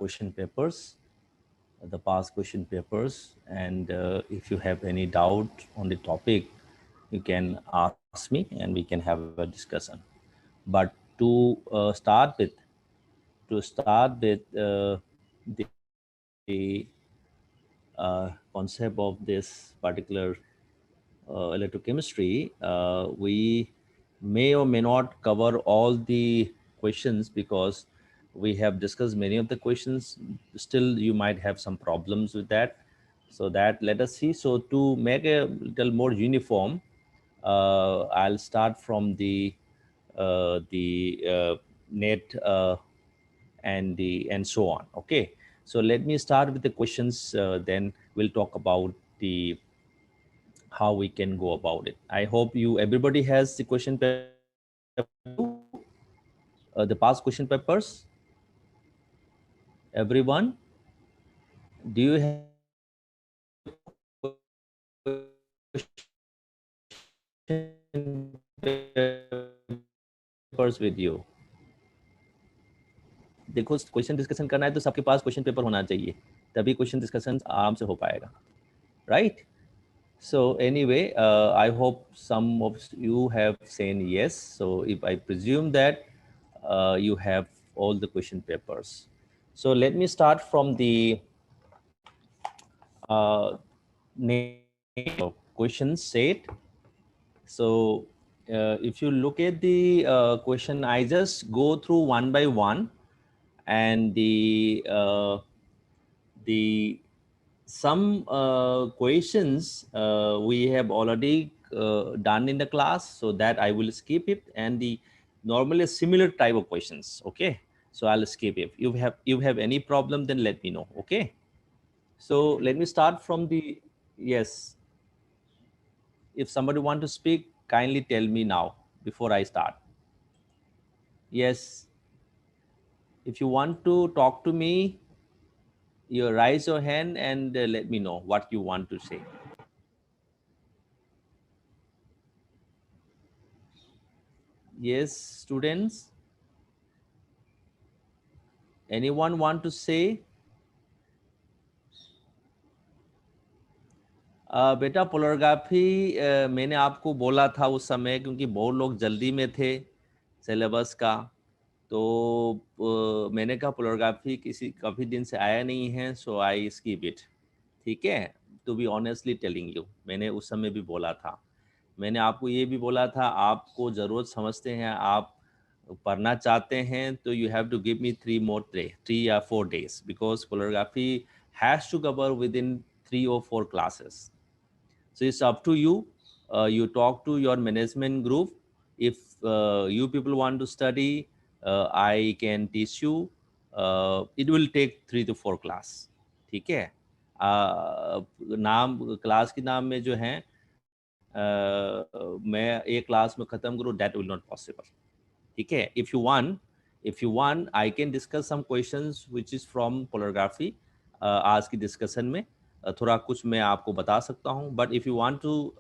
question papers, the past question papers, and if you have any doubt on the topic, you can ask me and we can have a discussion. But to start with the concept of this particular electrochemistry, we may or may not cover all the questions because we have discussed many of the questions. Still, you might have some problems with that. So that let us see. So to make a little more uniform, I'll start from the net and so on. Okay. So let me start with the questions. Then we'll talk about the how we can go about it. I hope everybody has the question paper with you, the past question papers. Everyone, do you have the question papers with you? देखो question discussion करना है तो सबके पास question paper होना चाहिए, तभी question discussion आराम से हो पाएगा, right? So anyway, I hope some of you have said yes. So if I presume that you have all the question papers. So let me start from the question set. So if you look at the question, I just go through one by one, and the some questions we have already done in the class, so that I will skip it, and the normally similar type of questions. Okay, so I'll skip it. If you have any problem, then let me know. Okay, so let me start from the yes. If somebody want to speak, kindly tell me now before I start. Yes, if you want to talk to me, you raise your hand and let me know what you want to say. Yes, students, anyone want to say? बेटा पोलरग्राफी मैंने आपको बोला था उस समय, क्योंकि बहुत लोग जल्दी में थे सिलेबस का, तो मैंने कहा पोलरग्राफी काफ़ी दिन से आया नहीं है, सो आई स्किप इट. ठीक है, to be honestly telling you, मैंने उस समय भी बोला था. मैंने आपको ये भी बोला था, आपको ज़रूरत समझते हैं, आप पढ़ना चाहते हैं, तो you have to give me 3 या 4 days, because polarography has to cover within 3 or 4 classes. So it's up to you. You talk to your management group. If you people want to study, I can teach you. It will take 3 to 4 class. ठीक है, नाम class के नाम में जो है मैं एक क्लास में ख़त्म करूँ, that will not possible. ठीक है, if you want I can discuss some questions which is from polarography. आज की डिस्कशन में थोड़ा कुछ मैं आपको बता सकता हूँ, but if you want to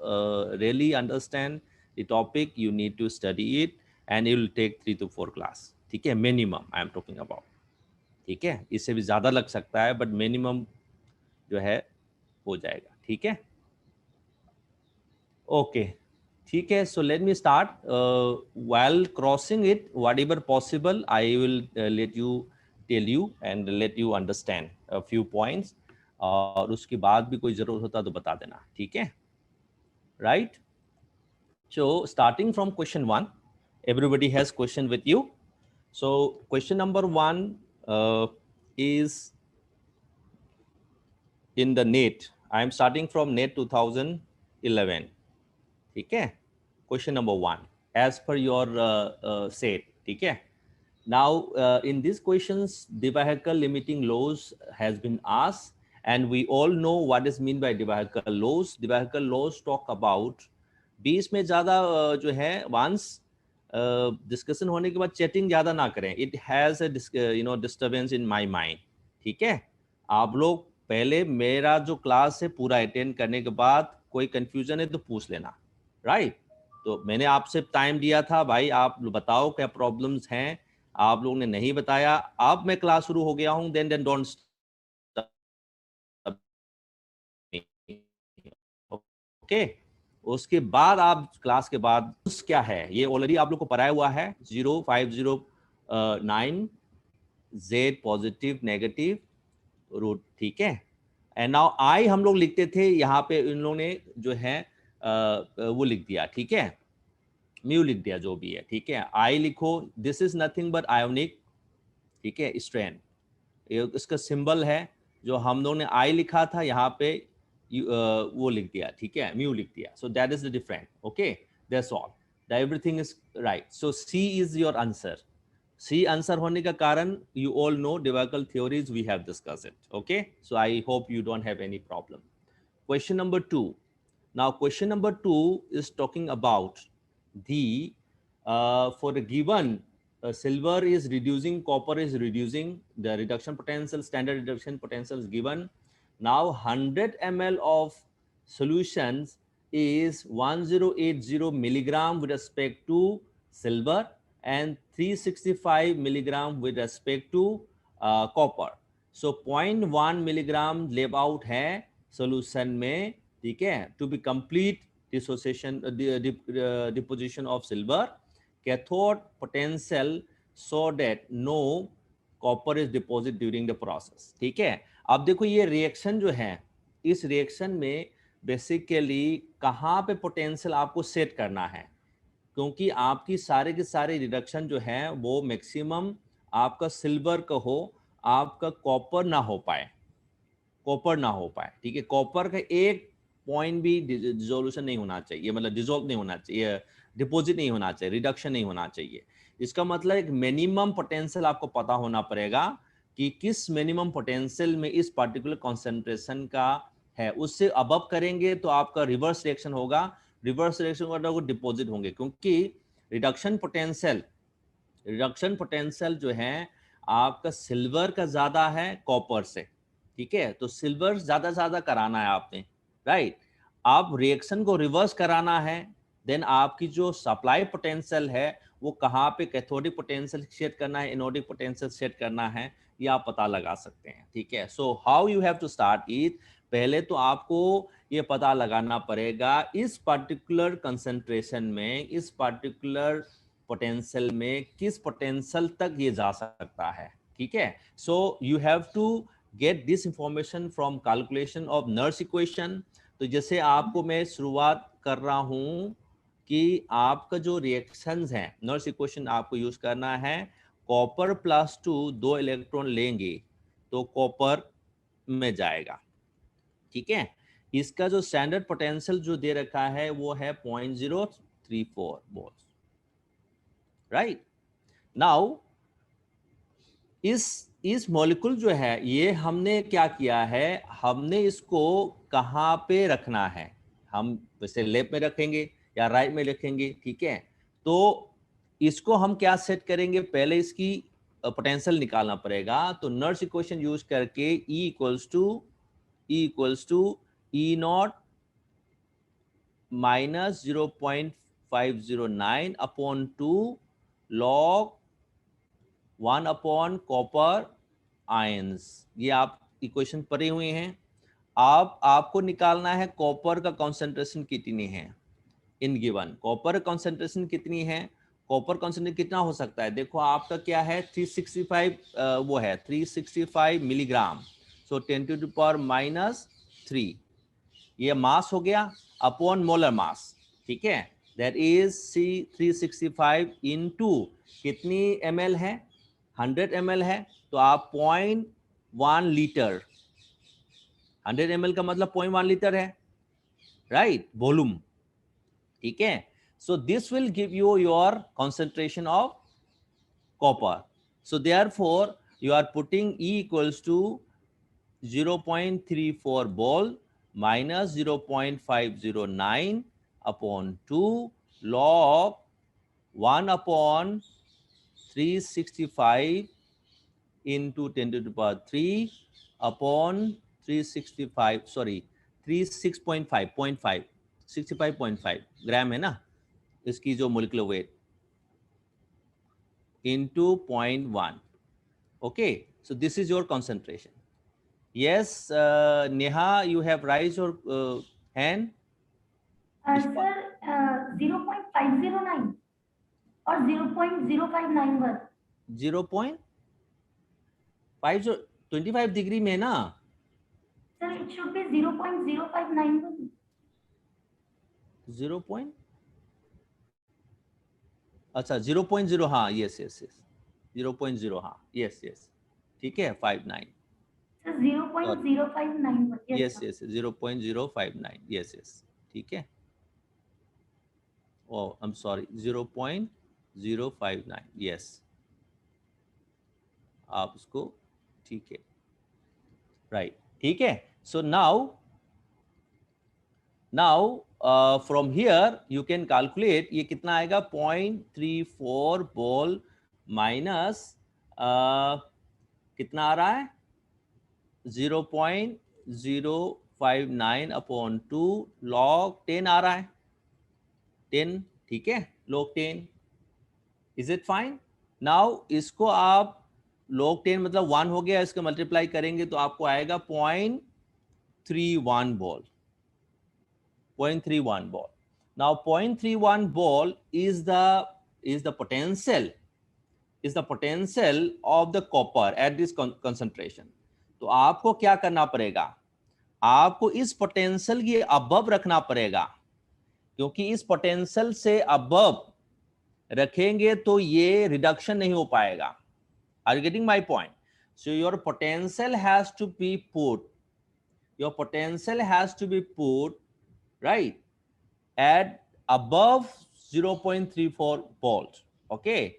really understand the topic, you need to study it and it will take 3 to 4 class. ठीक है, minimum I am talking about. ठीक है, इससे भी ज़्यादा लग सकता है, बट मिनिमम जो है हो जाएगा. ठीक है, ओके. ठीक है, so let me start. while crossing it, whatever possible, I will tell you and let you understand a few points. और उसके बाद भी कोई ज़रूरत होता तो बता देना. ठीक है, right? So starting from question 1, everybody has question with you. So question number 1 is in the NET. I am starting from NET 2011. ठीक है, question number 1 as per your set. ठीक है, now in these questions Debye-Heckel limiting laws has been asked, and we all know what is mean by Debye-Heckel laws. Debye-Heckel laws talk about, बीच में ज़्यादा जो है once discussion होने के बाद chatting ज़्यादा ना करें. It has disturbance in my mind. ठीक है, आप लोग पहले मेरा जो क्लास है पूरा अटेंड करने के बाद कोई कंफ्यूजन है तो पूछ लेना, राइट? तो मैंने आपसे टाइम दिया था, भाई आप बताओ क्या प्रॉब्लम्स हैं, आप लोगों ने नहीं बताया, अब मैं क्लास शुरू हो गया हूं, देन डोंट, ओके। उसके बाद आप क्लास के बाद क्या है ये ऑलरेडी आप लोग को पढ़ाया हुआ है, 0509 z पॉजिटिव नेगेटिव रूट, ठीक है। एंड नाउ आई हम लोग लिखते थे, यहाँ पे इन लोगों ने जो है वो लिख दिया, ठीक है, म्यू लिख दिया, जो भी है, ठीक है। आई लिखो, this is nothing but ionic, ठीक है, स्ट्रेन, ये इसका सिंबल है। जो हम लोगों ने आई लिखा था यहाँ पे वो लिख दिया, ठीक है, म्यू लिख दिया। So that is the different, okay, that's all, everything is right. So C is your answer. C answer होने का कारण, you all know Debye Huckel theories, we have discuss it, okay. So I hope you don't have any problem. Question number 2. Now, question number 2 is talking about the for the given silver is reducing, copper is reducing, the reduction potential, standard reduction potential is given. Now, 100 ml of solutions is 1080 milligram with respect to silver and 365 milligram with respect to copper. So 0.1 milligram लेब out है solution में, ठीक है, to be complete dissociation deposition of silver, cathode potential so that no copper is deposit during the process, ठीक है। अब देखो ये रिएक्शन जो है, इस रिएक्शन में बेसिकली कहाँ पे पोटेंशियल आपको सेट करना है, क्योंकि आपकी सारे के सारे रिडक्शन जो है वो मैक्सिमम आपका सिल्वर का हो, आपका कॉपर ना हो पाए, कॉपर ना हो पाए, ठीक है। कॉपर का एक पॉइंट भी डिसोल्यूशन नहीं होना चाहिए, मतलब डिसॉल्व नहीं होना चाहिए, डिपॉजिट नहीं होना चाहिए, रिडक्शन नहीं होना चाहिए। इसका मतलब एक मिनिमम पोटेंशियल आपको पता होना पड़ेगा कि किस मिनिमम पोटेंशियल में इस पर्टिकुलर कॉन्सेंट्रेशन का है, उससे अबव करेंगे तो आपका रिवर्स रिएक्शन होगा, रिवर्स रिएक्शन होगा तो डिपॉजिट होंगे, क्योंकि रिडक्शन पोटेंशियल जो है आपका सिल्वर का ज्यादा है कॉपर से, ठीक है। तो सिल्वर ज्यादा कराना है आपने, राइट। आप रिएक्शन को रिवर्स कराना है, देन आपकी जो सप्लाई पोटेंशियल है वो कहाँ पे कैथोडिक पोटेंशियल सेट करना है, एनोडिक पोटेंशियल सेट करना है, ये आप पता लगा सकते हैं, ठीक है। So how you have to start it, पहले तो आपको ये पता लगाना पड़ेगा इस पर्टिकुलर कंसंट्रेशन में, इस पर्टिकुलर पोटेंशियल में किस पोटेंशियल तक ये जा सकता है, ठीक है। So you have to get this information from calculation of Nernst equation. तो जैसे आपको मैं शुरुआत कर रहा हूं कि आपका जो रिएक्शंस हैं, नर्स इक्वेशन आपको यूज करना है, कॉपर +2 2 इलेक्ट्रॉन लेंगे तो कॉपर में जाएगा, ठीक है। इसका जो स्टैंडर्ड पोटेंशियल जो दे रखा है वो है 0.034 वोल्ट, राइट। नाउ इस मॉलिक्यूल जो है ये हमने क्या किया है, हमने इसको कहाँ पे रखना है, हम वैसे लेफ्ट में रखेंगे या राइट में रखेंगे, ठीक है। तो इसको हम क्या सेट करेंगे, पहले इसकी पोटेंशियल निकालना पड़ेगा। तो नर्स इक्वेशन यूज करके E equals to E naught minus 0.509 upon 2 log 1 upon copper ions, ये आप इक्वेशन पढ़े हुए हैं। आपको निकालना है कॉपर का कॉन्सेंट्रेशन कितनी है इन गिवन, कॉपर कॉन्सेंट्रेशन कितनी है, कॉपर कॉन्सेंट्रेशन कितना हो सकता है, देखो आपका क्या है 365 वो है 365 मिलीग्राम, सो 10⁻⁻3 ये मास हो गया अपॉन मोलर मास, ठीक है। दैट इज सी 365 इनटू कितनी ml है, 100 ml है, तो आप 0.1 लीटर, 100 ml का मतलब 0.1 लीटर है, राइट, वॉल्यूम, ठीक है। So this will give you your concentration of copper. So therefore you are putting E equals to 0.34 ball minus 0.509 upon 2 log 1 upon 365 into 10 to the power 3 upon 365, sorry 36.5 65.5 ग्राम है ना इसकी जो molecular weight, into 0.1. Okay, so this is your concentration. Yes, Neha, you have raised your hand. Sir, 0.509 or 0.0591. 0.25 degree में ना. Sir, it should be 0.0591. 0. अच्छा 0.0. हाँ, yes yes yes 0.0. हाँ, yes yes, ठीक है. 59. Sir, 0.0591. Yes, yes sir. Yes 0.059. Yes yes, ठीक है. ओ I am sorry, 0.059. Yes, आप उसको, ठीक है, राइट, ठीक है. So now from here you can calculate ये कितना आएगा. 0.34 बोल माइनस कितना आ रहा है. 0.059 अपॉन 2 log 10 आ रहा है. 10, ठीक है, log 10. Is it fine. Now इसको आप log 10 मतलब 1 हो गया, इसको मल्टीप्लाई करेंगे तो आपको आएगा 0.31 ball. 0.31 ball. Now 0.31 ball is the potential of the copper at this concentration. तो आपको क्या करना पड़ेगा, आपको इस पोटेंशियल के अबव रखना पड़ेगा, क्योंकि इस पोटेंशियल से अबव रखेंगे तो ये रिडक्शन नहीं हो पाएगा. Are you getting my point? So your potential has to be put, right, at above 0.34 volts, okay,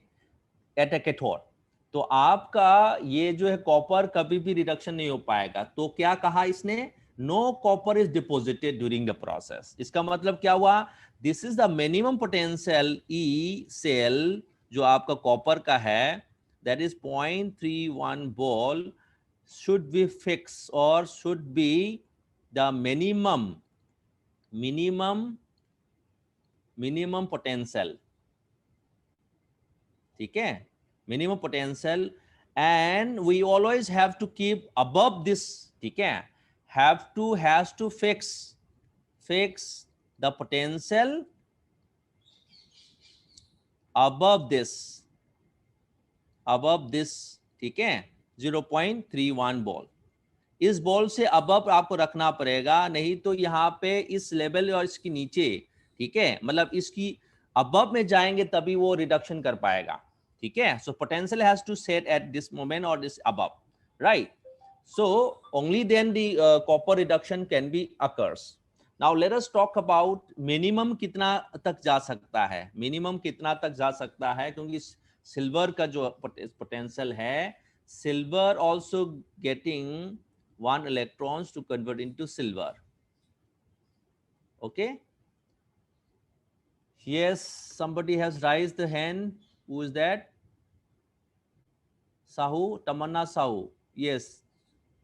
at a cathode. तो आपका ये जो है कॉपर कभी भी रिडक्शन नहीं हो पाएगा. तो क्या कहा इसने, no copper is deposited during the process. इसका मतलब क्या हुआ, this is the minimum potential E cell जो आपका कॉपर का है, that is 0.31 volt should be fixed or should be the minimum potential, ठीक है, minimum potential, and we always have to keep above this, ठीक है, has to fix the potential above this, ठीक है, 0.31 बॉल. इस ball से above आपको रखना पड़ेगा, नहीं तो यहाँ पे इस लेवल और इसके नीचे, ठीक है, मतलब इसकी अबव में जाएंगे तभी वो रिडक्शन कर पाएगा, ठीक है. So potential has to set at this moment और this above, right. So only then the copper reduction can be occurs. Now let us talk about minimum कितना तक जा सकता है. मिनिमम कितना तक जा सकता है, क्योंकि सिल्वर का जो पोटेंशियल है, silver also getting 1 electrons to convert into silver. Okay, yes, somebody has raised the hand. Who is that? Sahu, Tamannaah Sahu. yes,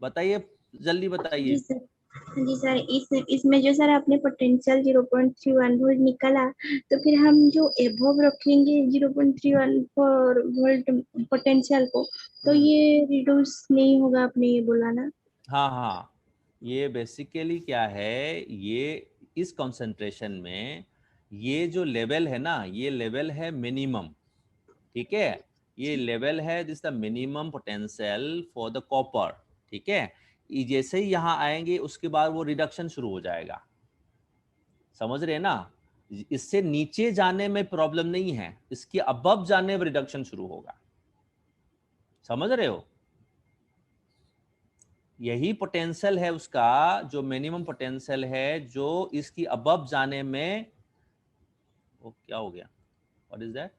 बताइए, जल्दी बताइए. जी सर. जी सर, इसमें जो सर आपने पोटेंशियल 0.31 वोल्ट निकाला, तो फिर हम जो एबव रखेंगे 0.34 वोल्ट पोटेंशियल को, तो ये रिड्यूस नहीं होगा, आपने ये बोला ना. हाँ हाँ, ये बेसिकली क्या है, ये इस कंसंट्रेशन में ये जो लेवल है ना, ये लेवल है मिनिमम, ठीक है, ये लेवल है, this the minimum potential for the copper, ठीक है. जैसे ही यहाँ आएंगे उसके बाद वो रिडक्शन शुरू हो जाएगा, समझ रहे हैं ना. इससे नीचे जाने में प्रॉब्लम नहीं है, इसके अबव जाने में रिडक्शन शुरू होगा, समझ रहे हो. यही पोटेंशियल है उसका, जो मिनिमम पोटेंशियल है, जो इसकी अबव जाने में, वो क्या हो गया, व्हाट इज दैट,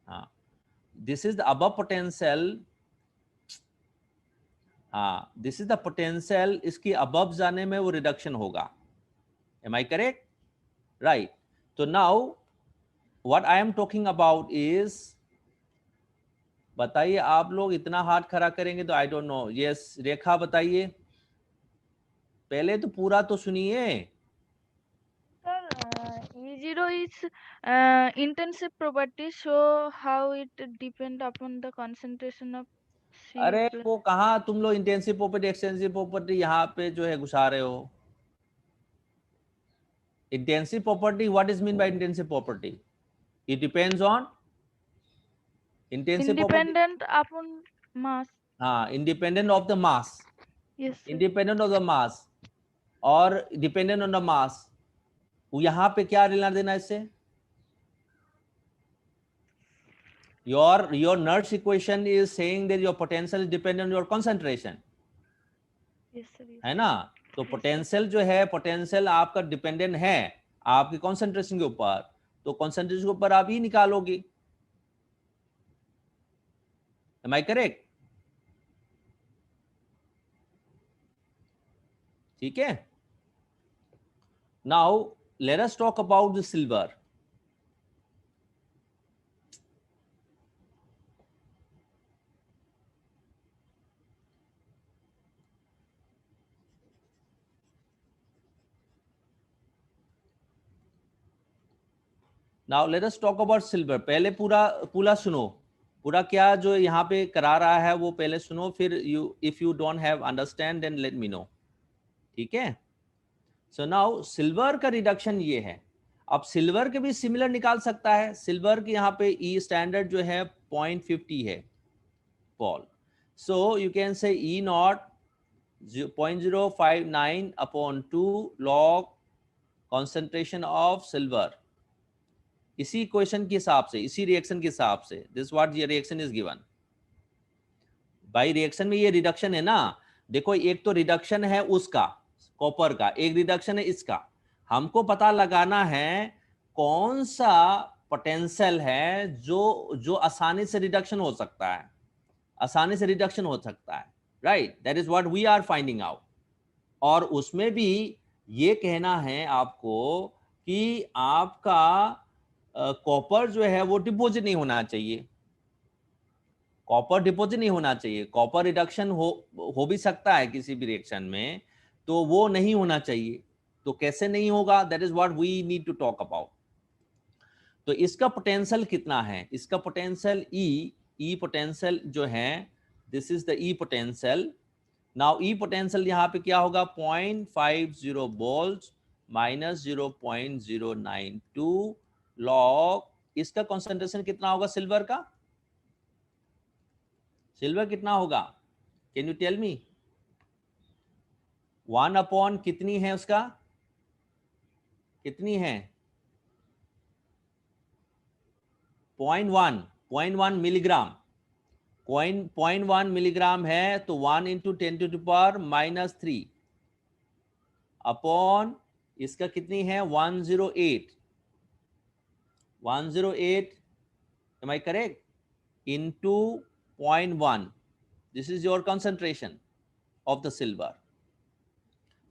हाँ, this is the above potential, हाँ, दिस इज द पोटेंशियल, इसकी अबव जाने में वो रिडक्शन होगा. Am I correct, right. तो now what I am talking about is, बताइए आप लोग इतना हाथ खड़ा करेंगे तो I don't know. Yes, Rekha बताइए, पहले तो पूरा तो सुनिए. सर ये P0 is intensive property, so how it depend upon the concentration of C अरे plus? वो कहाँ तुम लोग इंटेंसिव प्रॉपर्टी एक्सटेंसिव प्रॉपर्टी यहाँ पे जो है घुसा रहे हो. Intensive property, what is mean by intensive property? It depends on intensive property. Independent upon mass. हाँ, independent of the mass. Yes, sir. Independent of the mass और dependent on the mass. यहाँ पे क्या लेना देना इससे? Your Nernst equation is saying that your potential is dependent on your concentration. Yes, sir. Yes. है ना? तो पोटेंशियल जो है, पोटेंशियल आपका डिपेंडेंट है आपकी कॉन्सेंट्रेशन के ऊपर, तो कॉन्सेंट्रेशन के ऊपर आप ही निकालोगे. Am I correct? ठीक है. Now let us talk about the silver. Now let us talk about silver. पहले पूरा सुनो, पूरा क्या जो यहाँ पे करा रहा है वो पहले सुनो, फिर if you don't have understand then let me know. ठीक है. So now सिल्वर का रिडक्शन ये है. अब सिल्वर के भी सिमिलर निकाल सकता है. सिल्वर के यहाँ पे E स्टैंडर्ड जो है 0.50 है Paul. So you can say E naught 0.059 upon 2 log concentration of silver. इसी इक्वेशन के हिसाब से, इसी रिएक्शन के हिसाब से, दिस व्हाट ये reaction is given. By reaction में ये रिडक्शन है ना. देखो एक तो रिडक्शन है उसका कॉपर का, एक रिडक्शन है इसका. हमको पता लगाना है कौन सा पोटेंशियल है जो आसानी से रिडक्शन हो सकता है, आसानी से रिडक्शन हो सकता है. Right, that is what we are finding out. और उसमें भी ये कहना है आपको कि आपका कॉपर जो है वो डिपोजिट नहीं होना चाहिए. कॉपर डिपोजिट नहीं होना चाहिए. कॉपर रिडक्शन हो भी सकता है किसी भी रिएक्शन में, तो वो नहीं होना चाहिए. तो कैसे नहीं होगा, that is what we need to talk about. तो इसका पोटेंशियल कितना है, इसका पोटेंशियल ई पोटेंशियल जो है, this is the E potential. Now E potential यहाँ पे क्या होगा, 0.50 वोल्ट माइनस 0.092 लॉग. इसका कंसंट्रेशन कितना होगा सिल्वर का, सिल्वर कितना होगा, can you tell me. 1 upon कितनी है उसका, कितनी है, 0.1 मिलीग्राम. 0.1 मिलीग्राम है, तो 1 इंटू 10⁻³ अपॉन इसका कितनी है 108. Am I correct? Into 0.1. This is your concentration of the silver.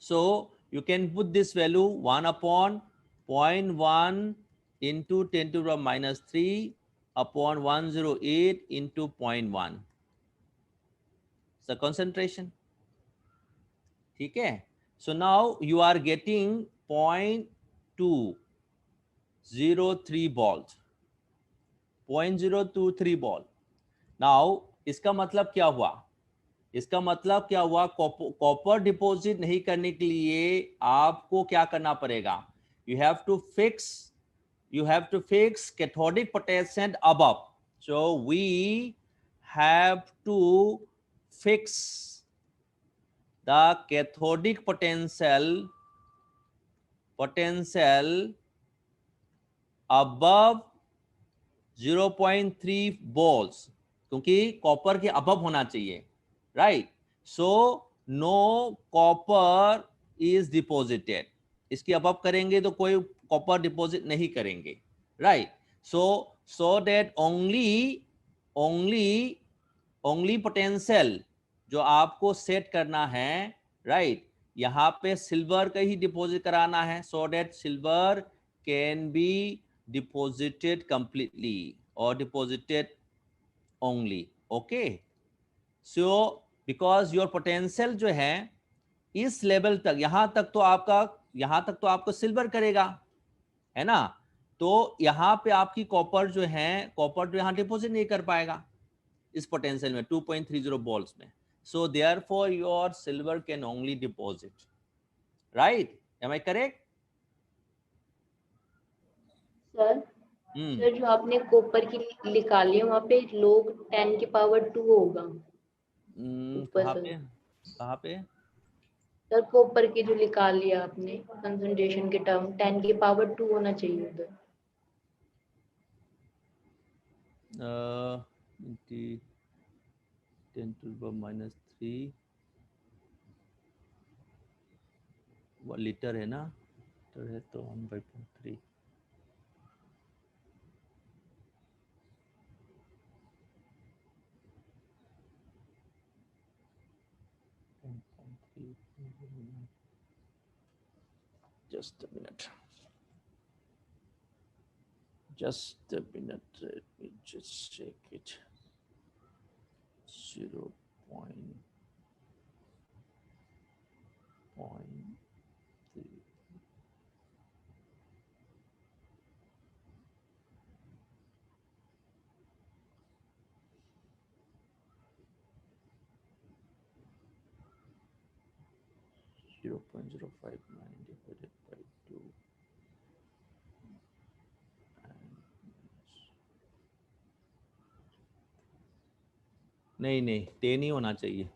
So you can put this value 1 upon 0.1 into 10⁻³ upon 108 into 0.1. It's the concentration. ठीक है. So now you are getting 0.203 volt, 0.023 volt. Now इसका मतलब क्या हुआ, इसका मतलब क्या हुआ, कॉपर डिपॉजिट नहीं करने के लिए आपको क्या करना पड़ेगा, you have to fix cathodic potential above. So we have to fix the cathodic potential above 0.3 volts, क्योंकि कॉपर के अबव होना चाहिए. Right. So no copper is deposited. इसकी अबव करेंगे तो कोई कॉपर डिपॉजिट नहीं करेंगे. Right. So that only potential जो आपको सेट करना है, राइट, यहाँ पे सिल्वर का ही डिपॉजिट कराना है, so that silver can be deposited completely और deposited only. Okay. So because your potential जो है इस लेवल तक, यहां तक तो आपको सिल्वर करेगा, है ना. तो यहाँ पे आपकी कॉपर जो है, कॉपर तो यहाँ डिपॉजिट नहीं कर पाएगा इस पोटेंशियल में 2.30 वोल्ट्स में. So therefore your silver can only deposit, right? Am I correct? Sir sir जो आपने कॉपर की निकाली है वहाँ पे log 10 की पावर 2 होगा ऊपर कहाँ सर. पे, कहाँ पे? सर कॉपर की जो निकाल लिया आपने कंसंट्रेशन के टर्म 10 की पावर 2 होना चाहिए उधर. 10 to the power minus 3 वो लीटर है ना, लीटर है तो 1/3. Just a minute. Just a minute. Let me just check it. 0.3. Zero point 059 divided by 2. नहीं नहीं 10 नहीं होना चाहिए,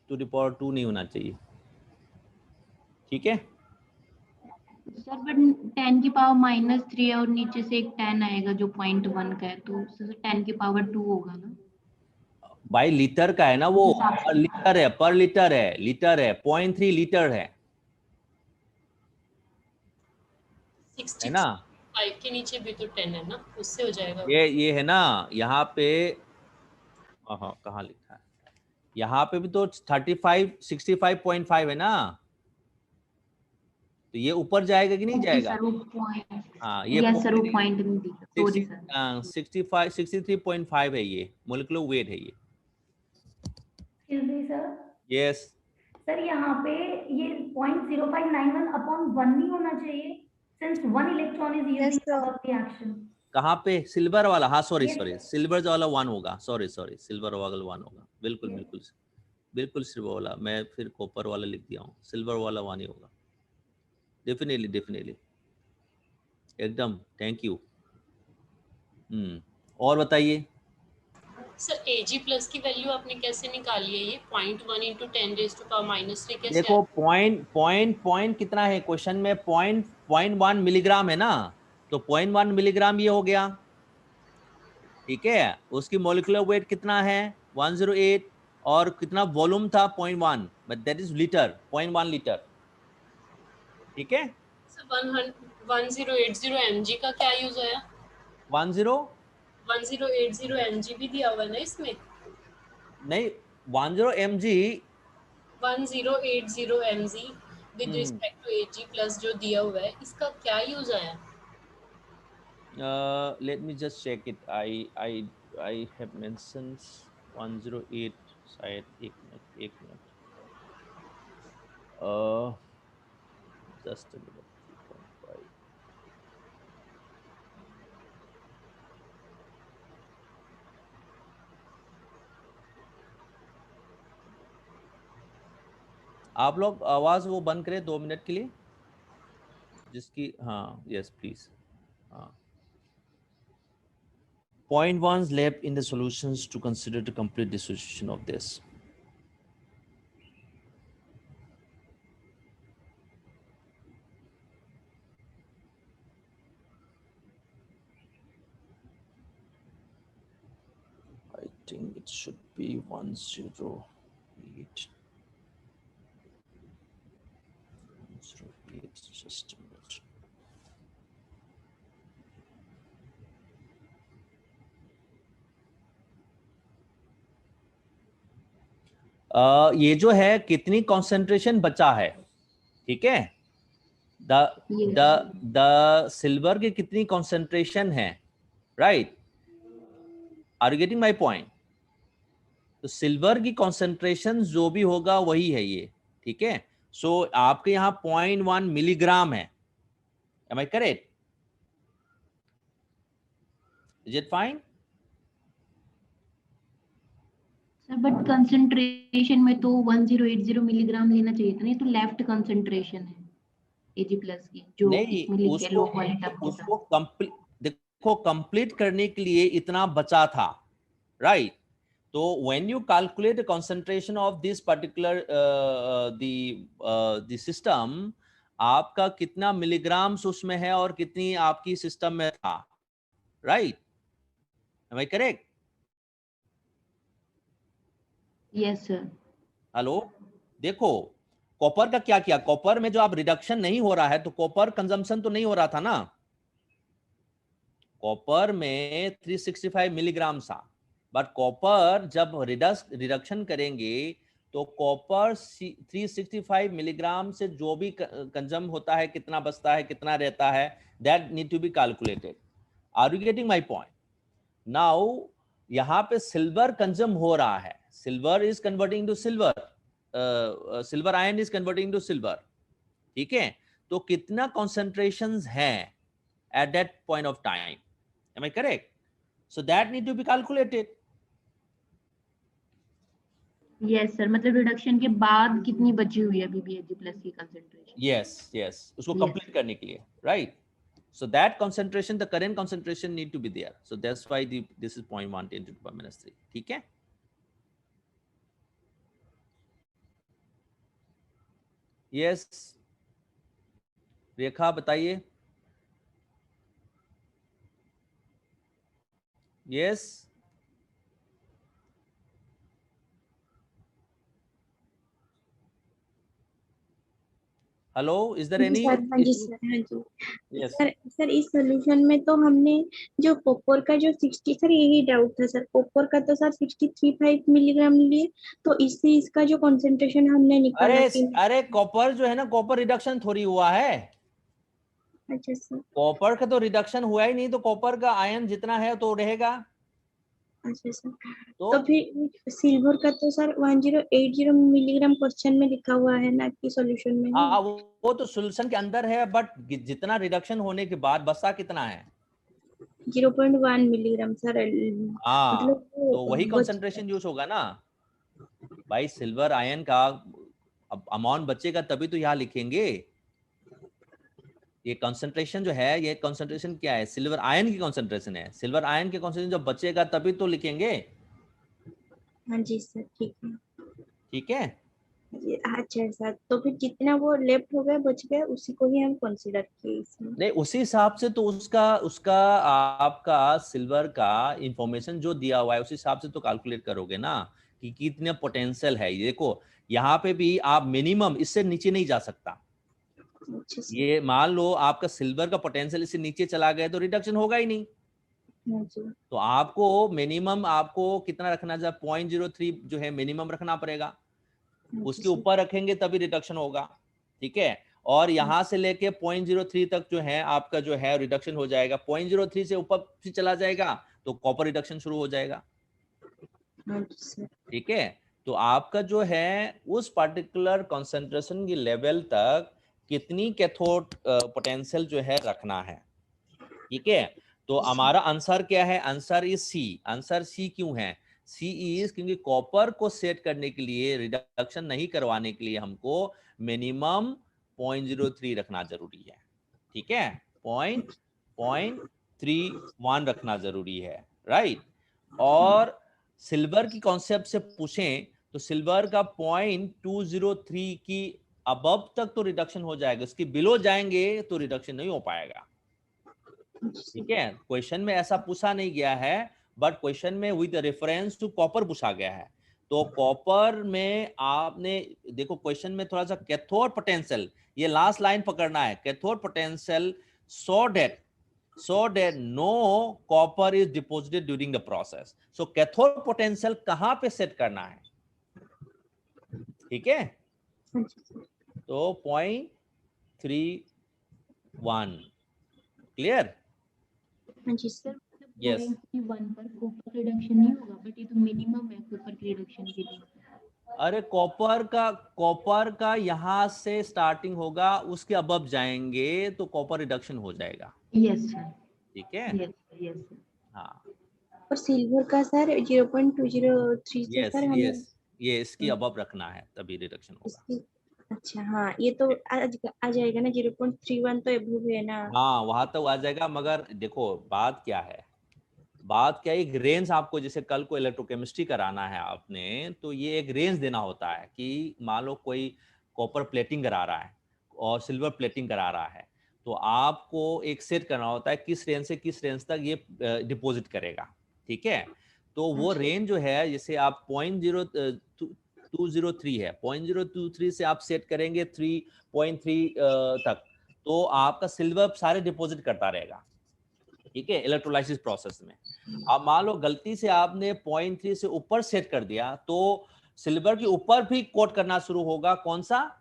2 to the power 2 नहीं होना चाहिए. ठीक है. सर बट 10 की पावर माइनस 3 है और नीचे से एक 10 आएगा जो 0.1 का है तो सर 10 की पावर 2 होगा ना. भाई लीटर का है ना वो, पर लीटर है, पर लीटर है, लीटर है, 0.3 लीटर है ना. 5 के नीचे भी तो 10 है ना, उससे हो जाएगा. ये है ना यहाँ पे, हाँ कहाँ लिखा है, यहाँ पे भी तो 65 है ना, तो ये ऊपर जाएगा कि नहीं जाएगा? हाँ ये सर वो पॉइंट नहीं दिखा, सॉरी सर. 63.5 है ये मोलिकुलर वेट है ये. Excuse me, sir. Yes. Sir यहाँ पे ये 0.0591 upon 1 नहीं होना चाहिए since 1 electron is Yes, using sir. above the action. कहाँ पे? सिल्वर वाला, हाँ sorry Yes, sorry, sir. Silver वाला 1 होगा, सॉरी सिल्वर वाला 1 होगा, बिल्कुल Yes. बिल्कुल बिल्कुल सिल्वर वाला, मैं फिर कॉपर वाला लिख दिया हूँ, सिल्वर वाला 1 ही होगा. डेफिनेटली एकदम. Thank you. और बताइए. सर Ag प्लस की वैल्यू आपने कैसे निकाली है? ये 0.1 into 10 raised to power minus 3 कैसे? देखो पॉइंट कितना है क्वेश्चन में, 0.1 मिलीग्राम है ना, तो 0.1 मिलीग्राम ये हो गया. ठीक है, उसकी मोलिकुलर वेट कितना है 108 और कितना वॉल्यूम था 0.1, but that is litre, 0.1 litre. ठीक है. सर 1080 mg का क्या यूज होया? 1080 mg भी दिया हुआ है ना इसमें. नहीं 10 mg 1080 mg with respect to Ag plus जो दिया हुआ है, इसका क्या यूज आया? let me just check it. I have mentioned 108 शायद. एक मिनट just a minute. 3.5. आप लोग आवाज वो बंद करें 2 मिनट के लिए जिसकी, हाँ यस प्लीज. हाँ. 0.1 left in the solutions to consider the complete dissociation of this. I think it should be 108. 108, just a minute. ये जो है कितनी कंसंट्रेशन बचा है, ठीक है, द सिल्वर की कितनी कंसंट्रेशन है, right? Are you getting my point? तो सिल्वर की कंसंट्रेशन जो भी होगा वही है ये, ठीक है. सो आपके यहाँ 0.1 मिलीग्राम है, am I correct? Is it fine? Sir but concentration में तो 1080 मिलीग्राम लेना चाहिए था, नहीं तो लेफ्ट कंसंट्रेशन है Ag प्लस की जो नहीं, इसमें लिख के लो उसको वाले टर्म के उसको साथ। कंप्लीट, देखो कंप्लीट करने के लिए इतना बचा था, राइट? तो when you calculate the concentration of this particular the system, आपका कितना मिलीग्राम्स उसमें है और कितनी आपकी सिस्टम में था, right? Am I correct? Yes sir. Hello, देखो कॉपर का क्या किया, कॉपर में जो आप रिडक्शन नहीं हो रहा है तो कॉपर कंजम्पशन तो नहीं हो रहा था ना, कॉपर में 365 मिलीग्राम था, बट कॉपर जब रिडक्शन करेंगे तो कॉपर 365 मिलीग्राम से जो भी कंजम होता है, कितना बचता है, कितना रहता है, that need to be calculated. Are you getting my point? Now यहाँ पे सिल्वर कंजम हो रहा है, silver is converting to silver, silver ion is converting to silver, ठीक है? तो कितना कॉन्सेंट्रेशंस हैं at that point of time, am I correct? So that need to be calculated. Yes sir, मतलब रिडक्शन के बाद कितनी बची हुई है अभी भी Ag प्लस की कंसंट्रेशन? Yes, उसको Yes. complete करने के लिए, right? So that concentration, the current concentration need to be there, so that's why this is 0.1 10 to the power -3, ठीक है? Yes, रेखा बताइए। Yes, hello, is there any? Sir हाँ जी सर, हाँ जी Yes. सर इस सोल्यूशन में तो हमने जो कॉपर का जो 60, सर यही डाउट था सर, कॉपर का तो सर 63.5 मिलीग्राम लिए, तो इससे इसका जो कंसंट्रेशन हमने निकाला अरे कॉपर जो है ना, कॉपर रिडक्शन थोड़ी हुआ है, अच्छा सर, कॉपर का तो रिडक्शन हुआ ही नहीं, तो कॉपर का आयन जितना है तो रहेगा। अच्छा सर, तो तो फिर सिल्वर का तो सर 1080 मिलीग्राम क्वेश्चन में लिखा हुआ है ना कि सॉल्यूशन में है। वो तो सॉल्यूशन के अंदर है, बट जितना रिडक्शन होने के बाद बचा कितना है? 0.1 मिलीग्राम सर, हाँ, मतलब तो वही कंसंट्रेशन यूज होगा ना भाई, सिल्वर आयन का अब अमाउंट बचेगा तभी तो यहाँ लिखेंगे। ये कंसंट्रेशन जो है, ये कंसंट्रेशन क्या है? सिल्वर आयन की कंसंट्रेशन है, सिल्वर आयन के कंसंट्रेशन जब बचेगा तभी तो लिखेंगे, हाँ जी सर, ठीक है, ठीक है? अच्छा सर, तो फिर जितना वो लेफ्ट हो गया बच गया उसी को ही हम कंसीडर किए इसमें। नहीं, उसी हिसाब से तो उसका उसका आपका सिल्वर का इंफॉर्मेशन जो दिया हुआ है उस हिसाब से तो कैलकुलेट करोगे ना कि कितने पोटेंशियल है। ये देखो यहाँ पे भी आप मिनिमम इससे नीचे नहीं जा सकता। अच्छा सर, ये मान लो आपका सिल्वर का पोटेंशियल इससे नीचे चला गया तो रिडक्शन होगा ही नहीं। हाँ जी, तो आपको मिनिमम आपको कितना रखना चाहिए? 0.03 जो है मिनिमम रखना पड़ेगा, हाँ जी उसके सर, ऊपर रखेंगे तभी रिडक्शन होगा, ठीक है? और यहां से लेके 0.03 तक जो है आपका जो है रिडक्शन हो जाएगा, 0.03 से ऊपर से चला जाएगा तो कॉपर रिडक्शन शुरू हो जाएगा, हाँ जी सर, ठीक है? तो आपका जो है उस पर्टिकुलर कंसंट्रेशन की लेवल तक कितनी कैथोड पोटेंशियल जो है रखना है, ठीक है? तो हमारा आंसर क्या है? Answer is C. Answer C क्यों है? सी इज क्योंकि कॉपर को सेट करने के लिए, रिडक्शन नहीं करवाने के लिए हमको मिनिमम 0.03 रखना जरूरी है, ठीक है? 0.31 रखना जरूरी है, राइट? और सिल्वर की कॉन्सेप्ट से पूछें तो सिल्वर का 0.203 की अबव तक तो रिडक्शन हो जाएगा, उसके बिलो जाएंगे तो रिडक्शन नहीं हो पाएगा, ठीक है? क्वेश्चन में ऐसा पूछा नहीं गया है, बट क्वेश्चन में विद रेफरेंस टू कॉपर पूछा गया है। तो कॉपर में आपने देखो क्वेश्चन में थोड़ा सा कैथोड पोटेंशियल, ये लास्ट लाइन पकड़ना है, cathode potential so that no copper is deposited during the process. So cathode potential कहां पे सेट करना है, ठीक है? तो 0.31 क्लियर? हाँ जी सर, Yes. 0.1 पर कॉपर रिडक्शन नहीं होगा, बट ये तो मिनिमम है कॉपर की रिडक्शन के लिए। अरे कॉपर का यहाँ से स्टार्टिंग होगा, उसके अबव जाएंगे तो कॉपर रिडक्शन हो जाएगा, यस सर, ठीक है? यस सर, हाँ और सिल्वर का सर 0.203 से यस सर हमें यस, ये इसकी अबव रखना है तभी रिडक्शन होगा। इसकी, अच्छा हाँ ये तो आ जाएगा ना 0.31 तो एबव है ना। हाँ वहां तक आ जाएगा, मगर देखो बात क्या है, बात क्या है, एक रेंज आपको, जैसे कल को इलेक्ट्रोकेमिस्ट्री कराना है आपने, तो ये एक रेंज देना होता है कि मान लो कोई कॉपर प्लेटिंग करा रहा है और सिल्वर प्लेटिंग करा रहा है, तो आपको एक सेट करना होता है किस रेंज से किस रेंज तक ये डिपॉजिट करेगा, ठीक है। तो वो रेंज जो है, जैसे आप 0.0203 है, 0.023 से आप सेट करेंगे 3.3 तक, तो आपका सिल्वर सारे डिपॉजिट करता रहेगा, ठीक है, इलेक्ट्रोलाइसिस प्रोसेस में। अब मान लो गलती से आपने 0.3 से ऊपर सेट कर दिया, तो सिल्वर के ऊपर भी कोट करना शुरू होगा, कौन सा,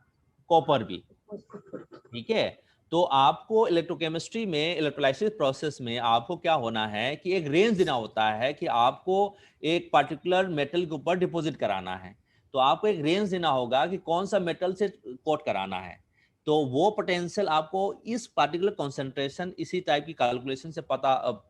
कॉपर भी, ठीक है। तो आपको इलेक्ट्रोकेमिस्ट्री में, इलेक्ट्रोलाइसिस प्रोसेस में आपको क्या होना है कि एक रेंज देना होता है कि आपको एक पर्टिकुलर मेटल के ऊपर डिपॉजिट कराना है, तो आपको एक रेंज देना होगा कि कौन सा मेटल से कोट कराना है, तो वो पोटेंशियल आपको इस पार्टिकुलर कंसंट्रेशन, इसी टाइप की कैलकुलेशन से पता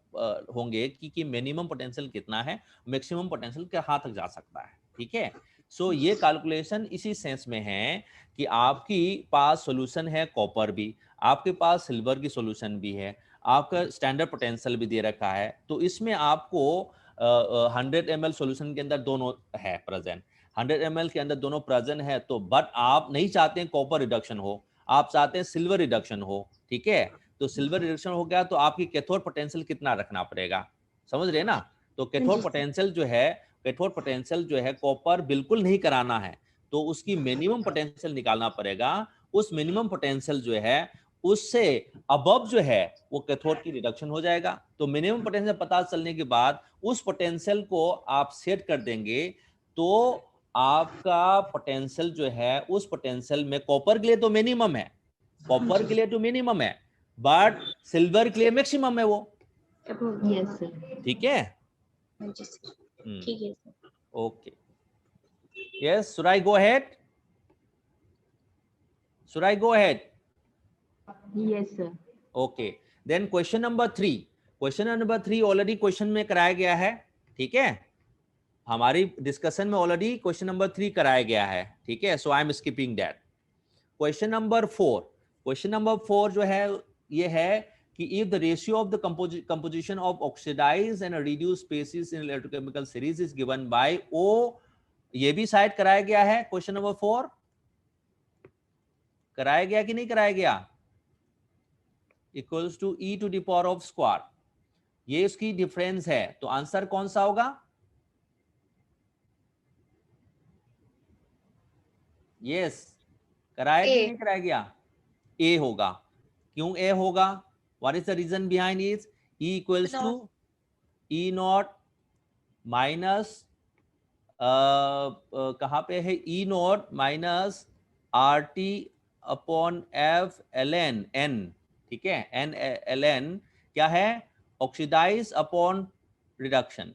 होंगे कि मिनिमम पोटेंशियल कितना है, मैक्सिमम पोटेंशियल कहाँ तक जा सकता है, ठीक है। सो ये कैलकुलेशन इसी सेंस में है कि आपकी पास सॉल्यूशन है कॉपर भी, आपके पास सिल्वर की सॉल्यूशन भी है, आपका स्टैंडर्ड पोटेंशियल भी दे रखा है, तो इसमें आपको 100 ml सॉल्यूशन के अंदर दोनों है प्रेजेंट, 100 ml के अंदर दोनों प्रेजेंट है, तो बट आप नहीं चाहते हैं कॉपर रिडक्शन हो, आप चाहते हैं सिल्वर रिडक्शन हो, ठीक है। तो सिल्वर रिडक्शन हो गया तो आपकी कैथोड पोटेंशियल कितना रखना पड़ेगा, समझ रहे ना। तो कैथोड पोटेंशियल जो है, कैथोड पोटेंशियल जो है कॉपर बिल्कुल नहीं कराना है, तो उसकी मिनिमम पोटेंशियल निकालना पड़ेगा, उस मिनिमम पोटेंशियल जो है उससे अबव जो है वो कैथोड की रिडक्शन हो जाएगा। तो मिनिमम पोटेंशियल पता चलने के बाद उस पोटेंशियल को आप सेट कर देंगे, तो आपका पोटेंशियल जो है, उस पोटेंशियल में कॉपर के लिए तो मिनिमम है, कॉपर के लिए तो मिनिमम है, बट सिल्वर के लिए मैक्सिमम है वो, यस सर। ठीक है। ठीक है sir. Okay. Yes, should I go ahead? Should I go ahead? Yes sir. Okay. Then question number 3. Question number 3 already question में कराया गया है, ठीक है, हमारी डिस्कशन में ऑलरेडी क्वेश्चन नंबर 3 कराया गया है, ठीक है। So I am skipping that. Question number 4, question number 4 जो है ये है कि if the ratio of the composition of oxidized and reduced species in electrochemical series is given by ओ, ये भी साइड कराया गया है, क्वेश्चन नंबर 4 कराया गया कि नहीं कराया गया, equals to E to the power of square, ये इसकी डिफरेंस है, तो आंसर कौन सा होगा, यस कराया कि नहीं कराया गया, ए होगा। क्यों ए होगा, what is the reason behind is, E equals to E not minus कहां पे है, E not minus R T upon F L N N, ठीक है, एन एल एन क्या है, ऑक्सीडाइज अपॉन रिडक्शन,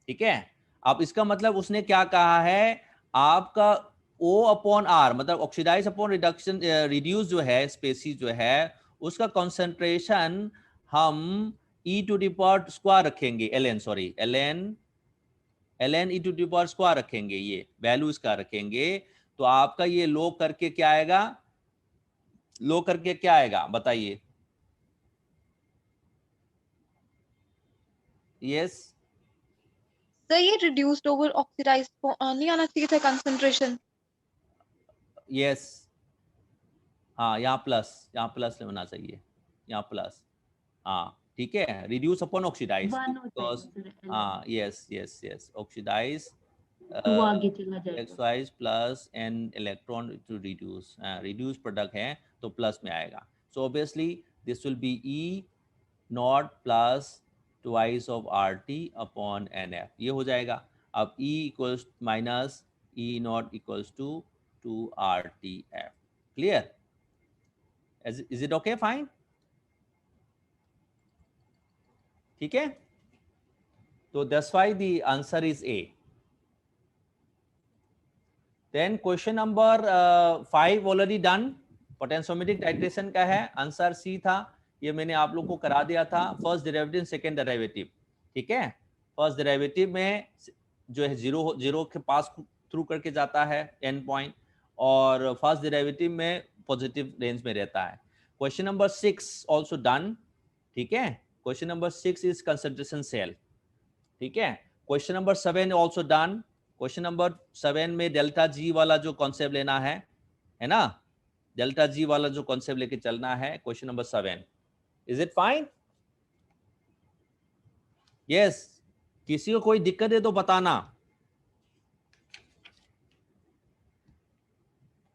ठीक है। अब इसका मतलब उसने क्या कहा है, आपका O अपॉन आर मतलब ऑक्सीडाइज अपॉन रिडक्शन रिड्यूस जो है स्पेसीज जो है उसका कंसंट्रेशन हम e to the power square रखेंगे, ln sorry ln e to the power square रखेंगे, ये वैल्यू इसका रखेंगे, तो आपका ये लो करके क्या आएगा, लो करके क्या आएगा बताइए, यस सर ये रिड्यूस्ड ओवर ऑक्सीडाइज्ड को नहीं आना चाहिए था कंसंट्रेशन, यस हाँ यहाँ प्लस होना चाहिए, यहाँ प्लस, हाँ ठीक है, रिड्यूस अपॉन ऑक्सीडाइज, हाँ yes yes yes oxidise excise plus n electron to reduce, reduce product है तो प्लस में आएगा, so obviously this will be E naught plus twice of R T upon n F, ये हो जाएगा। अब E equals minus E naught equals to 2RTF, clear? Is it okay? Fine. ठीक है, तो that's why the answer is A. Then question number 5 already done, potentiometric titration का है, answer C था, ये मैंने आप लोग को करा दिया था, फर्स्ट डेरिवेटिव सेकंड डेरिवेटिव, ठीक है। फर्स्ट डेरिवेटिव में जो है जीरो के पास थ्रू करके जाता है एंड पॉइंट, और फर्स्ट डेरिवेटिव में पॉजिटिव रेंज में रहता है। क्वेश्चन नंबर 6 ऑल्सो डन, ठीक है। Question number 6 is concentration cell, ठीक है। Question number 7 also done. Question number 7 में डेल्टा जी वाला जो कॉन्सेप्ट लेना है ना, डेल्टा जी वाला जो कॉन्सेप्ट लेके चलना है। Question number 7, is it fine? Yes, किसी को कोई दिक्कत है तो बताना।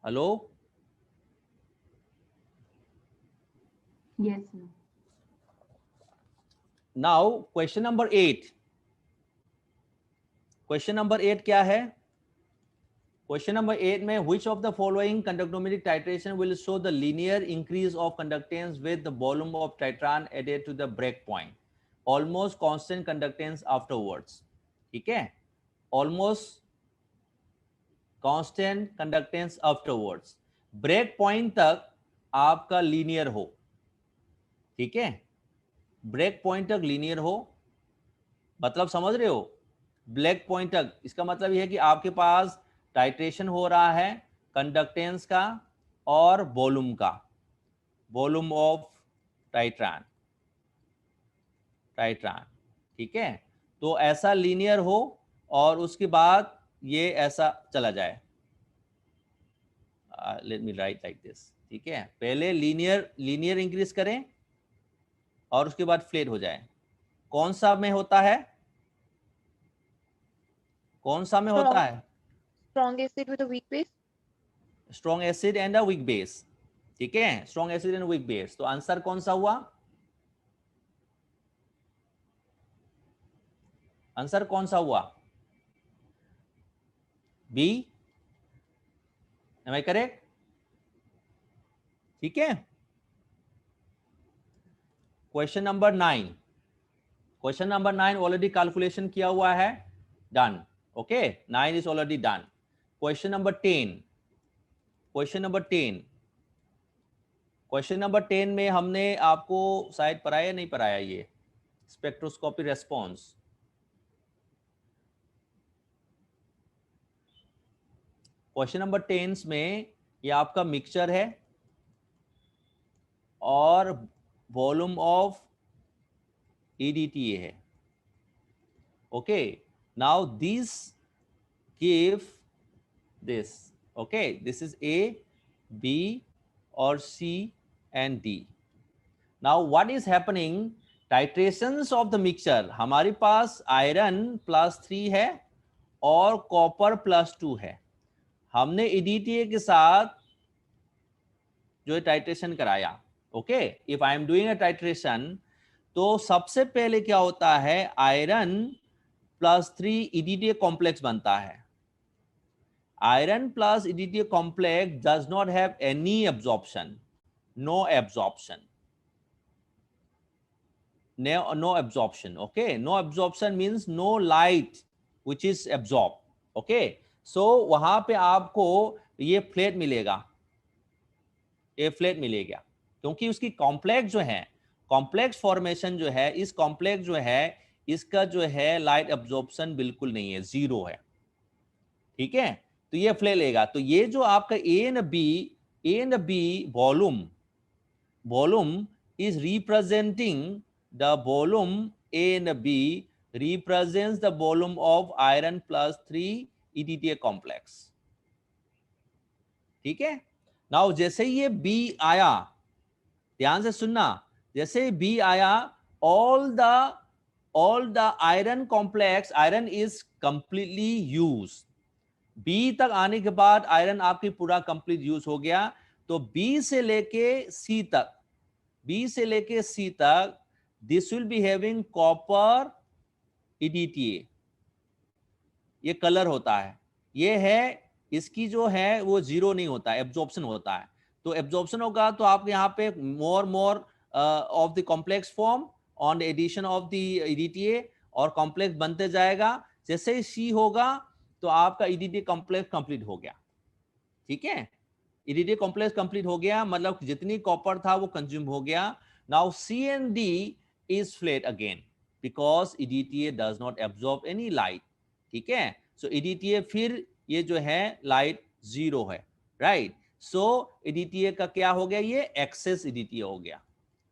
Hello, Yes, sir. Now question number 8। Question number 8 क्या है? क्वेश्चन नंबर 8 में which of the following conductometric titration will show the linear increase of conductance with the volume of titration added to the break point, almost constant conductance afterwards, ठीक है। almost constant conductance afterwards, break point तक आपका linear हो, ठीक है। Break point तक linear हो, मतलब समझ रहे हो? ब्रेक पॉइंट तक, इसका मतलब यह है कि आपके पास टाइट्रेशन हो रहा है कंडक्टेंस का और वॉल्यूम का, वॉल्यूम ऑफ टाइट्रान, ठीक है। तो ऐसा लीनियर हो और उसके बाद ये ऐसा चला जाए। Let me right like this, ठीक है। पहले लीनियर इंक्रीज करें और उसके बाद फ्लैट हो जाए। कौन सा में होता है? कौन सा में होता है? Strong acid with a weak base. Strong acid and a weak base, ठीक है। Strong acid and weak base, तो आंसर कौन सा हुआ? आंसर कौन सा हुआ? B, am I correct? ठीक है। Question number 9, question number 9 already calculation किया हुआ है, done, okay. 9 is already done. Question number 10, question number 10, question number 10 में हमने आपको शायद पढ़ाया नहीं पढ़ाया ये स्पेक्ट्रोस्कोपी रेस्पॉन्स। क्वेश्चन नंबर 10 में ये आपका मिक्सचर है और वॉल्यूम ऑफ EDTA है, okay. Now this give this, okay, this is A, B और C and D. Now what is happening? Titrations of the mixture, हमारे पास आयरन +3 है और कॉपर +2 है। हमने EDTA के साथ जो टाइट्रेशन कराया, okay. If I am doing a titration, तो सबसे पहले क्या होता है, आयरन +3 EDTA कॉम्प्लेक्स बनता है। Iron plus EDTA complex does not have any absorption, no absorption, no absorption, okay। no absorption means no light which is absorbed, okay। so वहां पे आपको ये फ्लैट मिलेगा, ये फ्लैट मिलेगा, क्योंकि उसकी कॉम्प्लेक्स जो है, कॉम्प्लेक्स फॉर्मेशन जो है, इस कॉम्प्लेक्स जो है इसका जो है लाइट एब्जॉर्प्शन बिल्कुल नहीं है, 0 है, ठीक है। तो ये फ्लैट लेगा। तो ये जो आपका A and B volume is representing the volume A and B represents the volume of iron +3 EDTA complex, ठीक है। नाउ जैसे ये B आया, ध्यान से सुनना, जैसे B आया, all the iron complex, iron is completely used। B तक आने के बाद आयरन आपकी पूरा कंप्लीट यूज हो गया। तो B से लेके C तक, B से लेके C तक, this will be having copper EDTA, ये कलर होता है, ये है, इसकी जो है वो 0 नहीं होता है, एब्जॉर्प्शन होता है। तो एब्जॉर्प्शन होगा तो आपके यहाँ पे more of the complex form on the addition of the EDTA, और कॉम्प्लेक्स बनते जाएगा। जैसे ही C होगा तो आपका EDTA कॉम्प्लेक्स कंप्लीट हो गया, ठीक है। EDTA कॉम्प्लेक्स कंप्लीट हो गया, मतलब जितनी कॉपर था वो कंज्यूम हो गया। Now C and D is flat again because EDTA does not absorb any light. ठीक है, so EDTA फिर ये जो है लाइट 0 है, राइट. सो EDTA का क्या हो गया, ये एक्सेस EDTA हो गया,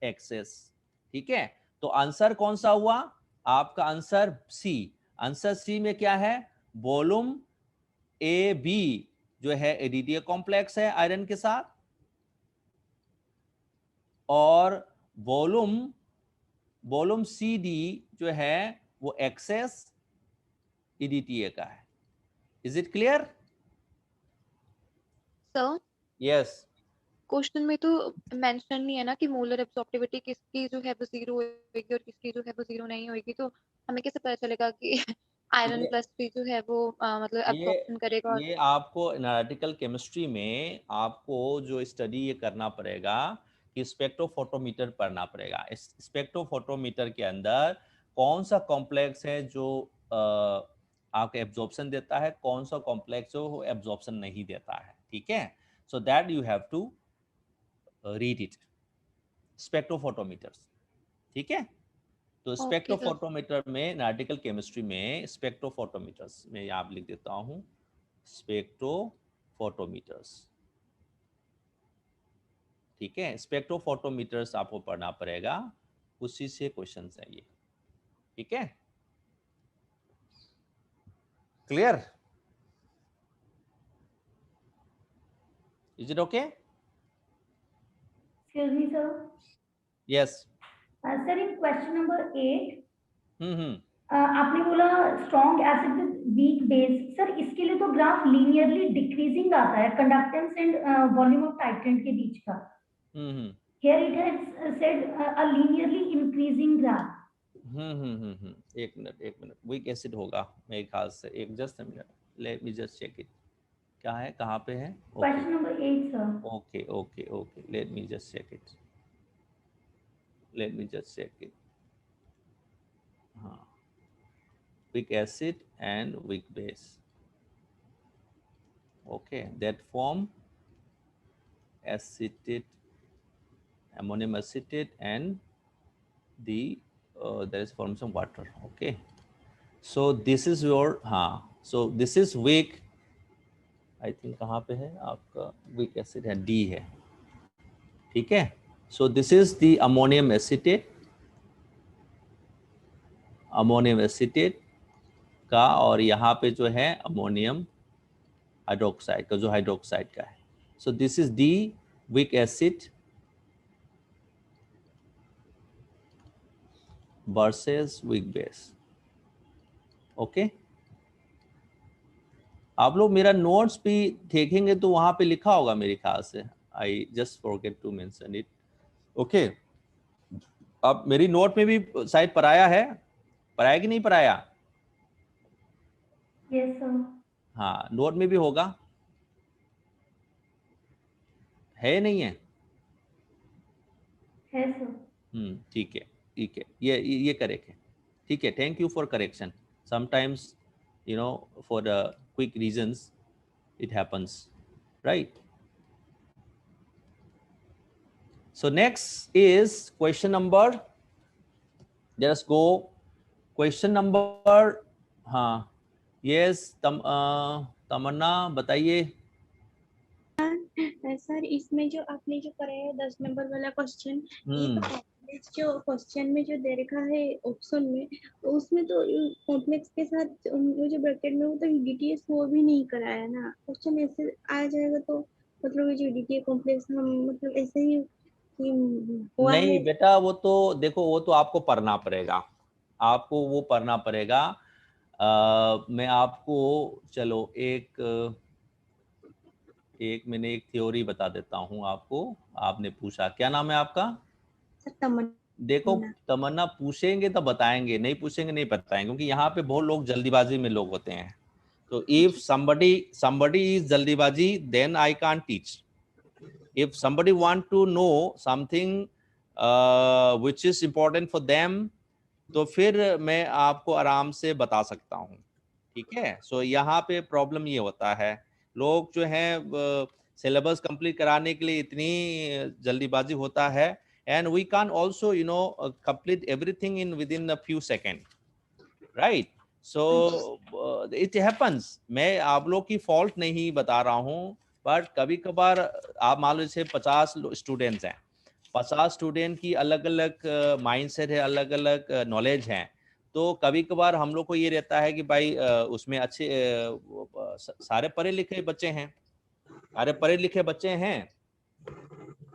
एक्सेस. ठीक है, तो आंसर कौन सा हुआ आपका, आंसर सी. आंसर सी में क्या है, वॉल्यूम ए बी जो है EDTA कॉम्प्लेक्स है आयरन के साथ, और वॉल्यूम सी डी जो है वो एक्सेस EDTA का है. Is it clear? Sir yes. Question में तो मेंशन नहीं है ना कि मोलर एब्सॉर्प्टिविटी किसकी जो है वो 0 होगी और किसकी जो है वो 0 नहीं होगी, तो हमें कैसे पता चलेगा कि आयरन प्लस 3 जो है वो मतलब एब्सॉर्प्शन करेगा? ये आपको एनालिटिकल केमिस्ट्री में आपको जो स्टडी ये करना पड़ेगा कि स्पेक्ट्रोफोटोमीटर पढ़ना पड़ेगा. स्पेक्ट्रोफोटोमीटर के अंदर कौन सा कॉम्प्लेक्स है जो आपको एब्जॉर्प्शन देता है, कौन सा कॉम्प्लेक्स जो एब्जॉर्प्शन नहीं देता है. ठीक है, so that you have to read it, spectrophotometers. ठीक है, तो स्पेक्ट्रोफोटोमीटर में एनालिटिकल केमिस्ट्री में स्पेक्ट्रोफोटोमीटर्स में आप लिख देता हूं, स्पेक्ट्रोफोटोमीटर्स. ठीक है, स्पेक्ट्रोफोटोमीटर्स आपको पढ़ना पड़ेगा, उसी से क्वेश्चंस है ये. ठीक है, clear? Is it okay? Excuse me, sir. Yes. Sir, in question number 8, hmm. आपने बोला strong acid with weak base. Sir इसके लिए तो ग्राफ लीनियरली डिक्रीजिंग आता है conductance and volume of titrant के बीच का. Here it has said a linearly increasing graph. एक मिनट वीक एसिड होगा मेरे ख्याल से. एक just minute, let me just check it. क्या है, कहाँ पे है? Question number 8 sir. Okay, let me just check it. हाँ, weak acid and weak base. Okay, that form acetate, ammonium acetate, and the there is formation of water. Okay, so this is your so this is weak. I think कहाँ पे है आपका weak acid है, D है. ठीक है, so this is the ammonium acetate का, और यहाँ पे जो है अमोनियम हाइड्रोक्साइड का, जो हाइड्रोक्साइड का है. सो this is the weak acid versus weak base. Okay, आप लोग मेरा नोट्स भी देखेंगे तो वहां पे लिखा होगा मेरे ख्याल से. I just forget to mention it. Okay, अब मेरी नोट में भी शायद पढ़ाया कि नहीं पढ़ाया? Yes sir. हाँ, नोट में भी होगा, है नहीं है? है सर. ठीक है, ये करेक्ट है. ठीक है, thank you for correction. Sometimes you know for the quick reasons it happens, right? So next is question number, let's go question number. हाँ, यस, तमन्ना बताइए. सर इसमें जो आपने जो कराया 10 नंबर वाला क्वेश्चन, जो क्वेश्चन में जो दे रखा है ऑप्शन में, तो उसमें तो कॉम्प्लेक्स के साथ वो जो ब्रैकेट में वो तो EDTA वो भी नहीं कराया ना. क्वेश्चन ऐसे आ जाएगा तो मतलब ये जो EDTA कॉम्प्लेक्स हम मतलब ऐसे ही नहीं बेटा, वो तो देखो, वो तो आपको पढ़ना पड़ेगा, मैं आपको चलो मैंने एक थ्योरी बता देता हूँ आपको. आपने पूछा, क्या नाम है आपका? देखो, तमन्ना पूछेंगे तो बताएंगे, नहीं पूछेंगे नहीं बताएंगे, क्योंकि यहाँ पे बहुत लोग जल्दीबाजी में लोग होते हैं. तो इफ somebody is जल्दीबाजी, then I can't teach. If somebody want to know something which is important for them, तो फिर मैं आपको आराम से बता सकता हूँ. ठीक है, सो यहाँ पे प्रॉब्लम ये होता है, लोग जो हैं सिलेबस कंप्लीट कराने के लिए इतनी जल्दीबाजी होता है, and we can't also complete everything in within a few seconds, right? So it happens. मैं आप लोग की fault नहीं बता रहा हूँ, but कभी कभार आप मान लो जैसे 50 स्टूडेंट्स हैं, 50 स्टूडेंट की अलग अलग माइंडसेट है, अलग अलग नॉलेज है, तो कभी कभार हम लोग को ये रहता है कि भाई उसमें अच्छे सारे पढ़े लिखे बच्चे हैं, सारे पढ़े लिखे बच्चे हैं,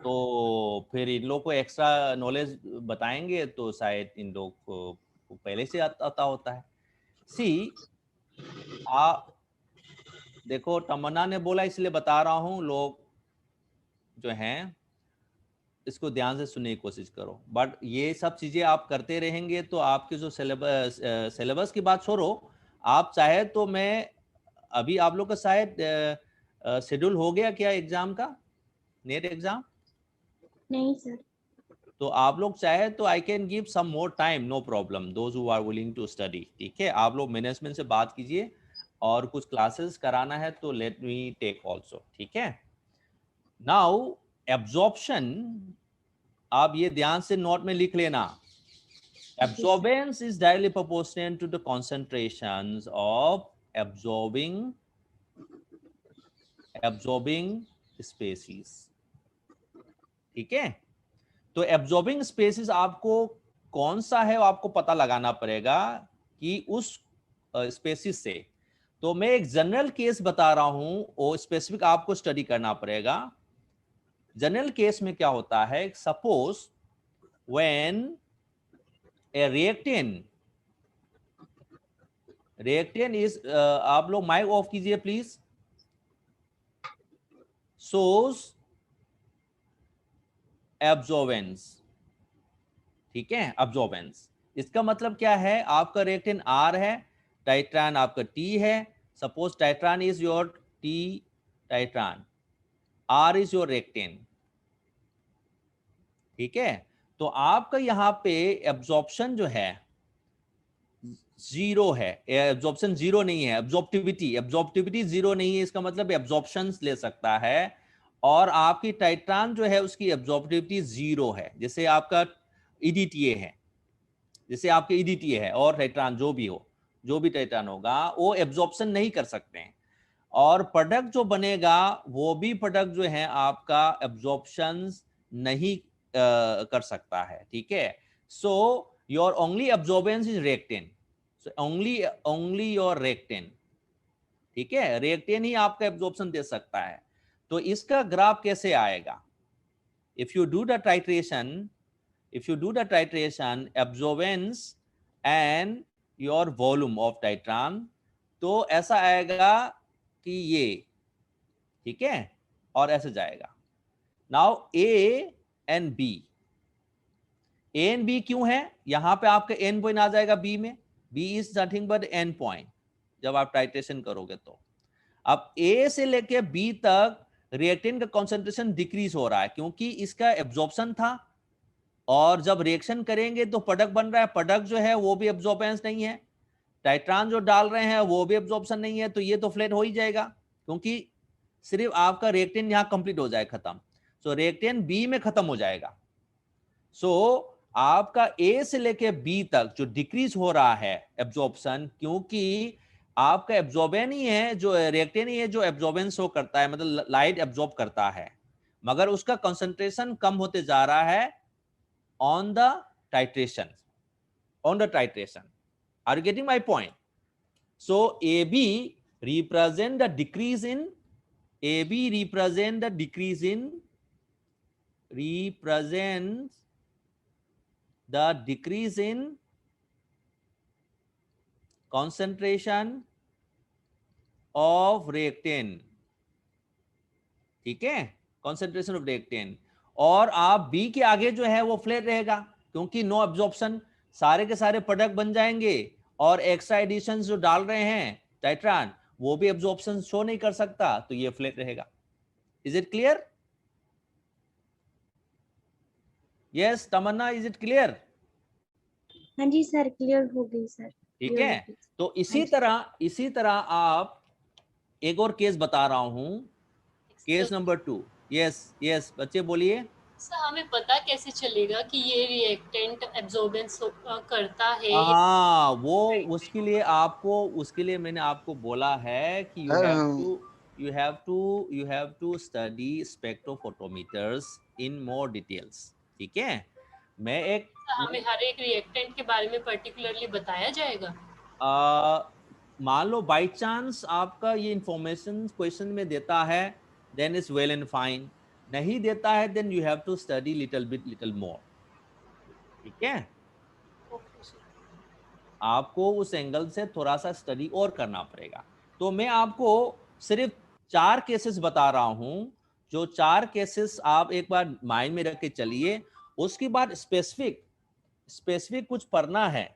तो फिर इन लोग को एक्स्ट्रा नॉलेज बताएंगे तो शायद इन लोग को पहले से आता होता है। सी देखो तमन्ना ने बोला इसलिए बता रहा हूँ, लोग जो हैं इसको ध्यान से सुनने की कोशिश करो। बट ये सब चीजें आप करते रहेंगे तो आपके जो सिलेबस की बात छोड़ो, आप चाहे तो मैं अभी आप लोग का शायद शेड्यूल हो गया क्या एग्जाम का, नेट एग्जाम? नहीं सर। तो आप लोग चाहे तो I can give some more time, no problem, those who are willing to study. ठीक है, आप लोग मैनेजमेंट से बात कीजिए और कुछ क्लासेस कराना है तो लेट मी टेक ऑल्सो। ठीक है, नाउ एब्जॉर्प्शन, आप ये ध्यान से नोट में लिख लेना, absorbance is directly proportional to the concentrations of absorbing species। ठीक है, तो एब्जॉर्बिंग स्पेसिस आपको कौन सा है वो आपको पता लगाना पड़ेगा कि उस स्पेसिस से। तो मैं एक जनरल केस बता रहा हूं, वो स्पेसिफिक आपको स्टडी करना पड़ेगा। जनरल केस में क्या होता है, suppose when A reactant is, आप लोग माइक ऑफ कीजिए प्लीज, सोज एब्जॉर्बेंस। ठीक है, एब्जॉर्बेंस इसका मतलब क्या है, आपका रिएक्टेंट R है, टाइट्रान आपका T है। Suppose titrant is your T titrant, R is your reactant. ठीक है, तो आपका यहाँ पे एब्जॉर्प्शन जो है जीरो है, एब्जॉर्प्शन जीरो नहीं है, एब्जॉर्प्टिविटी जीरो नहीं है, इसका मतलब एब्जॉर्प्शन ले सकता है। और आपकी टाइट्रान जो है उसकी एब्जॉर्प्टिविटी जीरो है, जैसे आपका EDTA है, जैसे आपके EDTA है और टाइट्रान जो भी हो, जो भी टाइट्रान होगा वो एब्जॉर्प्शन नहीं कर सकते हैं, और प्रोडक्ट जो बनेगा वो भी प्रोडक्ट जो है आपका एब्जॉर्प्शन नहीं कर सकता है। ठीक है, so your only absorbance is reactant, so only your reactant. ठीक है, रिएक्टेंट ही आपका एब्जॉर्प्शन दे सकता है। तो इसका ग्राफ कैसे आएगा, if you do the titration, absorbance and your volume of टाइट्रान, तो ऐसा आएगा कि ये, ठीक है, और ऐसे जाएगा। नाउ A and B क्यों है, यहां पे आपका एंड पॉइंट आ जाएगा B में, B is nothing but and point जब आप टाइट्रेशन करोगे। तो अब A से लेके B तक रिएक्टेंट का कॉन्सेंट्रेशन डिक्रीज हो रहा है क्योंकि इसका एब्जॉर्प्शन था, और जब रिएक्शन करेंगे तो प्रोडक्ट बन रहा है, प्रोडक्ट जो है वो भी एब्जॉर्बेंस नहीं है, टाइट्रान जो डाल रहे हैं वो भी एब्जॉर्प्शन नहीं है, तो ये तो फ्लैट हो ही जाएगा क्योंकि सिर्फ आपका रिएक्टेंट यहाँ कंप्लीट हो जाए, खत्म। सो रिएक्टेंट B में खत्म हो जाएगा। सो आपका A से लेके B तक जो डिक्रीज हो रहा है एब्जॉर्प्शन, क्योंकि आपका एब्जॉर्बेंट ही है जो रिएक्टेंट ही है जो एब्जॉर्बेंस शो करता है, मतलब लाइट एब्जॉर्ब करता है, मगर उसका कंसंट्रेशन कम होते जा रहा है on the titration. Are you getting my point? So AB represent the decrease in concentration of reactant। ठीक है, concentration of reactant। और आप B के आगे जो है वो फ्लैट रहेगा क्योंकि नो एब्जॉर्प्शन, सारे के सारे प्रोडक्ट बन जाएंगे, और एक्स्ट्रा एडिशंस जो डाल रहे हैं टाइट्रान वो भी एब्जॉर्प्शन शो नहीं कर सकता, तो ये फ्लैट रहेगा। Is it clear? Yes Tamanna, is it clear? हाँ जी सर, क्लियर हो गई सर। ठीक है, तो इसी तरह आप एक और केस बता रहा हूं, केस नंबर 2। यस बच्चे बोलिए। सर हमें पता कैसे चलेगा कि ये रिएक्टेंट एब्जॉर्बेंस करता है? हाँ, वो उसके लिए मैंने आपको बोला है कि you have to study spectrophotometers in more details. ठीक है, हमें हर एक रिएक्टेंट के बारे में पर्टिकुलरली बताया जाएगा? मान लो बाय चांस आपका ये इंफॉर्मेशन क्वेश्चन में देता है, then is well and fine. नहीं देता है, then you have to study little more. ठीक है, आपको उस एंगल से थोड़ा सा स्टडी और करना पड़ेगा. तो मैं आपको सिर्फ 4 केसेस बता रहा हूं, जो 4 केसेस आप एक बार माइंड में रख के चलिए. उसके बाद स्पेसिफिक कुछ पढ़ना है,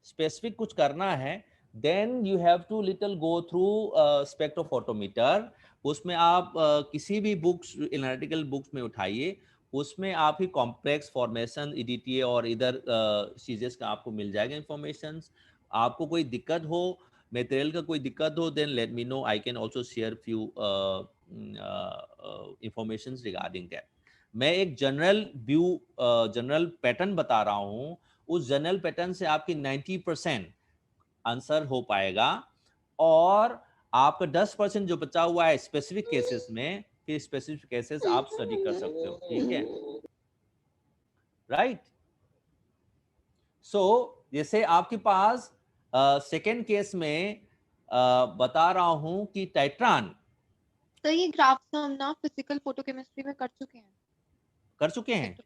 स्पेसिफिक कुछ करना है, then you have to little go through spectrophotometer. उसमें आप किसी भी बुक्स, एनालिटिकल बुक्स में उठाइए, उसमें आप ही कॉम्प्लेक्स फॉर्मेशन, EDTA और इधर चीजें का आपको मिल जाएगा इंफॉर्मेशन. आपको कोई दिक्कत हो, मटेरियल का कोई दिक्कत हो, then let me know, I can also share few information regarding that. मैं एक जनरल पैटर्न बता रहा हूँ. उस जनरल पैटर्न से आपकी 90% आंसर हो पाएगा, और आपका 10% जो बचा हुआ है स्पेसिफिक केसेस में, फिर स्पेसिफिक केसेस आप स्टडी कर सकते हो. ठीक है, राइट. सो जैसे आपके पास सेकेंड केस में बता रहा हूं कि टाइट्रान. तो ये ग्राफ्स हम ना फिजिकल फोटोकेमिस्ट्री में कर चुके हैं.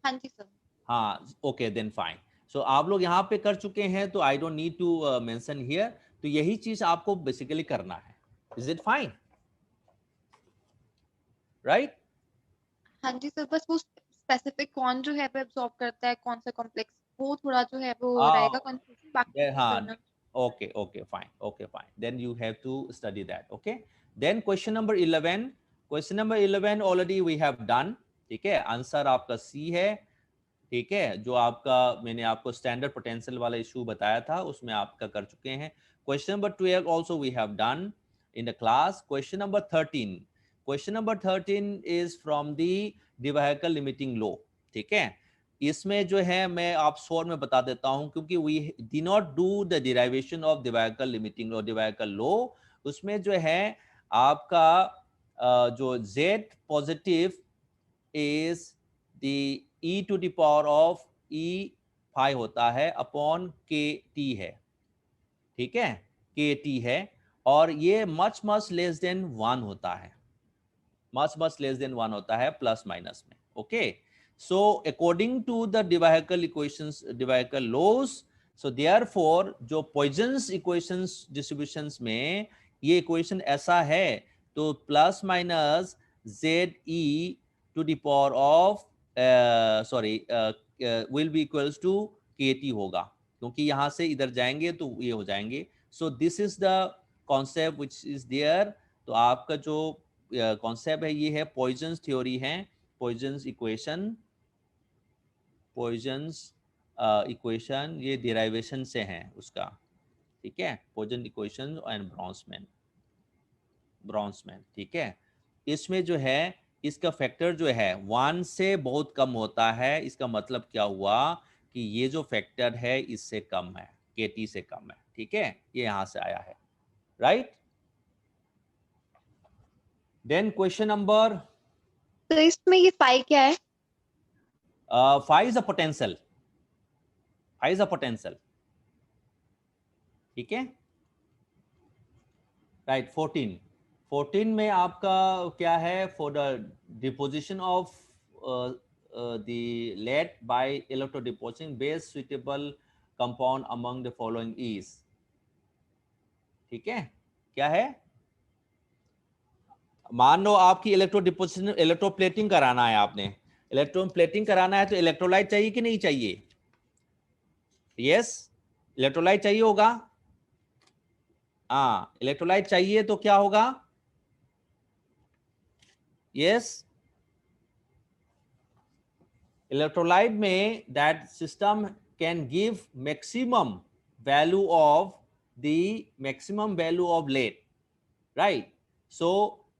हाँ जी सर. हाँ, ओके, देन फाइन. सो आप लोग यहाँ पे कर चुके हैं, तो I don't need to mention here. तो यही चीज आपको बेसिकली करना है. Is it fine? राइट. हाँ जी सर, बस वो स्पेसिफिक कौन जो है वो एब्जॉर्ब करता है, कौन सा कॉम्प्लेक्स, वो थोड़ा जो है वो रहेगा कंफ्यूजन. बाकी हाँ, okay, fine. Then you have to study that. Okay. Then question number 11 already we have done. ठीक है, आंसर आपका C है. ठीक है, जो आपका मैंने आपको स्टैंडर्ड पोटेंशियल वाला इशू बताया था, उसमें आपका कर चुके हैं. Question number 12 also we have done in the class. Question number 13 is from the Debye limiting law. ठीक है, इसमें जो है मैं आप शॉर्ट में बता देता हूं, क्योंकि we did not do the derivation of Debye limiting law, Debye law. उसमें जो है आपका जो Z positive is the e to the power of e phi होता है अपॉन kt है. ठीक है, kt है, और ये मच लेस देन 1 होता है, मच लेस देन 1 होता है प्लस माइनस में. Okay, so according to the Debye equations, Debye laws, so therefore जो पॉइजन्स इक्वेशंस डिस्ट्रीब्यूशंस में ये इक्वेशन ऐसा है, तो plus minus ZE to the power of will be equals to KT होगा, क्योंकि यहां से इधर जाएंगे तो ये हो जाएंगे. So this is the concept which is there. तो आपका जो कॉन्सेप्ट है ये है पॉइजन्स थ्योरी है, पॉइजन्स इक्वेशन ये डेरिवेशन से है उसका. ठीक है, पॉइजन इक्वेशन एंड ब्रॉन्समैन. ठीक है, इसमें जो है इसका फैक्टर जो है 1 से बहुत कम होता है. इसका मतलब क्या हुआ कि ये जो फैक्टर है इससे कम है, KT से कम है. ठीक है, ये यहां से आया है. राइट. देन क्वेश्चन नंबर, तो इसमें ये फाई क्या है? Phi is a potential. ठीक है, राइट. 14 में आपका क्या है? For the deposition of the lead by electrodeposition best suitable compound among the following is. ठीक है, क्या है? मान लो आपकी इलेक्ट्रोडिपोजिशन, इलेक्ट्रोप्लेटिंग कराना है, आपने इलेक्ट्रोप्लेटिंग कराना है, तो इलेक्ट्रोलाइट चाहिए कि नहीं चाहिए? यस, इलेक्ट्रोलाइट चाहिए होगा. हाँ, इलेक्ट्रोलाइट चाहिए तो क्या होगा? यस, इलेक्ट्रोलाइट में that system can give maximum value of lead. Right. So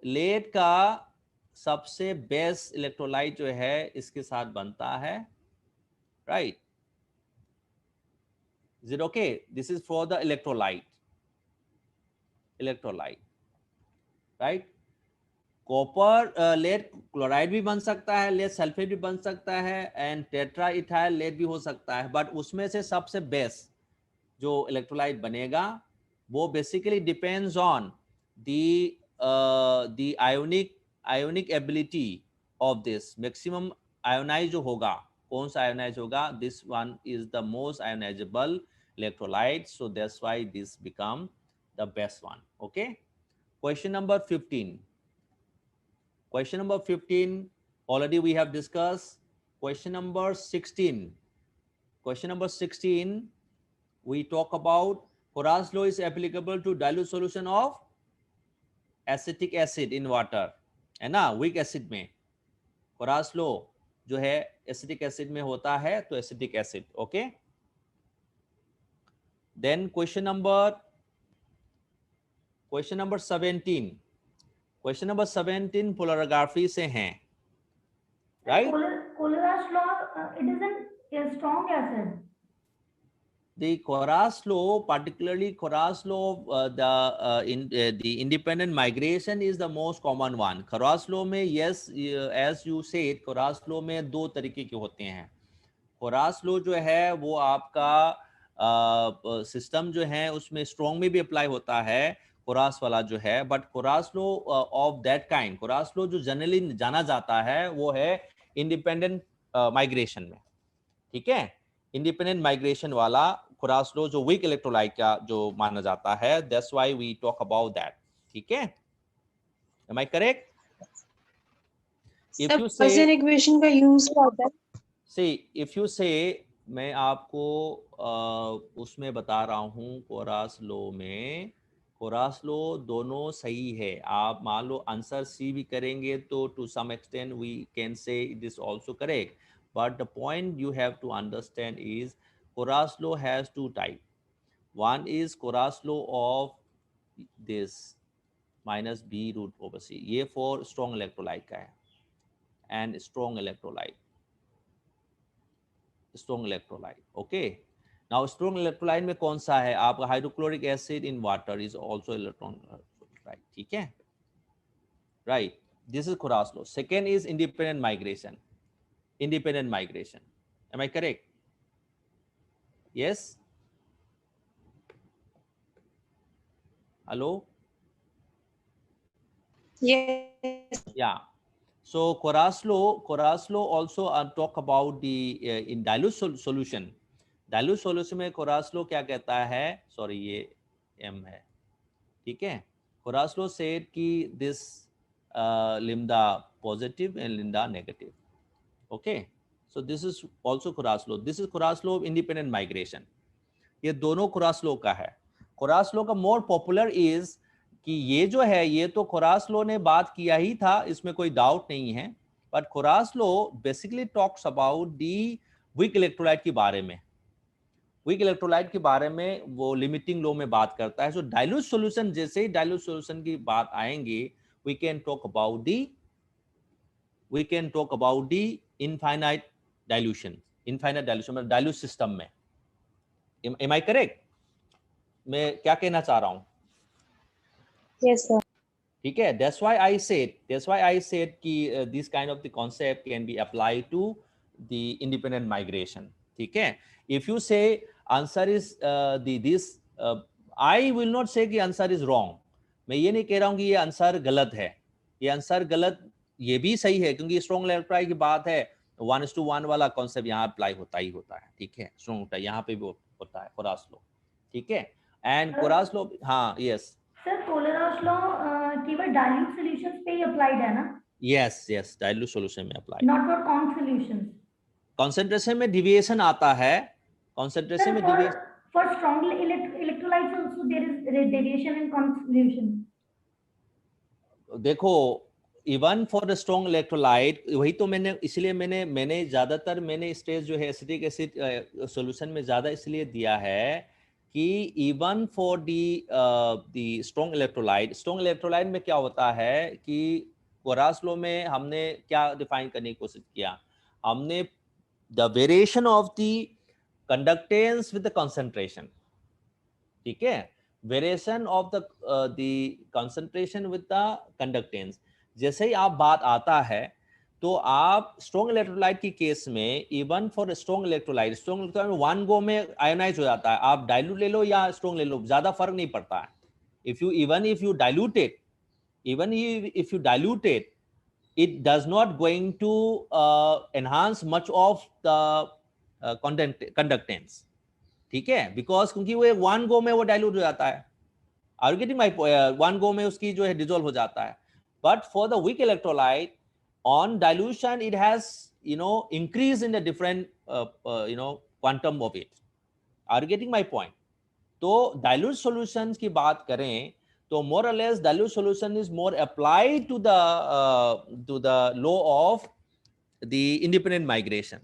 lead का सबसे बेस्ट इलेक्ट्रोलाइट जो है इसके साथ बनता है, right? Is it okay? This is for the electrolyte, right? Copper lead chloride भी बन सकता है, लेड सल्फेट भी बन सकता है, एंड टेट्रा इथाइल लेड भी हो सकता है, बट उसमें से सबसे बेस्ट जो इलेक्ट्रोलाइट बनेगा वो basically depends on the ionic ability of this. Maximum ionise जो होगा, कौन सा आयोनाइज होगा, this one is the most ionisable electrolyte, so that's why this become the best one. Okay, question number 15. Question number 15 already we have discussed. Question number 16. Question number 16, we talk about Horace law is applicable to dilute solution of acetic acid in water, है ना? weak acid में Horace law जो है acetic acid में होता है, तो acetic acid. okay, then question number 17. Question number 17 polarography से हैं, right? Kohlraasch law, it is a strong acid. The Horace law, particularly Horace law, the independent migration is the most common one. Horace law में, yes, as you said, Horace law में दो तरीके के होते हैं. Horace law जो है वो आपका सिस्टम जो है उसमें स्ट्रॉन्ग में भी अप्लाई होता है, Horace वाला जो है, but Horace law of that kind, Horace law जो जनरली जाना जाता है वो है इंडिपेंडेंट माइग्रेशन में, ठीक है? इंडिपेंडेंट माइग्रेशन वाला Horace law जो वीक इलेक्ट्रोलाइट का जो माना जाता है, that's why we talk about that, ठीक है? Am I correct? If you say equation का यूज क्या होता है? सी इफ यू से, मैं आपको उसमें बता रहा हूँ Horace law में, Horace law दोनों सही है. आप मान लो आंसर सी भी करेंगे तो to some extent we can say it is also correct, but the point you have to understand is Horace law has two type. One is Horace law of this minus b root over c, ये for strong electrolyte का है, and strong electrolyte. Okay. Now strong electrolyte में कौन सा है? आपका hydrochloric acid in water is also electron, right? ठीक है, right? This is Horace law. Second is independent migration. Am I correct? Yes. Hello. Yes. Yeah. So Horace law also talk about the in dilute solution. Dilute solution में Horace law क्या कहता है? Sorry, ये M है, ठीक है? Horace law said कि this lambda positive and lambda negative. Okay. So this is also Horace law. This is Horace law of independent migration. ये दोनों Horace law का है. Horace law का more popular is कि ये जो है ये तो Horace law ने बात किया ही था, इसमें कोई डाउट नहीं है, but Horace law basically talks about the weak electrolyte के बारे में. वीक इलेक्ट्रोलाइट के बारे में वो लिमिटिंग लो में बात करता है. सो डाइल्यूट सॉल्यूशन, जैसे ही डाइल्यूट सॉल्यूशन की बात आएंगे, we can talk about the infinite dilution मतलब डाइल्यूट सिस्टम में. Am I correct? मैं क्या कहना चाह रहा हूं? Yes, sir. ठीक है. That's why I said कि this kind of the concept can be applied to the independent migration. ठीक है. If you say answer is I will not say कि answer is wrong. मैं ये नहीं कह रहा हूँ कि ये आंसर गलत है. ये आंसर गलत, ये भी सही है, क्योंकि स्ट्रॉन्ग इलेक्ट्रोलाइट की बात है, 1:1 वाला कॉन्सेप्ट यहाँ अप्लाई होता ही होता है. ठीक है, स्ट्रॉन्ग होता है, यहाँ पे भी होता है Horace law. ठीक है. एंड Horace law, हाँ, यस सर, Horace law केवल डाइल्यूट सॉल्यूशंस पे ही अप्लाइड है ना? यस, डाइल्यूट सॉल्यूशन में apply, not for conc solutions. Concentration में डिविएशन आता है, कंसंट्रेशन में deviation. For strong electrolytes also there is deviation in contribution. देखो, even for the strong electrolyte, वही तो मैंने, इसलिए मैंने ज्यादातर स्ट्रेस जो है एसिटिक एसिड सॉल्यूशन में ज्यादा इसलिए दिया है कि even for the strong electrolyte में क्या होता है कि कोरास लो में हमने क्या डिफाइन करने की कोशिश किया, हमने the variation of the conductance with the concentration, ठीक है, variation of the concentration with the conductance. जैसे ही आप बात आता है तो आप स्ट्रॉन्ग इलेक्ट्रोलाइट की केस में, इवन फॉर स्ट्रॉन्ग इलेक्ट्रोलाइट में वन गो में आयोनाइज हो जाता है, आप डाइल्यूट ले लो या स्ट्रॉन्ग ले लो, ज्यादा फर्क नहीं पड़ता है। If you dilute it, even if you dilute it, it does not going to enhance much of the conductance, ठीक है, because क्योंकि वो one go में वो dilute हो जाता है, are you getting my point? one go में उसकी जो है dissolve हो जाता है, but for the weak electrolyte on dilution it has increase in the different quantum of it. Are you getting my point? तो dilute solutions की बात करें तो more or less dilute solution is more applied to the law of the independent migration.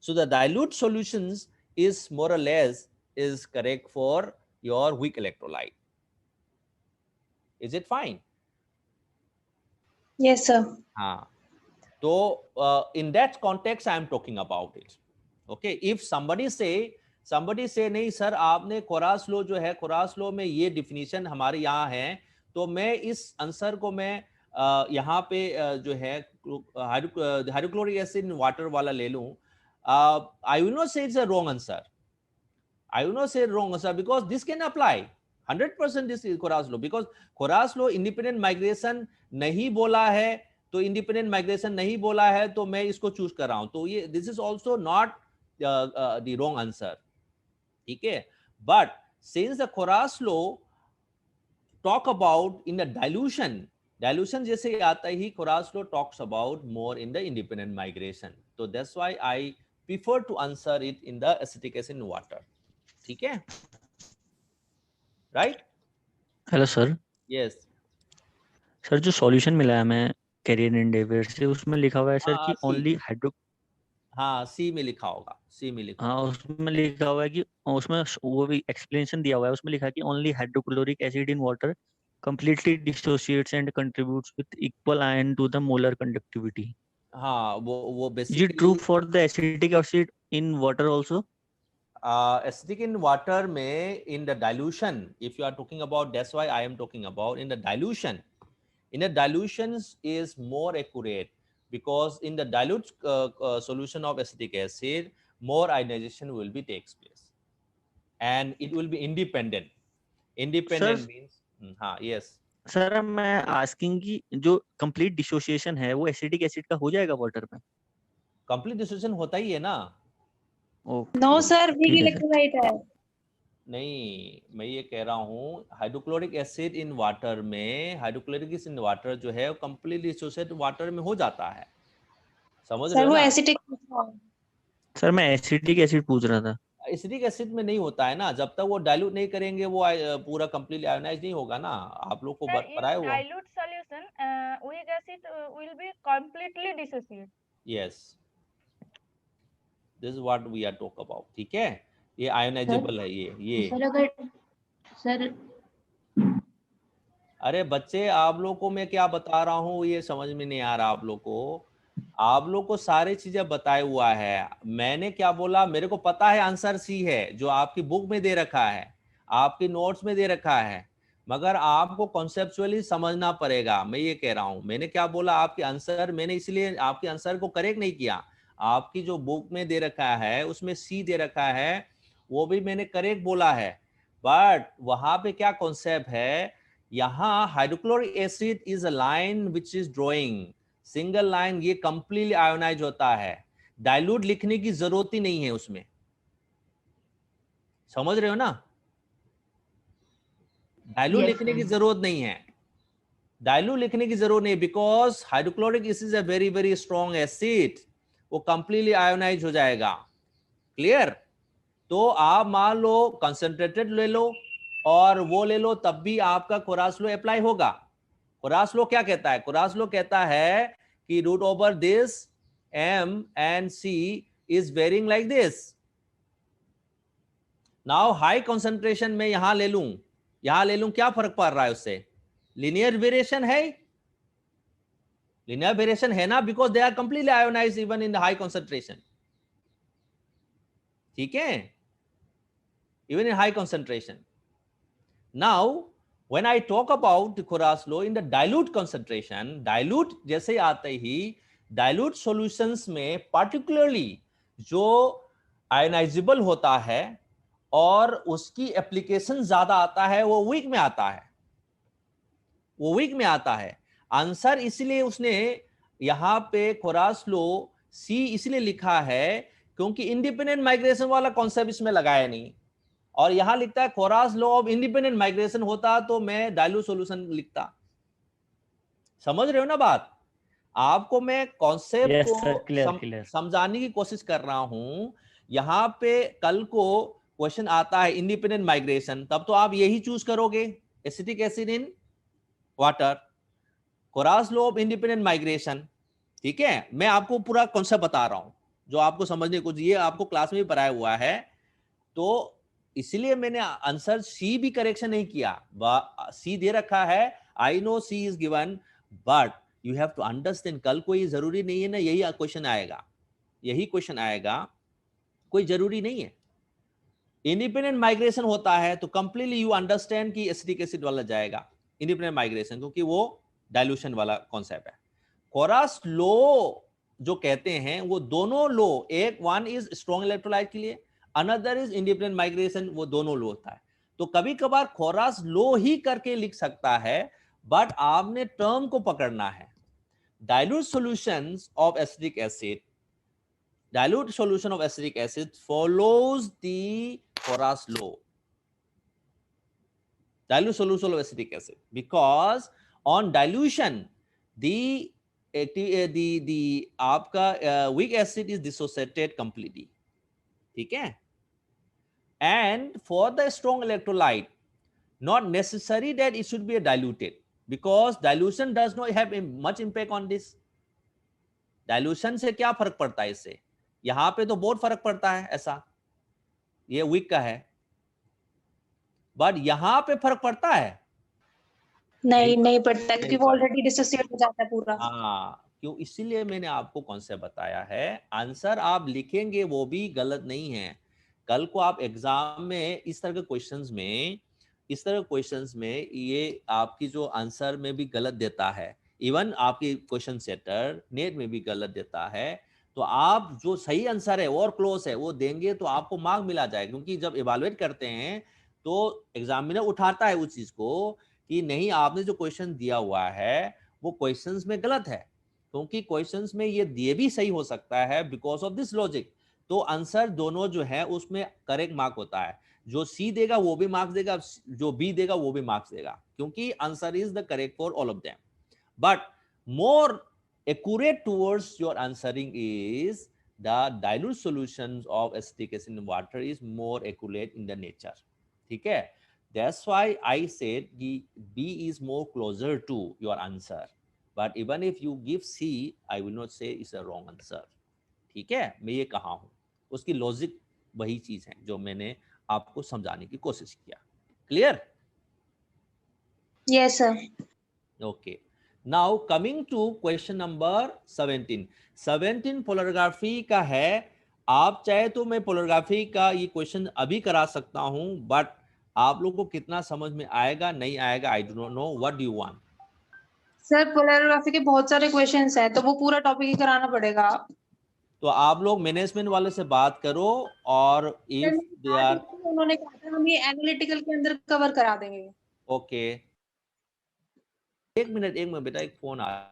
So the dilute solutions is more or less is correct for your weak electrolyte. Is it fine? Yes, sir. हाँ, तो in that context I am talking about it. Okay, if somebody say नहीं sir आपने कोरास लो जो है, कोरास लो में ये definition हमारे यहाँ है, तो मैं इस आंसर को मैं यहाँ पे जो है हाइड्रोक्लोरिक एसिड इन वाटर वाला ले लूँ, I will not say it's a wrong answer. I will not say wrong answer because this can apply 100% this is Kohlrausch law, because Kohlrausch law independent migration नहीं बोला है, तो independent migration नहीं बोला है तो मैं इसको चूज कर रहा हूँ, तो ये this is also not the wrong answer, ठीक है। But since the Kohlrausch law talk about in the dilution जैसे आता ही Kohlrausch law talks about more in the independent migration, तो that's why I prefer to answer it in the acetic acid in water, ठीक है, right. Hello sir. Yes sir जो solution मिला है हमें कैरियर एंडेवर से, उसमें लिखा हुआ है सर कि ओनली हाइड्रो, हाँ सी में लिखा होगा, सी में लिखा, हाँ उसमें लिखा हुआ है कि उसमें वो भी एक्सप्लेनेशन दिया हुआ है, उसमें लिखा है कि only hydrochloric acid in water completely dissociates and contributes with equal ion to the molar conductivity. हाँ वो basically, is it true for the acetic acid in water also? Acidic in water में in the dilution, if you are talking about, that's why I am talking about in the dilution. In the dilutions is more accurate because in the dilute solution of acetic acid, more ionization will be takes place, and it will be independent. Independent sir, means हाँ yes. Sir मैं asking कि जो complete dissociation है वो acetic acid का हो जाएगा water में? Complete dissociation होता ही है ना। नो सर, वीक इलेक्ट्रोलाइट है। नहीं, मैं ये कह रहा हूँ हाइड्रोक्लोरिक एसिड इन वाटर में, हाइड्रोक्लोरिक एसिड इन वाटर जो है कंप्लीटली डिसोसिएट वाटर में हो जाता है, समझ रहे हो ना? एसिटिक, सर मैं एसिटिक एसिड पूछ रहा था। एसिटिक एसिड में नहीं होता है ना, जब तक वो डाइल्यूट नहीं करेंगे वो पूरा कंप्लीटली आयोनाइज नहीं होगा ना, आप लोग को पढ़ाया हुआ। Dilute solution weak acid will be completely dissociate. Yes, this is what we are talk about, ठीक है, ये आयोनाइजेबल है ये सर अगर सर, अरे बच्चे आप लोग को मैं क्या बता रहा हूँ ये समझ में नहीं आ रहा आप लोग को, आप लोग को सारी चीजें बताया हुआ है। मैंने क्या बोला, मेरे को पता है आंसर सी है जो आपकी बुक में दे रखा है, आपकी नोट्स में दे रखा है, मगर आपको कॉन्सेप्चुअली समझना पड़ेगा। मैं ये कह रहा हूँ, मैंने क्या बोला, आपके आंसर, मैंने इसलिए आपके आंसर को करेक्ट नहीं किया, आपकी जो बुक में दे रखा है उसमें सी दे रखा है, वो भी मैंने करेक्ट बोला है, बट वहां पे क्या कॉन्सेप्ट है, यहाँ hydrochloric acid is a line which is drawing single line, ये कंप्लीटली आयोनाइज होता है, डाइल्यूट लिखने की जरूरत ही नहीं है उसमें, समझ रहे हो ना? डाइल्यूट लिखने की जरूरत नहीं है, डाइल्यूट लिखने की जरूरत नहीं, because hydrochloric is a very very strong acid, वो कंप्लीटली आयोनाइज हो जाएगा। क्लियर? तो आप मान लो कंसंट्रेटेड ले लो और वो ले लो, तब भी आपका कोरास लो अप्लाई होगा। कोरास लो क्या कहता है? कोरास लो कहता है कि root over this m and c is varying like this. Now high concentration में यहां ले लूं, क्या फर्क पड़ रहा है उससे? लीनियर वेरिएशन है, Linear variation है ना, because they are completely ionized even in the high concentration. ठीक है, even in high concentration. Now when I talk about Koras law in the dilute concentration, dilute जैसे आते ही dilute solutions में particularly जो ionizable होता है और उसकी एप्लीकेशन ज्यादा आता है, वो वीक में आता है, वो वीक में आता है आंसर। इसलिए उसने यहां पे कोरास लो सी इसलिए लिखा है क्योंकि इंडिपेंडेंट माइग्रेशन वाला कॉन्सेप्ट इसमें लगाया नहीं, और यहां लिखता है कोरास लॉ ऑफ इंडिपेंडेंट माइग्रेशन होता तो मैं डाइल्यूट सॉल्यूशन लिखता। समझ रहे हो ना बात? आपको मैं कॉन्सेप्ट को समझाने की कोशिश कर रहा हूं। यहां पे कल को क्वेश्चन आता है इंडिपेंडेंट माइग्रेशन, तब तो आप यही चूज करोगे, acetic acid in water, Kohlrausch law of independent migration. ठीक है, मैं आपको पूरा कॉन्सेप्ट बता रहा हूं जो आपको समझने को, ये आपको क्लास में भी पढ़ाया हुआ है, तो इसलिए मैंने आंसर सी भी करेक्शन नहीं किया। सी दे रखा है, I know C is given, but you have to understand कल को ये जरूरी नहीं है ना यही क्वेश्चन आएगा, यही क्वेश्चन आएगा, कोई जरूरी नहीं है। इंडिपेंडेंट माइग्रेशन होता है तो कंप्लीटली यू अंडरस्टैंड कि एसिटिक एसिड वाला जाएगा इंडिपेंडेंट माइग्रेशन, क्योंकि वो डाइल्यूशन वाला कॉन्सेप्ट है। कोरास लो जो कहते हैं वो दोनों लो, एक वन इज स्ट्रॉन्ग इलेक्ट्रोलाइट के लिए, अनदर इज इंडिपेंडेंट माइग्रेशन, वो दोनों लो होता है। तो कभी कभार कोरास लो ही करके लिख सकता है, बट आपने टर्म को पकड़ना है। dilute solutions of acetic acid, dilute solution of acetic acid follows the Koras law, dilute solution of acetic acid, because on dilution the आपका weak acid is dissociated completely, ठीक है। And for the strong electrolyte, not necessary that it should be diluted, because dilution does not have much impact on this. Dilution से क्या फर्क पड़ता है इससे? यहां पे तो बहुत फर्क पड़ता है, ऐसा ये वीक का है, बट यहां पे फर्क पड़ता है? नहीं पड़ता, क्योंकि वो ऑलरेडी डिसोसिएट हो जाता है पूरा। हाँ, क्यों? इसीलिए मैंने आपको कॉन्सेप्ट बताया है। आंसर आप लिखेंगे वो भी गलत नहीं है। कल को आप एग्जाम में इस तरह के क्वेश्चंस में ये आपकी जो आंसर में भी गलत देता है, इवन आपकी क्वेश्चन सेटर नेट में भी गलत देता है, तो आप जो सही आंसर है और क्लोज है वो देंगे तो आपको मार्क मिला जाएगा। क्योंकि जब इवैल्यूएट करते हैं तो एग्जामिनर उठाता है उस चीज को कि नहीं, आपने जो क्वेश्चन दिया हुआ है वो क्वेश्चंस में गलत है, क्योंकि क्वेश्चंस में ये दिए भी सही हो सकता है बिकॉज ऑफ दिस लॉजिक। तो आंसर दोनों जो है उसमें करेक्ट मार्क होता है, जो सी देगा वो भी मार्क्स देगा, जो बी देगा वो भी मार्क्स देगा, क्योंकि answer is the correct for all of them. But more accurate towards your answering is the dilute solutions of acetic acid in water is more accurate in the nature, ठीक है। That's why I said B is more closer to your answer, but even if you give C, I will not say it's a wrong answer, ठीक है। मैं ये कहा हूं, उसकी logic वही चीज है जो मैंने आपको समझाने की कोशिश किया। Clear? Yes sir. Okay, now coming to question number 17 polarography का है। आप चाहे तो मैं पोलरग्राफी का ये क्वेश्चन अभी करा सकता हूं, बट आप लोगों को कितना समझ में आएगा नहीं आएगा, I do not know. What do you want? Sir polarography के बहुत सारे क्वेश्चंस हैं, तो वो पूरा टॉपिक ही कराना पड़ेगा। तो आप लोग मैनेजमेंट वाले से बात करो, और इफ दे आर, उन्होंने कहा था हम ये एनालिटिकल के अंदर कवर करा देंगे। ओके, एक मिनट बेटा, एक फोन आ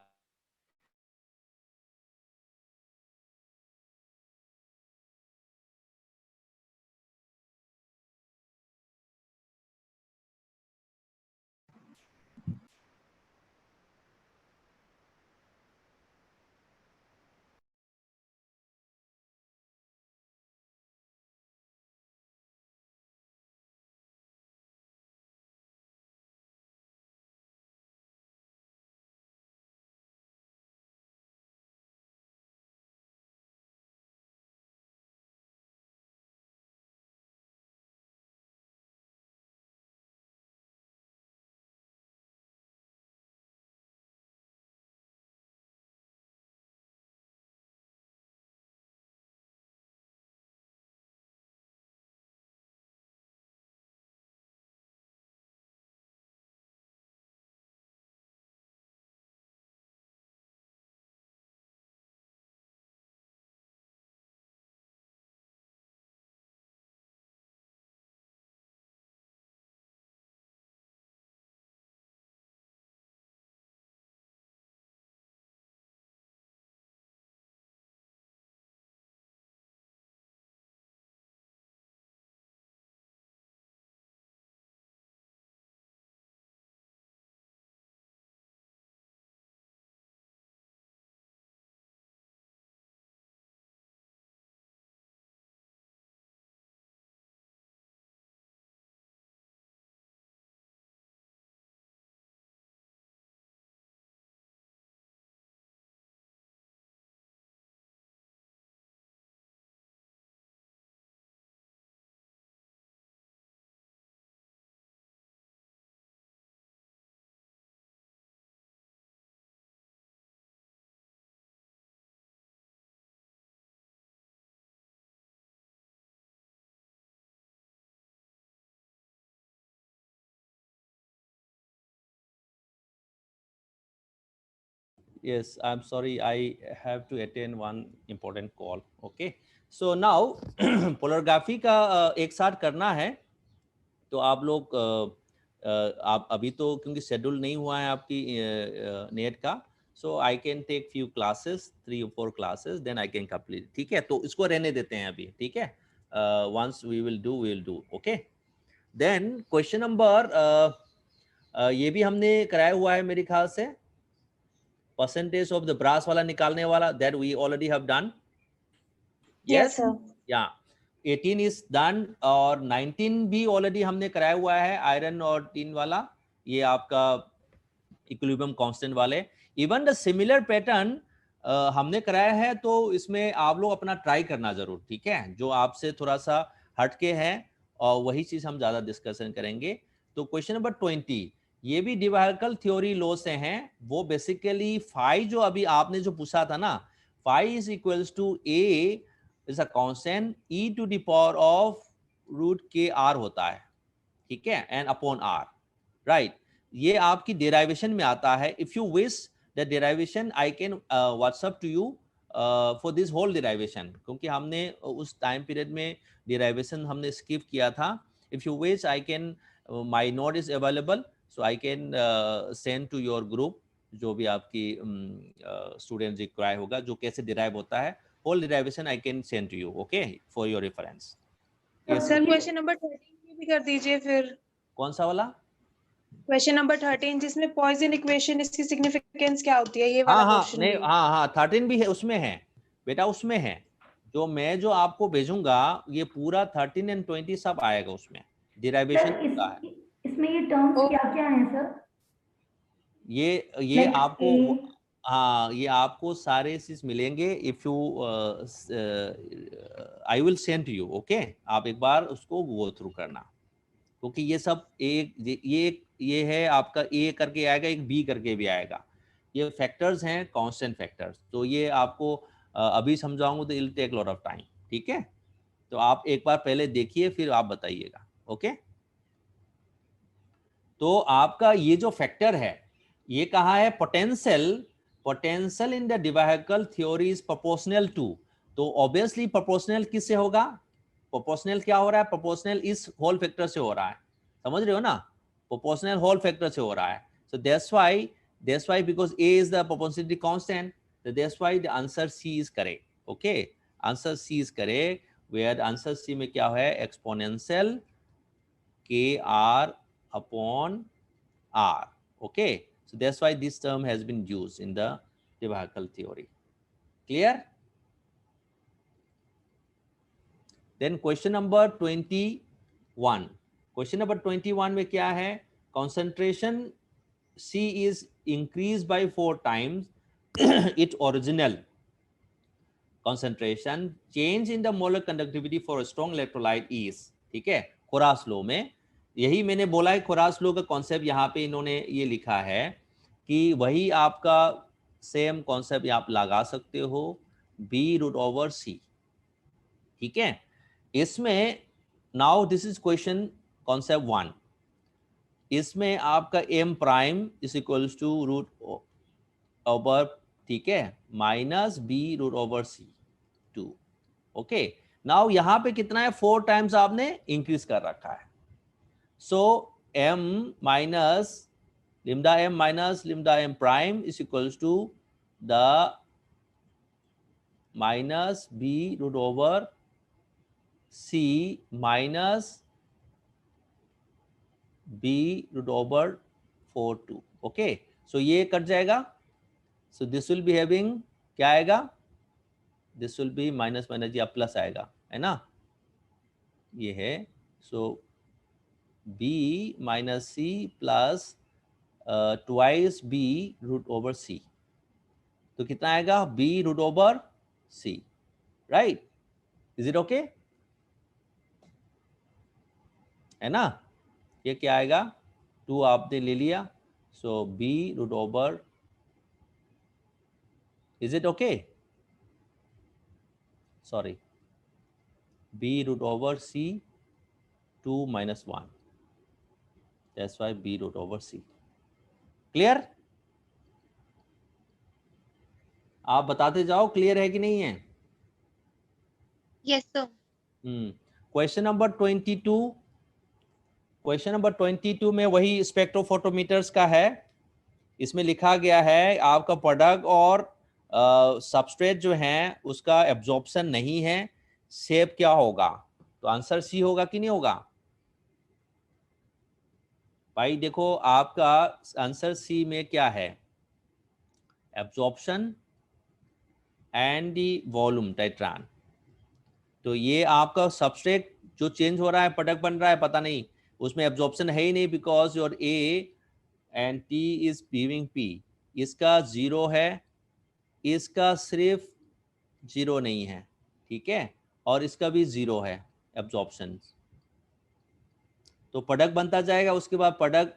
Yes, I'm sorry, I have to attend one important call. Okay, so now पोलरग्राफी का एक साथ करना है, तो आप लोग आप अभी तो क्योंकि शेड्यूल नहीं हुआ है आपकी नेट का, so I can take few classes, 3 or 4 classes, then I can complete. ठीक है, तो इसको रहने देते हैं अभी. ठीक है, once we will do. Okay, then question number ये भी हमने कराया हुआ है मेरे ख्याल से, परसेंटेज ऑफ द ब्रास वाला निकालने वाला, that we already have done. Yes, sir. या 18 इज डन, और 19 भी ऑलरेडी हमने कराया हुआ है, आयरन और टिन वाला, ये आपका इक्विलिब्रियम कांस्टेंट वाले. इवन द सिमिलर पैटर्न हमने कराया है, तो इसमें आप लोग अपना ट्राई करना जरूर. ठीक है, जो आपसे थोड़ा सा हटके है और वही चीज हम ज्यादा डिस्कशन करेंगे. तो क्वेश्चन नंबर 20 ये भी डिवाहेरिकल थ्योरी लॉ से हैं. वो बेसिकली फाई जो अभी आपने जो पूछा था ना, phi is equals to A is a constant e to the power of root K R होता है. ठीक है, एंड अपॉन आर, राइट. ये आपकी डेराइवेशन में आता है. If you wish the derivation I can WhatsApp to you for this whole derivation, क्योंकि हमने उस टाइम पीरियड में डेराइवेशन हमने स्किप किया था. If you wish I can, my note is available, so I can send to your group, जो भी आपकी स्टूडेंट रिक्वायर होगा, जो कैसे डिराइव होता है, whole derivation I can send to you, okay, for your reference. Yes, sir, question number 13 भी कर दीजिए फिर. कौन सा वाला? क्वेश्चन नंबर 13 जिसमें पॉइजन इक्वेशन, इसकी सिग्निफिकेंस क्या होती है, ये वाला क्वेश्चन. नहीं, हाँ 13 भी है, उसमें है बेटा, उसमें है. जो आपको भेजूंगा, ये पूरा 13 and 20 सब आएगा उसमें, डेरिवेशन होता है. इसमें ये टर्म्स क्या-क्या हैं सर? ये आपको, हाँ, ये आपको सारे चीज मिलेंगे. If you I will send to you, okay. आप एक बार उसको गो थ्रू करना, क्योंकि ये सब ये है आपका ए करके आएगा, एक बी करके भी आएगा. ये फैक्टर्स हैं, कांस्टेंट फैक्टर्स. तो ये आपको अभी समझाऊंगा तो it will take lot of time. ठीक है, तो आप एक बार पहले देखिए, फिर आप बताइएगा. ओके, तो आपका ये जो फैक्टर है, ये कहा है potential in the Debye Huckel theory is proportional to. तो ऑब्वियसली प्रोपोर्शनल किससे होगा? प्रोपोर्शनल क्या हो रहा है? प्रोपोर्शनल इस होल फैक्टर से हो रहा है. समझ रहे हो ना? प्रोपोर्शनल होल फैक्टर से हो रहा है. So that's why because a is the proportionality constant, so that's why the answer C is correct. Okay, answer C is correct, where the answer C में क्या है? Exponential kr upon r. Okay, so that's why this term has been used in the divaheral theory. Clear? Then question number 21. Question number 21 में क्या है? Concentration C is increased by 4 times its original concentration. Change in the molar conductivity for a strong electrolyte is. ठीक है, खोरास law में यही मैंने बोला है. खोरास लॉ का कॉन्सेप्ट यहाँ पे इन्होंने ये लिखा है कि वही आपका सेम कॉन्सेप्ट आप लगा सकते हो, B√/C. ठीक है, इसमें now this is question concept 1. इसमें आपका m prime is equals to √/, ठीक है, माइनस B√/C 2. ओके, नाउ यहाँ पे कितना है? 4 टाइम्स आपने इंक्रीज कर रखा है. सो m minus lambda m minus lambda m prime is equals to the minus B√/C minus B√/4 2. Okay, सो ये कट जाएगा. So this will be having क्या आएगा? This will B minus minus या प्लस आएगा, है ना? ये है. सो B minus C plus twice B√/C. तो कितना आएगा? B√/C, right? Is it okay? है ना? ये क्या आएगा? 2 आपने ले लिया, सो B√/, is it okay? Sorry, B√/C 2 minus 1. That's why B√/C. Clear? आप बताते जाओ क्लियर है कि नहीं है। Yes sir. Question number 22, question number 22 में वही स्पेक्ट्रोफोटोमीटर्स का है। इसमें लिखा गया है आपका प्रोडक्ट और सबस्ट्रेट जो है उसका एब्जॉर्प्शन नहीं है, शेप क्या होगा? तो आंसर सी होगा कि नहीं होगा भाई? देखो आपका आंसर सी में क्या है, एब्जॉर्प्शन एंड दी वॉल्यूम टाइट्रान। तो ये आपका सबस्ट्रेट जो चेंज हो रहा है, प्रोडक्ट बन रहा है, पता नहीं उसमें एब्जॉर्प्शन है ही नहीं, because your A and T is giving P. इसका 0 है, इसका सिर्फ 0 नहीं है, ठीक है, और इसका भी 0 है एब्जॉर्प्शन। तो प्रोडक्ट बनता जाएगा, उसके बाद प्रोडक्ट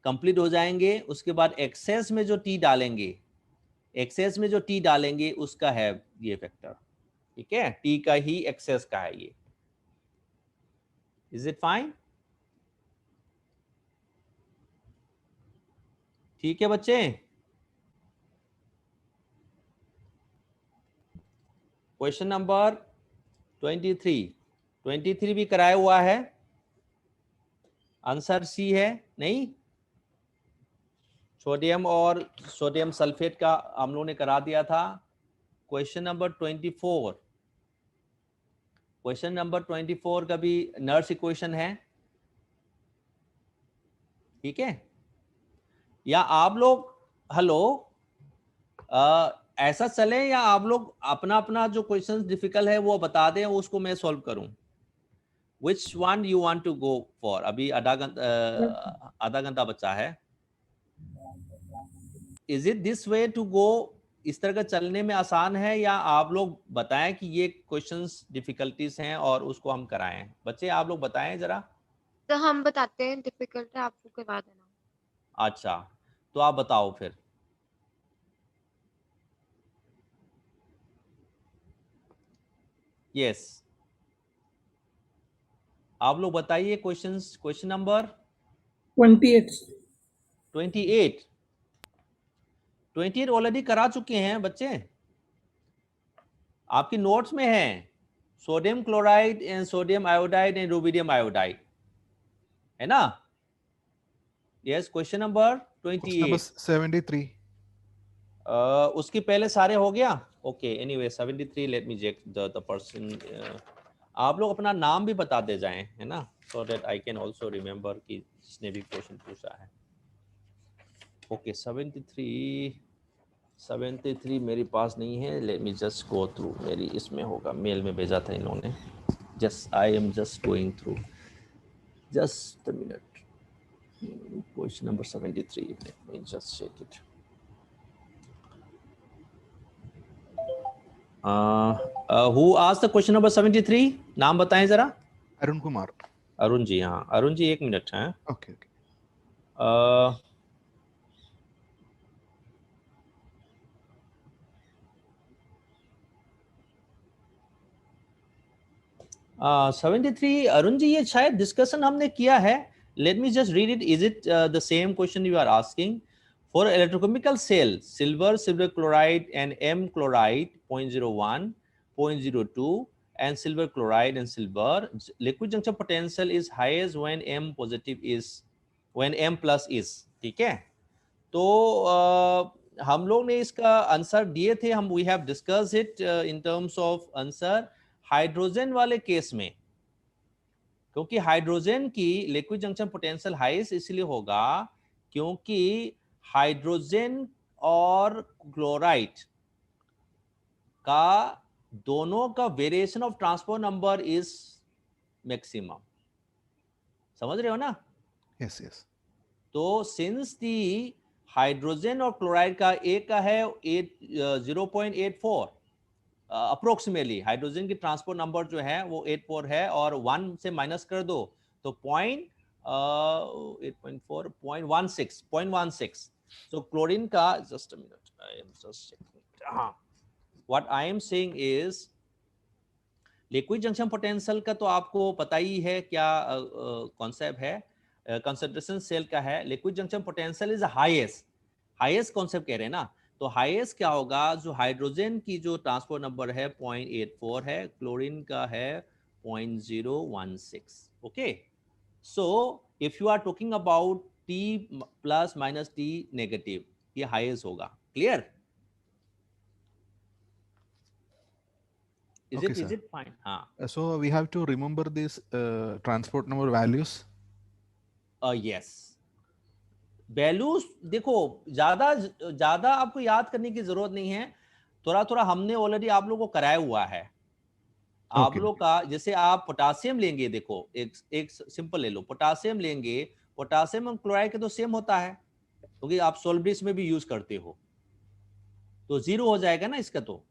कंप्लीट हो जाएंगे, उसके बाद एक्सेस में जो टी डालेंगे, एक्सेस में जो टी डालेंगे उसका है ये फैक्टर, ठीक है, टी का ही एक्सेस का है ये। Is it fine? ठीक है बच्चे। क्वेश्चन नंबर 23 भी कराया हुआ है, आंसर सी है नहीं? सोडियम और सोडियम सल्फेट का हम लोगों ने करा दिया था। क्वेश्चन नंबर 24, क्वेश्चन नंबर 24 का भी नर्स इक्वेशन है, ठीक है? या आप लोग हेलो ऐसा चले, या आप लोग अपना अपना जो क्वेश्चन डिफिकल्ट है वो बता दें, उसको मैं सॉल्व करूं। Which one you want to go for? अभी आधा घंटा बचा है। Is it this way to go? इस तरह का चलने में आसान है, या आप लोग बताएं कि ये क्वेश्चंस डिफिकल्टीज हैं और उसको हम कराएं? बच्चे आप लोग बताएं जरा। तो हम बताते हैं, डिफिकल्ट है आपको करवा देना। अच्छा, तो आप बताओ फिर। यस, आप लोग बताइए क्वेश्चंस। क्वेश्चन नंबर 28 ऑलरेडी करा चुके हैं बच्चे, आपकी नोट्स में है। Sodium chloride and sodium iodide and rubidium iodide, है ना? Yes, question number 28 73। उसके पहले सारे हो गया। Okay, anyway 73, let me check the person. आप लोग अपना नाम भी बताते जाएं, है ना, so that I can also remember कि जिसने भी क्वेश्चन पूछा है। ओके, 73 मेरे पास नहीं है, let me just go through. मेरी इसमें होगा, मेल में भेजा था इन्होंने। Just I am just going through, just a minute. Question number 73, let me just check it. Who asked the question number 73? नाम बताएं जरा। अरुण कुमार। अरुण जी, हाँ अरुण जी, 1 मिनट है। Okay okay. 73 अरुण जी, ये शायद डिस्कशन हमने किया है। Let me just read it. Is it the same question you are asking? For electrochemical cell, silver chloride and M chloride 0.01, 0.02 and silver chloride and silver, liquid junction potential is highest when M positive is, when M plus is, ठीक है? तो हम लोग ने इसका answer दिए थे, हम we have discuss it in terms of answer. Hydrogen वाले केस में, क्योंकि हाइड्रोजन की लिक्विड जंक्शन पोटेंशियल हाईएस्ट इसलिए होगा क्योंकि हाइड्रोजन और क्लोराइड का दोनों का variation of transport number is maximum. समझ रहे हो ना? Yes yes. तो सिंस दी हाइड्रोजन और क्लोराइड का एक का है 0.84 अप्रोक्सीमेटली, हाइड्रोजन की ट्रांसपोर्ट नंबर जो है वो 84 है, और 1 से माइनस कर दो तो 0.16। सो क्लोरीन का, just a minute, I am just checking. हाँ, what I am saying is liquid junction potential का तो आपको पता ही है क्या कॉन्सेप्ट है, कंसंट्रेशन सेल का है। Liquid junction potential is highest concept कह रहे हैं ना। तो हाईएस्ट क्या होगा, जो हाइड्रोजन की जो ट्रांसपोर्ट नंबर है 0.84 है, क्लोरीन का है 0.016. Okay, so if you are talking about T plus minus T negative, ये हाईएस्ट होगा. Clear? Is Okay, it fine? हाँ. So we have to remember this transport number values. Yes. Values देखो, ज्यादा आपको याद करने की जरूरत नहीं है. थोड़ा थोड़ा हमने ऑलरेडी आप लोगों को कराया हुआ है. आप लोग का जैसे आप पोटासियम लेंगे, देखो एक सिंपल ले लो, पोटासियम लेंगे, पोटासियम और क्लोराइड के तो सेम होता है, क्योंकि आप सॉल्वेंट्स में भी यूज करते हो, तो 0 हो जाएगा ना इसका. तो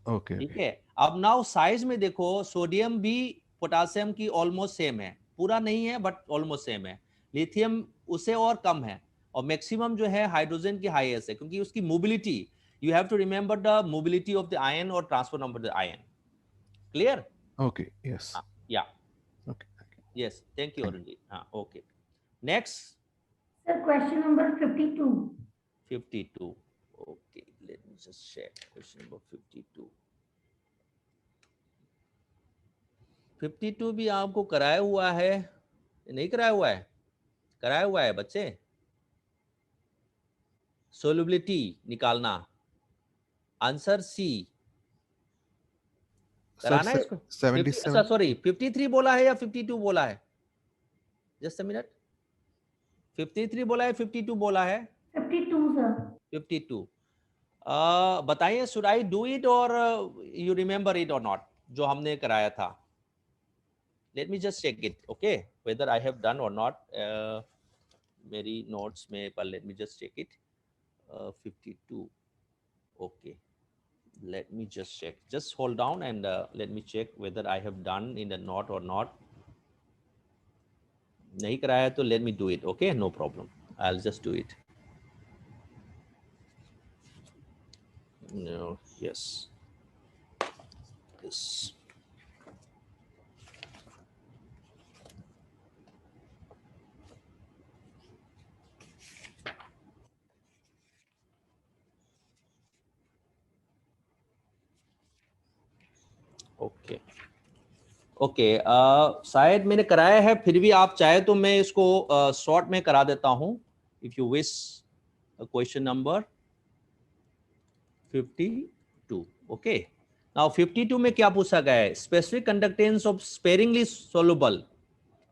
ओके, ठीक है. अब नाउ साइज में देखो, सोडियम भी पोटासियम की ऑलमोस्ट सेम है, पूरा नहीं है बट ऑलमोस्ट सेम है. लिथियम उससे और कम है, और मैक्सिमम जो है हाइड्रोजन की हाईएस्ट है, क्योंकि उसकी mobility, you have to remember the mobility of the ion और transfer number of the ion. Clear? Okay, yes, yeah, okay, yes, thank you Arun ji. हाँ, okay. Next sir, question number 52. 52. ओके, let me just check question number 52. 52 भी आपको कराया हुआ है, नहीं कराया हुआ है? कराया हुआ है बच्चे. सोल्युबिलिटी निकालना, आंसर सी. कराना है इसको. 77. सॉरी, 53 बोला है या 52 बोला है? Just a minute. 53 बोला है, 52 बोला है? 52 सर. 52. बताइए, should I do it or you remember it or not, जो हमने कराया था. Let me just check it, okay, whether I have done or not. मेरी नोट्स में, पर let me just check it. 52. okay, let me just check. Just hold down and let me check whether I have done in the note or not. नहीं कराया तो let me do it. Okay, no problem, I'll just do it. No, yes, this. Okay, okay, शायद मैंने कराया है, फिर भी आप चाहे तो मैं इसको शॉर्ट में करा देता हूं. If you wish. Question number 52. Okay, now 52 में क्या पूछा गया है? Specific conductance of sparingly soluble.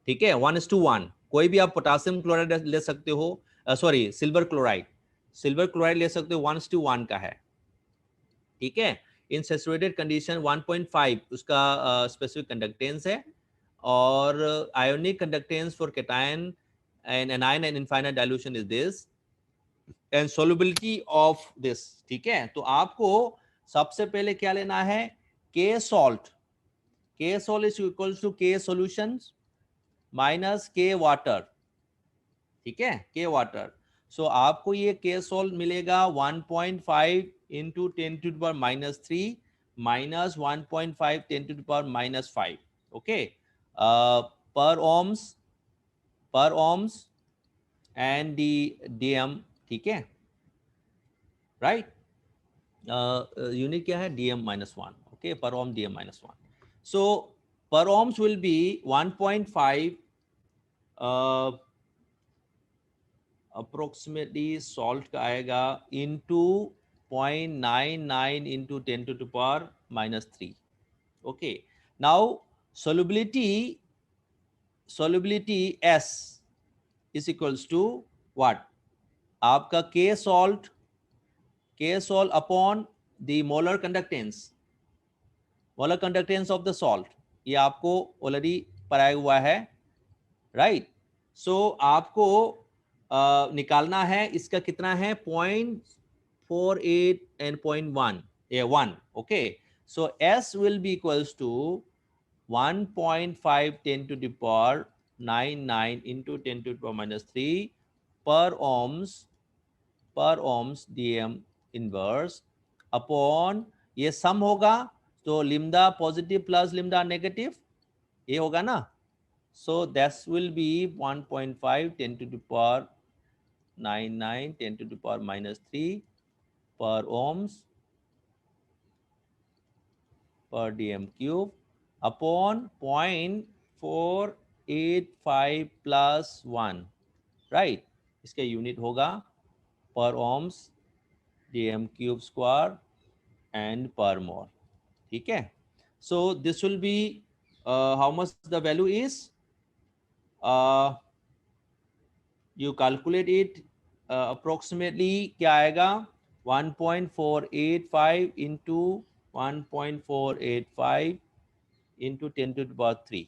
ठीक है, 1:1. कोई भी आप पोटासियम क्लोराइड ले सकते हो, सॉरी सिल्वर क्लोराइड ले सकते हो, 1:1 का है. ठीक है. इन सैचुरेटेड कंडीशन 1.5 उसका स्पेसिफिक कंडक्टेंस है, और ionic conductance for cation and anion and infinite dilution is this, and solubility of this. ठीक है, तो आपको सबसे पहले क्या लेना है? के सॉल्ट. के सॉल्ट इज इक्वल्स टू के सॉल्यूशंस माइनस के वाटर. ठीक है, के वाटर. सो आपको ये के सॉल्ट मिलेगा 1.5 into 10 to the power minus 3 minus 1.5 10 to the power minus 5. Okay, per ohms and the dm. ठीक है, right? Unit क्या है? dm minus 1. Okay, per ohm dm minus 1. So per ohms will be 1.5 approximately salt का आएगा into 0.99 into 10 to the power minus 3. Okay, now solubility S is equals to what? आपका K salt upon the molar conductance of the salt. ये आपको already पढ़ाया हुआ है, right? सो आपको निकालना है, इसका कितना है? 0.48 and 0.1, 1. Okay, so S will be equals to 1.5 10 to the power 99 into 10 to the power minus 3 per ohms dm inverse upon, ये सम होगा तो लिम्डा पॉजिटिव प्लस लिम्डा नेगेटिव, ये होगा ना. so that will be 1.5 10 to the power 99 10 to the power minus 3 per ohms per dm cube upon 0.485 plus 1, right. इसका unit होगा पर ohms dm cube square and per mole, ठीक है। so this will be how much the value is, you calculate it, approximately क्या आएगा 1.485 into 1.485 into 10 to the power 3,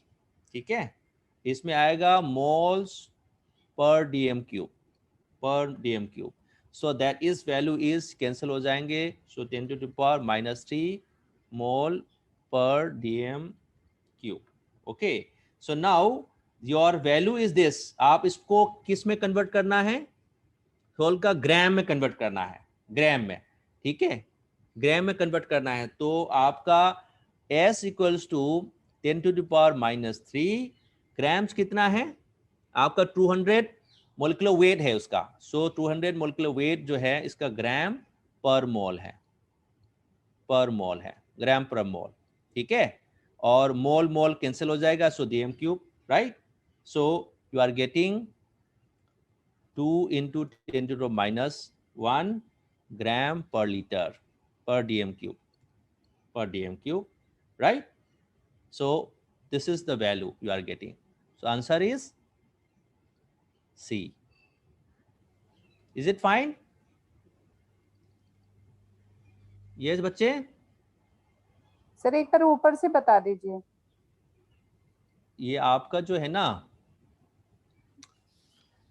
ठीक है। इसमें आएगा moles per dm cube, so that is value is cancel हो जाएंगे, so 10 to the power -3 mole per dm cube, okay। so now your value is this, आप इसको किस में कन्वर्ट करना है, होल का ग्राम में कन्वर्ट करना है, ग्राम में, ठीक है, ग्राम में कन्वर्ट करना है। तो आपका S equals to 10 to the power -3 grams कितना है आपका 200 मोलिकुलर वेट है उसका, सो 200 मोलिकुलर वेट जो है इसका ग्राम पर मोल है, ग्राम पर मोल, ठीक है। और मोल मोल कैंसिल हो जाएगा, so dm cube, right. So you are getting 2 into 10 to the -1 gram per liter per dm cube, right? So this is the value you are getting. So answer is C. Is it fine? Yes बच्चे। Sir एक बार ऊपर से बता दीजिए। ये आपका जो है ना,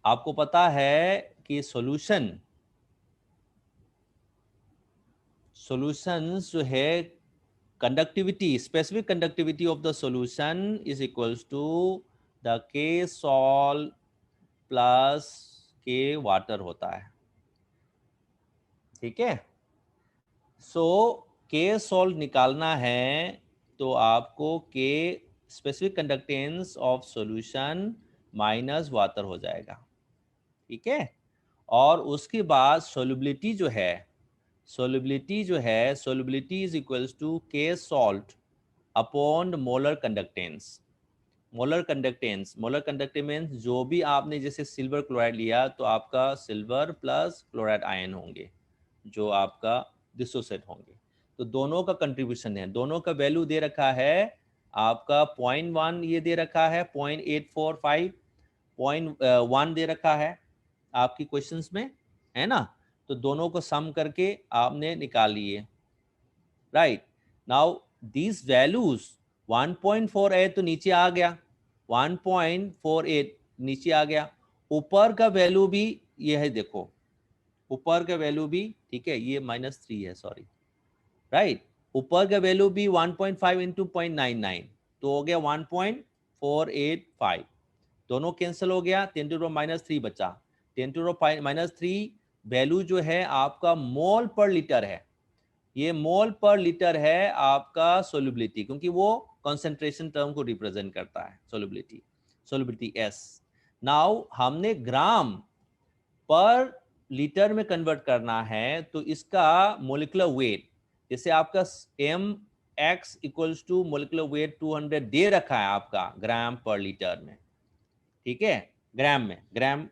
आपको पता है कि सॉल्यूशंस जो है conductivity, specific conductivity of the solution is equals to the K sol plus K water होता है, ठीक है। सो K sol निकालना है तो आपको K specific conductance of solution minus water हो जाएगा, ठीक है। और उसके बाद solubility is equals to K salt upon molar conductance. Molar conductance जो भी आपने जैसे सिल्वर क्लोराइड लिया तो आपका सिल्वर प्लस क्लोराइड आयन होंगे जो आपका डिसोसिएट होंगे, तो दोनों का कंट्रीब्यूशन है, दोनों का वैल्यू दे रखा है आपका 0.1 ये दे रखा है, 0.845, 0.1 दे रखा है आपकी क्वेश्चंस में, है ना। तो दोनों को सम करके आपने निकाल लिए, राइट। नाउ दीज वैल्यूज 1.48 तो नीचे आ गया, 1.48 नीचे आ गया, ऊपर का वैल्यू भी ये है, देखो ऊपर का वैल्यू भी, ठीक है, ये -3 है, सॉरी, राइट। ऊपर का वैल्यू भी 1.5 इंटू 0.99 तो हो गया 1.485, दोनों कैंसिल हो गया, 10 to the -3 बचा। 10 to the -3 वैल्यू जो है आपका मोल पर लीटर है, ये मोल पर लीटर है आपका सोल्युबिलिटी, क्योंकि वो कंसंट्रेशन टर्म को रिप्रेजेंट करता है, सोल्युबिलिटी S। नाउ हमने ग्राम पर लीटर में कन्वर्ट करना है तो इसका मोलिकुलर वेट, जैसे आपका mx equals to molecular weight 200 दे रखा है आपका ग्राम पर लीटर में, ठीक है, ग्राम में, ग्राम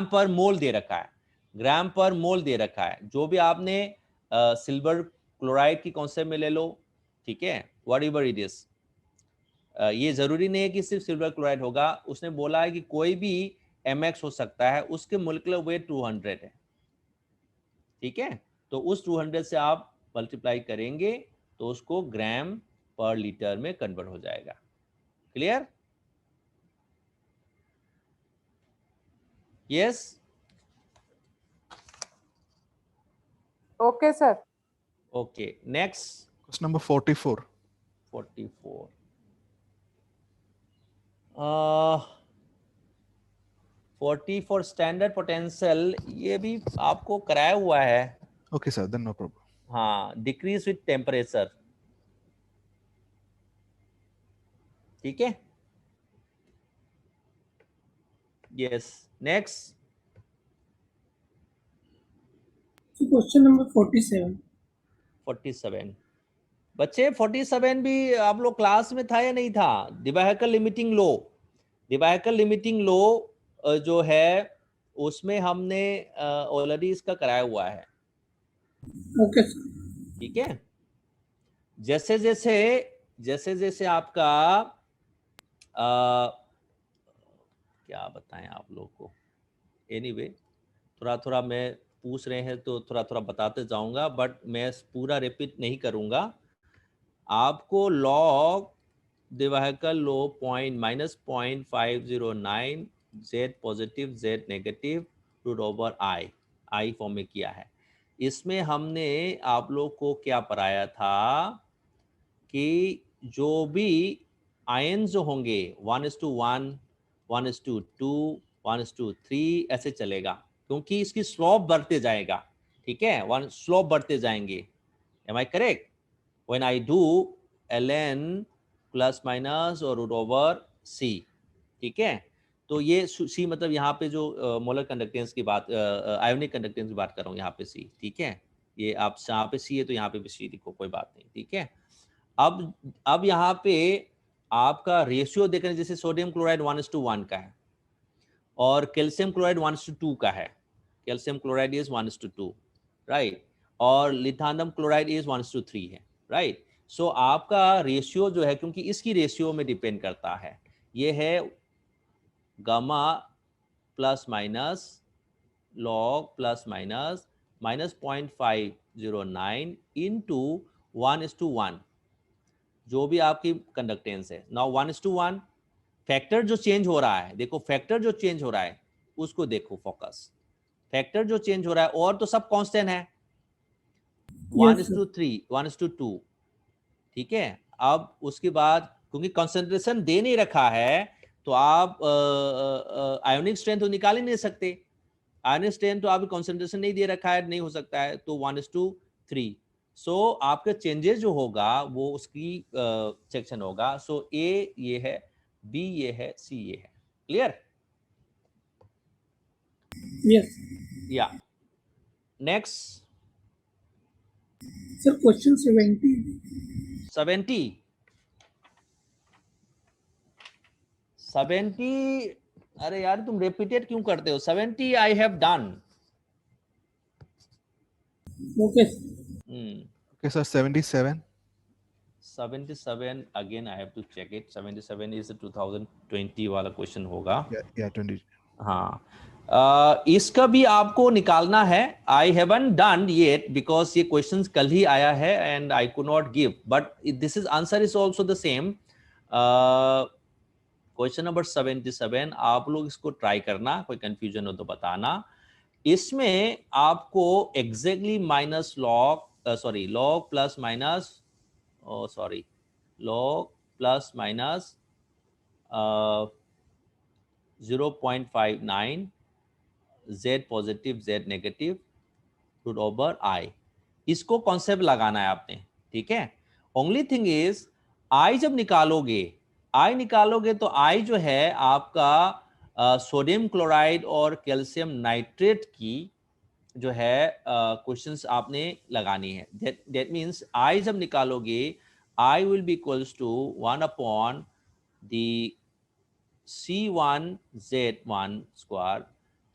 पर मोल दे रखा है, ग्राम पर मोल दे रखा है। जो भी आपने सिल्वर क्लोराइड की कॉन्सेप्ट में ले लो, ठीक है, व्हाट एवर इट इज, ये जरूरी नहीं है कि सिर्फ सिल्वर क्लोराइड होगा, उसने बोला है कि कोई भी mx हो सकता है, उसके मोलिकुलर वेट 200 है, ठीक है। तो उस 200 से आप मल्टीप्लाई करेंगे तो उसको ग्राम पर लीटर में कन्वर्ट हो जाएगा। Clear? Yes. Okay, sir. Okay. Next. Question number 44. 44. 40 for standard potential, ये भी आपको कराया हुआ है। Okay, sir. Then no problem. हाँ, decrease with temperature. ठीक है। Yes. Next. Question number 47। 47 बच्चे, 47 भी आप लोग क्लास में था या नहीं था? डिवाहेकर लिमिटिंग लो, डिवाहेकर लिमिटिंग लो जो है उसमें हमने ऑलरेडी इसका कराया हुआ है। ओके ठीक है, जैसे जैसे आपका क्या बताएं आप लोग को, एनीवे थोड़ा थोड़ा मैं पूछ रहे हैं तो थोड़ा थोड़ा बताते जाऊंगा, बट मैं पूरा रिपीट नहीं करूंगा। आपको log Debye Huckel law -0.509 z positive z negative root over I form में किया है। इसमें हमने आप लोग को क्या पढ़ाया था कि जो भी आयन जो होंगे 1:1, 1:2, 1:3 ऐसे चलेगा, क्योंकि इसकी स्लोप बढ़ते जाएगा। ठीक है, वन स्लोप बढ़ते जाएंगे। Am I correct? When I do ln plus minus और रूट ओवर सी। ठीक है, तो ये सी मतलब यहाँ पे जो मोलर कंडक्टेंस की बात, आयोनिक कंडक्टेंस की बात कर रहा हूँ यहाँ पे सी। ठीक है, ये आप यहाँ पे सी है तो यहाँ पे भी सी लिखो, कोई बात नहीं। ठीक है, अब यहाँ पे आपका रेशियो देख रहे हैं, जैसे सोडियम क्लोराइड 1:1 का है और कैल्शियम क्लोराइड 1:2 का है। कैल्शियम क्लोराइड इज 1:2, राइट, और लिथानियम क्लोराइड इज 1:3 है, राइट। सो आपका रेशियो जो है, क्योंकि इसकी रेशियो में डिपेंड करता है, ये है gamma plus minus log plus minus -0.509 into 1:1 जो भी आपकी कंडक्टेंस है। नाउ 1:1 फैक्टर जो चेंज हो रहा है, देखो फैक्टर जो चेंज हो रहा है उसको देखो, फोकस। फैक्टर जो चेंज हो रहा है और तो सब कांस्टेंट है, 1:3, 1:2। ठीक है, अब उसके बाद क्योंकि कंसंट्रेशन दे नहीं रखा है तो आप आयोनिक स्ट्रेंथ तो निकाल ही नहीं सकते। आयोनिक स्ट्रेंथ तो आप कंसंट्रेशन नहीं दे रखा है, नहीं हो सकता है, तो 1:3। सो आपका चेंजेस जो होगा वो उसकी सेक्शन होगा। सो ए ये है, बी ये है, सी ये है। क्लियर? यस या नेक्स्ट सर, क्वेश्चन 70। अरे यार तुम रिपीटेड क्यों करते हो? 70 आई have done. Okay Okay, sir, 77. 77 again I have to check it. 77 is a 2020 वाला क्वेश्चन होगा। Yeah, 20. हाँ, इसका भी आपको निकालना है। I haven't done yet because ये क्वेश्चंस कल ही आया है and I could not give, but this is answer is also the same. Question number 77 आप लोग इसको ट्राई करना, कोई कंफ्यूजन हो तो बताना। इसमें आपको exactly minus log log plus minus log plus minus 0.59 z positive z negative root over I, इसको कॉन्सेप्ट लगाना है आपने। ठीक है, ओनली थिंग इज आई जब निकालोगे तो आई जो है आपका सोडियम क्लोराइड और कैल्शियम नाइट्रेट की जो है क्वेश्चंस आपने लगानी है। दैट मीन्स आई जब निकालोगे I will be equals to 1 upon the C1 Z1 square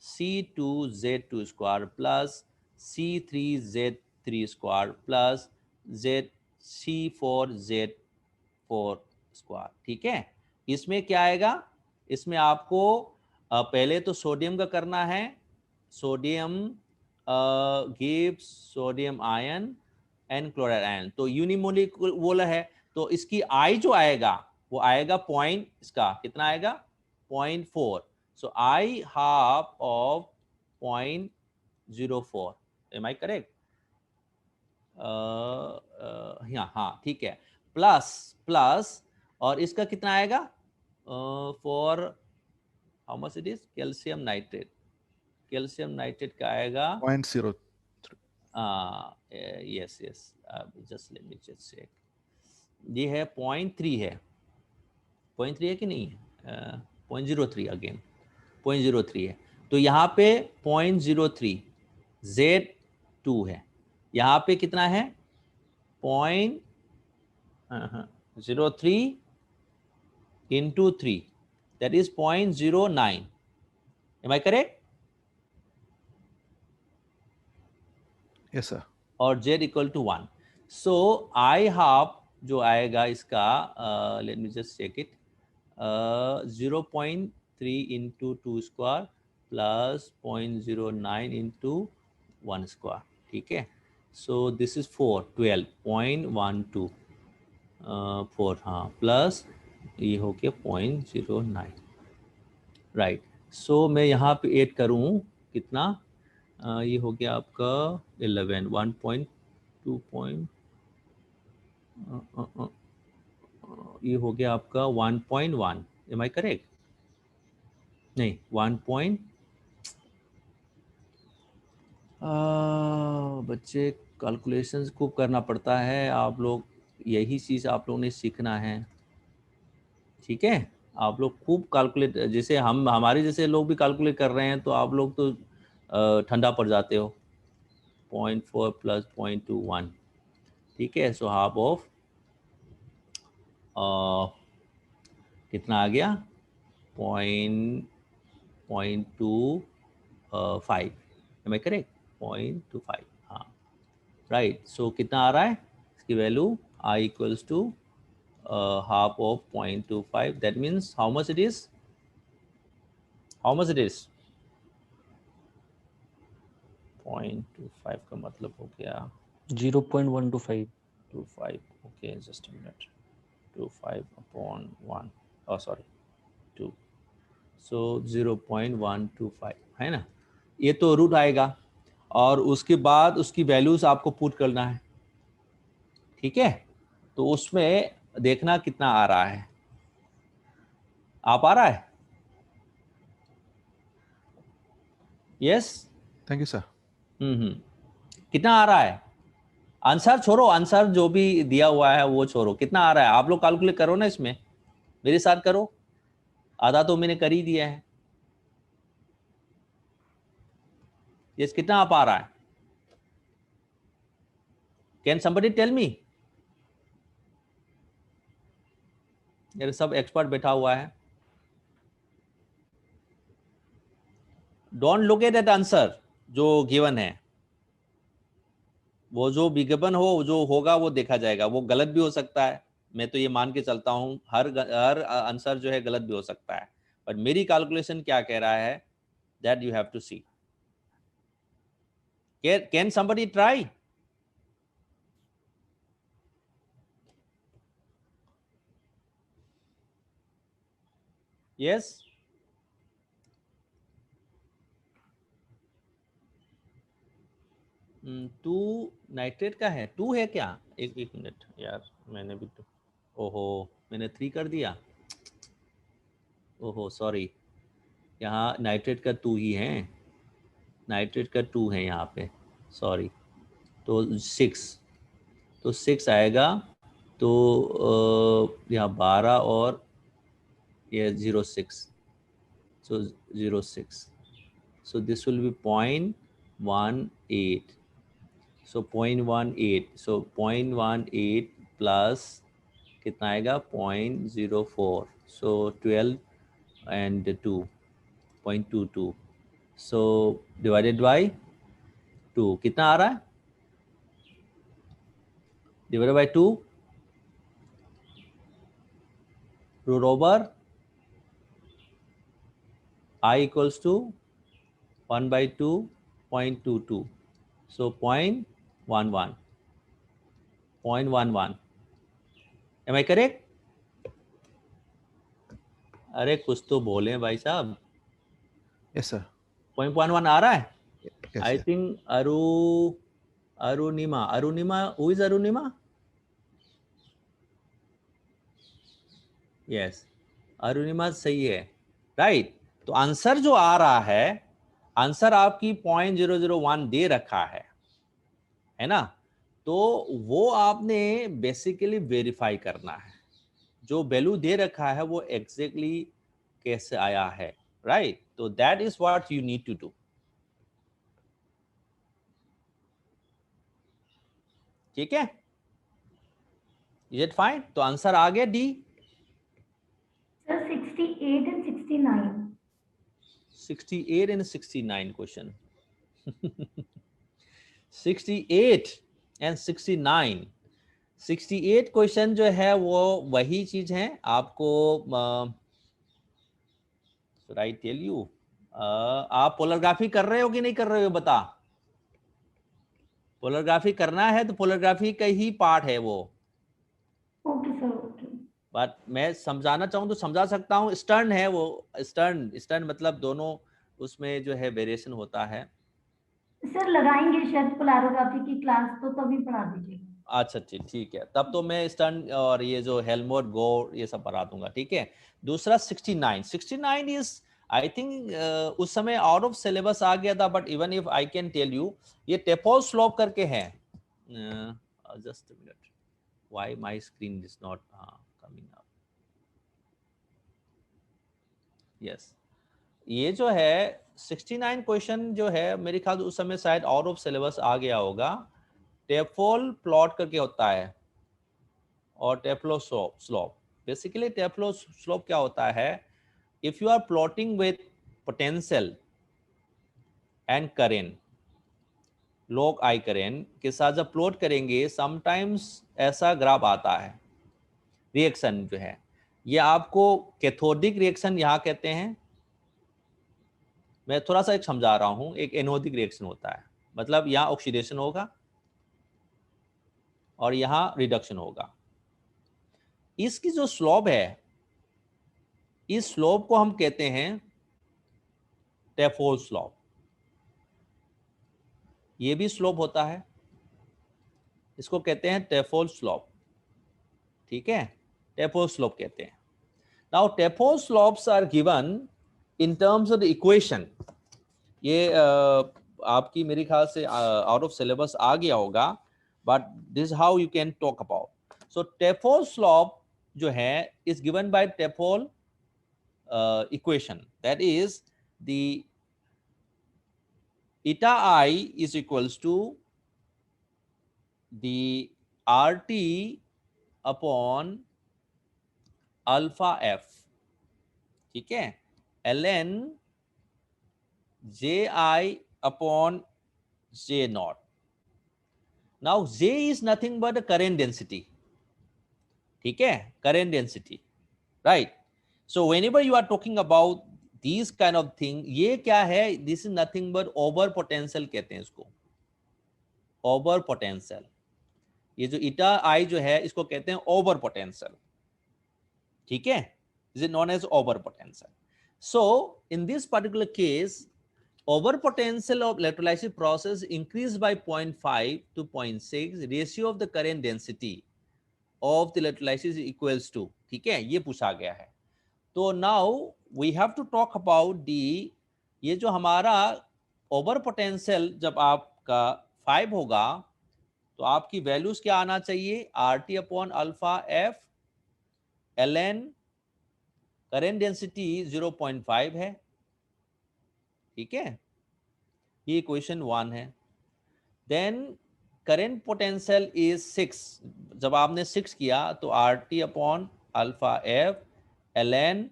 C2 Z2 square plus C3 Z3 square plus C4 Z4 square। ठीक है, इसमें क्या आएगा? इसमें आपको पहले तो सोडियम का करना है। Sodium gives sodium ion and chloride ion, तो यूनिमोलिकुलर है, तो इसकी आई जो आएगा वो आएगा पॉइंट, इसका कितना आएगा? 0.4। So I half of 0.04। Am I correct? हाँ ठीक है, प्लस और इसका कितना आएगा? For how much it is? Calcium nitrate का आएगा 0.03. yes just let me just check। ये है 0.3 है, 0.3 है कि नहीं है? 0.03 अगेन 0.03 है, तो यहाँ पे 0.03 Z 0.2 है, यहाँ पे कितना है 0.03 into 3, that is 0.09. Am I correct? Yes sir. और z equal to 1. So I half जो आएगा इसका let me just check it, 0.3 into 2 square plus 0.09 into 1 square. ठीक है, so this is 12.12 4, हाँ, प्लस ये हो गया 0.09, राइट. सो मैं यहाँ पे ऐड करूँ कितना, ये हो गया आपका 11, 1.2 ये हो गया आपका 1.1. Am I correct? नहीं, 1. बच्चे कैलकुलेशंस खूब करना पड़ता है, आप लोग यही चीज़ आप लोगों ने सीखना है, ठीक है. आप लोग खूब कैलकुलेट, जैसे हमारे जैसे लोग भी कैलकुलेट कर रहे हैं तो आप लोग तो ठंडा पड़ जाते हो. 0.4 प्लस 0.21, ठीक है. सो हाफ ऑफ कितना आ गया 0.25. M I correct? 0.25, हाँ, राइट. सो कितना आ रहा है इसकी value, I equals to half of 0.25. That means how much it is? How much it is? 0.25 का मतलब हो गया 0.125. 25. Okay, just a minute. 25 upon 1. Oh, sorry, 2. So 0.125 है ना. ये तो रूट आएगा और उसके बाद उसकी वैल्यूज आपको पुट करना है, ठीक है. तो उसमें देखना कितना आ रहा है. आप आ रहा है? यस. Thank you sir. कितना आ रहा है? आंसर छोड़ो, आंसर जो भी दिया हुआ है वो छोड़ो, कितना आ रहा है आप लोग कैलकुलेट करो ना, इसमें मेरे साथ करो. आधा तो मैंने कर ही दिया है. यस, कितना आप आ रहा है? Can somebody tell me? यार सब एक्सपर्ट बैठा हुआ है. Don't look at that answer जो गिवन है, वो जो विज्ञापन हो जो होगा वो देखा जाएगा. वो गलत भी हो सकता है, मैं तो ये मान के चलता हूँ हर आंसर जो है गलत भी हो सकता है, पर मेरी कैलकुलेशन क्या कह रहा है that you have to see. Can somebody try? Yes. Two nitrate का है, 2 है क्या? एक मिनट यार, मैंने भी तो, ओहो मैंने 3 कर दिया, ओहो सॉरी. यहाँ नाइट्रेट का 2 ही है, नाइट्रेट का 2 है यहाँ पे, सॉरी. तो 6, तो 6 आएगा. तो यहाँ 12 और ये 0.6, so 0.6, so this will be 0.18. So 0.18, so 0.18 plus कितना आएगा 0.04, so 12 and 2, 0.22, so divided by 2 कितना आ रहा है? divided by 2 root over I equals to 1 by 2.22, so 0.11. Am I correct? अरे कुछ तो बोले भाई साहब. Yes sir. 0.11 आ रहा है. Yes, I sir. think Arunima, who is Arunima? Yes, Arunima सही है, राइट. तो आंसर जो आ रहा है, आंसर आपकी 0.001 दे रखा है ना. तो वो आपने बेसिकली वेरीफाई करना है, जो वैल्यू दे रखा है वो एग्जैक्टली कैसे आया है, राइट. तो that is what you need to do. ठीक है, इज इट फाइन? तो आंसर आ गया D. Sir 68 and 69. 68 and 69 question. 68 and 69। 68 question जो है वो वही चीज है आपको, should I tell you, आप पोलरग्राफी कर रहे हो कि नहीं कर रहे हो बता। पोलरग्राफी करना है तो पोलरग्राफी का ही पार्ट है वो। Okay sir, okay. बट मैं समझाना चाहूँ तो समझा सकता हूँ। स्टर्न है वो, स्टर्न मतलब दोनों उसमें जो है वेरिएशन होता है। सर लगाएंगे शायद पोलैरोग्राफी की क्लास, तो तभी पढ़ा दीजिएगा। अच्छा ठीक है, तब तो मैं स्टर्न और ये जो हेलमोट गोर ये सब पढ़ा दूंगा, ठीक है। दूसरा 69 इज आई थिंक उस समय आउट ऑफ सिलेबस आ गया था, but even if I can tell you, ये टेपोल स्लोप करके है। Just a minute, why my screen is not coming up. Yes, ये जो है 69 क्वेश्चन जो है मेरे ख्याल उस समय शायद आउट ऑफ सिलेबस आ गया होगा। टेफोल प्लॉट करके होता है और Tafel slope. Basically Tafel slope क्या होता है, if you are plotting with potential and current, log I current के साथ जब प्लॉट करेंगे, समटाइम्स ऐसा ग्राफ आता है। रिएक्शन जो है ये आपको कैथोडिक रिएक्शन यहाँ कहते हैं। मैं थोड़ा सा एक समझा रहा हूँ। एक एनोडिक रिएक्शन होता है, मतलब यहाँ ऑक्सीडेशन होगा और यहाँ रिडक्शन होगा। इसकी जो स्लोप है, इस स्लोप को हम कहते हैं टेफोल स्लोप। ये भी स्लोप होता है, इसको कहते हैं टेफोल स्लोप, ठीक है, टेफोल स्लोप कहते हैं। Now Tafel slopes are given in terms of the equation. ये आपकी मेरे ख्याल से आउट ऑफ सिलेबस आ गया होगा, but this how you can talk about. So Tafel slope जो है is given by Tefol equation, that is the eta I is equals to the RT upon alpha F, ठीक है, ln Ji upon J naught. Now J is nothing but a current density, ठीक है, current density, right? So whenever you are talking about these kind of thing, ये क्या है, this is nothing but over potential कहते हैं इसको, over potential। ये जो eta I जो है इसको कहते हैं over potential, ठीक है, this is known as over potential। So in this particular case, over potential of electrolysis process increased by 0.5 to 0.6, ratio of the current density of the electrolysis equals to, ठीक है, ये पूछा गया है। तो now we have to talk about the, ये जो हमारा ओवर पोटेंशियल जब आपका 5 होगा तो आपकी वैल्यूज क्या आना चाहिए, RT upon alpha F, ln current density 0.5 है, ठीक है, ये इक्वेशन 1 है। देन करेंट पोटेंशियल इज 6, जब आपने 6 किया तो RT upon alpha F ln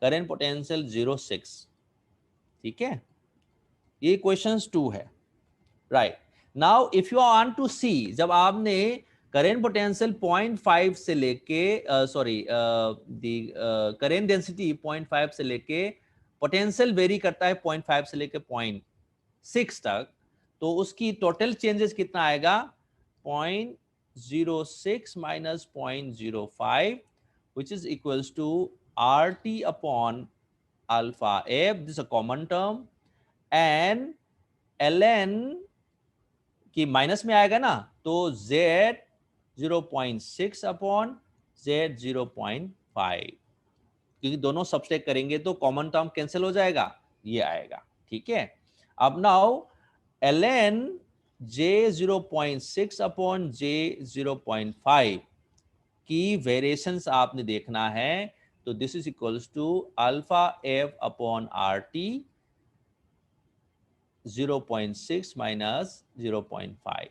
current potential 0.6, ठीक है, ये क्वेश्चंस 2 है, right. Now if you want to see, जब आपने करेंट पोटेंशियल 0.5 से लेके करेंट डेंसिटी 0.5 से लेके, पोटेंशियल वेरी करता है 0.5 से लेके 0.6 तक, तो उसकी टोटल चेंजेस कितना आएगा, 0.06 minus 0.05 which is equals to RT upon alpha F, this is a common term, and ln की माइनस में आएगा ना, तो Z 0.6 अपॉन Z 0.5, क्योंकि दोनों सब्सट्रैक्ट करेंगे तो कॉमन टर्म कैंसिल हो जाएगा, ये आएगा, ठीक है। अब now ln J 0.6 upon J 0.5 की वेरिएशंस आपने देखना है, तो this is equals to alpha F upon RT 0.6 minus 0.5,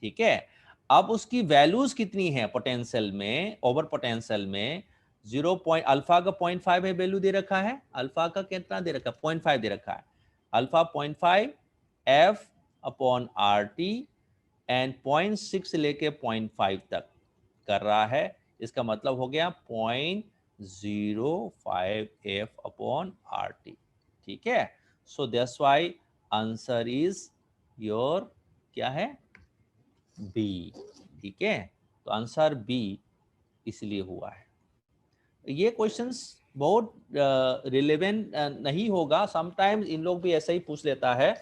ठीक है। अब उसकी वैल्यूज कितनी है पोटेंशियल में, ओवर पोटेंशियल में 0. अल्फा का 0.5 है, वैल्यू दे रखा है, अल्फा का कितना दे रखा है 0.5 दे रखा है, alpha 0.5 F upon RT and 0.6 लेके 0.5 तक कर रहा है, इसका मतलब हो गया 0.05 F अपॉन RT, ठीक है। So that's why answer is your क्या है बी, ठीक है। तो आंसर बी इसलिए हुआ है। ये क्वेश्चंस बहुत रिलेवेंट नहीं होगा, समटाइम्स इन लोग भी ऐसा ही पूछ लेता है,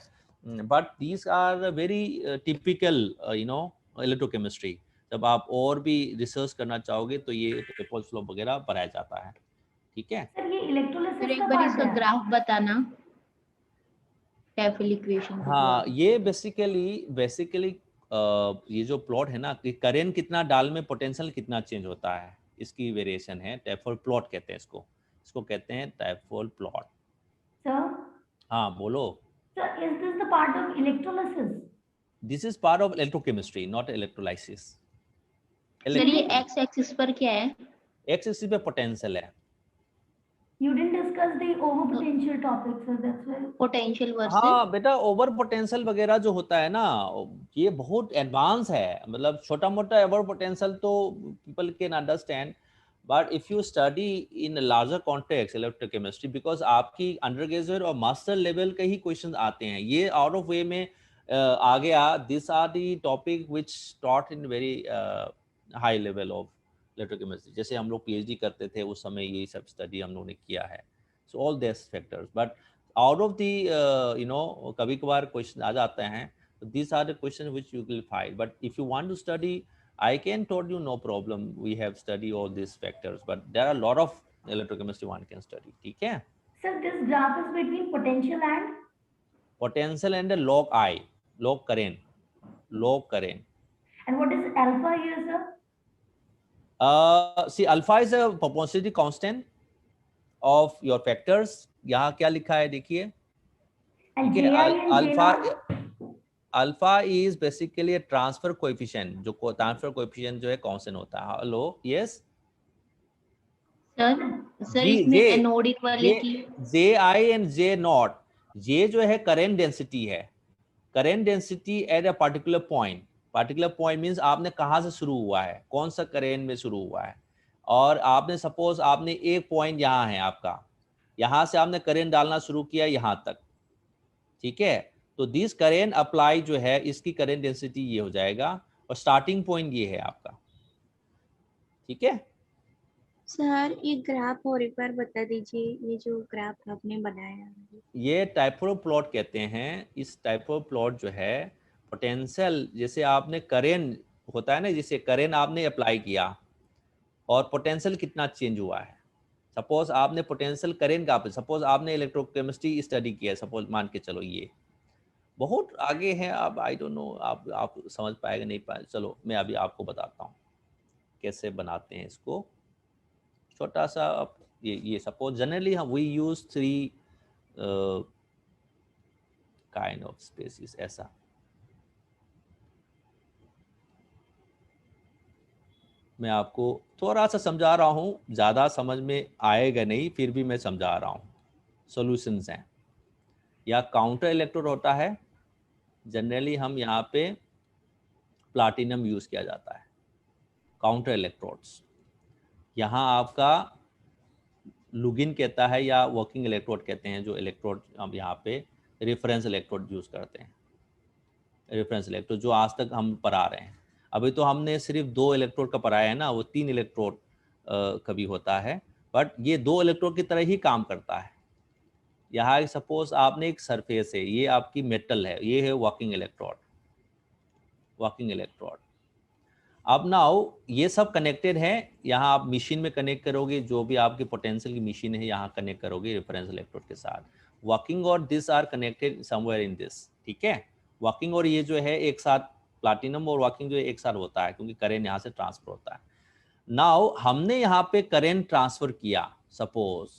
but these are very typical you know electrochemistry. जब आप और भी रिसर्च करना चाहोगे तो ये ट्रिपल फ्लो वगैरह बनाया जाता है, ठीक है। सर ये इलेक्ट्रोलिसिस एक का बार पार्ट इसका है? ग्राफ बताना टेफल इक्वेशन। हाँ, ये बेसिकली ये जो प्लॉट है ना कि करंट कितना डाल में पोटेंशियल कितना चेंज होता है, इसकी वेरिएशन है, टैफोल प्लॉट कहते हैं इसको कहते हैं टैफोल प्लॉट। सर हाँ बोलो। Sir, is this the part of electrolysis? This is part of electrochemistry, not electrolysis. Sir ये एक्स एक्सिस पर क्या है? एक्स एक्सिस पे पोटेंशियल है। You didn't discuss the over potential topic, sir. That's why. Potential versus. हाँ बेटा, over potential वगैरह जो होता है ना ये बहुत एडवांस है, मतलब छोटा मोटा ओवर पोटेंशियल तो people can understand, but if you study in larger context electrochemistry, because आपकी अंडर ग्रेजुएट और मास्टर लेवल के ही क्वेश्चन आते हैं, ये आउट ऑफ वे में आ गया। This are the topic which taught in very high level of electrochemistry. जैसे हम लोग पीएचडी करते थे उस समय ये सब स्टडी हम लोगों ने किया है। So all this factors, but out of the you know कभी कभार क्वेश्चन आ जाते हैं, this are the question which you will find, but if you want to study I can told you no problem, we have studied all these factors, but there are a lot of electrochemistry one can study, ठीक है। Sir, this graph is between potential and the log I, log current. And what is alpha here, sir? See, alpha is a propensity constant of your factors. यहाँ क्या लिखा है देखिए, And Ji and alpha J0? Alpha is basically transfer coefficient, जो transfer coefficient जो है constant होता है। हेलो यस सर इसमें anode equality J I and J not, J जो है करंट डेंसिटी है, current density at a particular point means आपने कहां से शुरू हुआ है, कौन सा करंट में शुरू हुआ है, और आपने सपोज आपने एक पॉइंट यहाँ है आपका, यहां से आपने करंट डालना शुरू किया यहां तक, ठीक है। तो दिस करेंट अप्लाई जो है इसकी करंट डेंसिटी ये हो जाएगा, और स्टार्टिंग पॉइंट ये है आपका, ठीक है। सर ये ग्राफ और एक बार बता दीजिए, ये जो ग्राफ आपने बनाया ये टाइपोड प्लॉट कहते हैं। इस टाइपोड प्लॉट जो है पोटेंशियल, जैसे आपने करेंट होता है ना, जैसे करेंट आपने अप्लाई किया और पोटेंशियल कितना चेंज हुआ है। सपोज आपने पोटेंशियल करेंट का, सपोज आपने इलेक्ट्रोकेमिस्ट्री स्टडी किया, सपोज मान के चलो ये बहुत आगे है, अब आई डोंट नो आप समझ पाएगा नहीं पाए, चलो मैं अभी आपको बताता हूँ कैसे बनाते हैं इसको। छोटा सा ये सपोज जनरली हम we use 3 kind of species, ऐसा मैं आपको थोड़ा सा समझा रहा हूँ, ज़्यादा समझ में आएगा नहीं, फिर भी मैं समझा रहा हूँ। सॉल्यूशंस हैं या काउंटर इलेक्ट्रोड होता है, जनरली हम यहाँ पे प्लाटिनम यूज किया जाता है काउंटर इलेक्ट्रोड्स। यहाँ आपका लुगिन कहता है या वर्किंग इलेक्ट्रोड कहते हैं, जो इलेक्ट्रोड हम यहाँ पे रेफरेंस इलेक्ट्रोड यूज करते हैं, रेफरेंस इलेक्ट्रोड जो आज तक हम पढ़ा रहे हैं। अभी तो हमने सिर्फ 2 इलेक्ट्रोड का पढ़ाया है ना, वो 3 इलेक्ट्रोड कभी होता है, बट ये 2 इलेक्ट्रोड की तरह ही काम करता है। यहाँ सपोज आपने एक सरफेस है, ये आपकी मेटल है, ये है वर्किंग इलेक्ट्रोड, अब नाउ ये सब कनेक्टेड है। यहाँ आप मशीन में कनेक्ट करोगे, जो भी आपकी पोटेंशियल की मशीन है यहाँ कनेक्ट करोगे रेफरेंस इलेक्ट्रोड के साथ। वर्किंग और this are connected somewhere in this, ठीक है। वर्किंग और ये जो है एक साथ, प्लाटिनम और वर्किंग जो है एक साथ होता है, क्योंकि करेंट यहाँ से ट्रांसफर होता है। नाउ हमने यहाँ पे करेंट ट्रांसफर किया, सपोज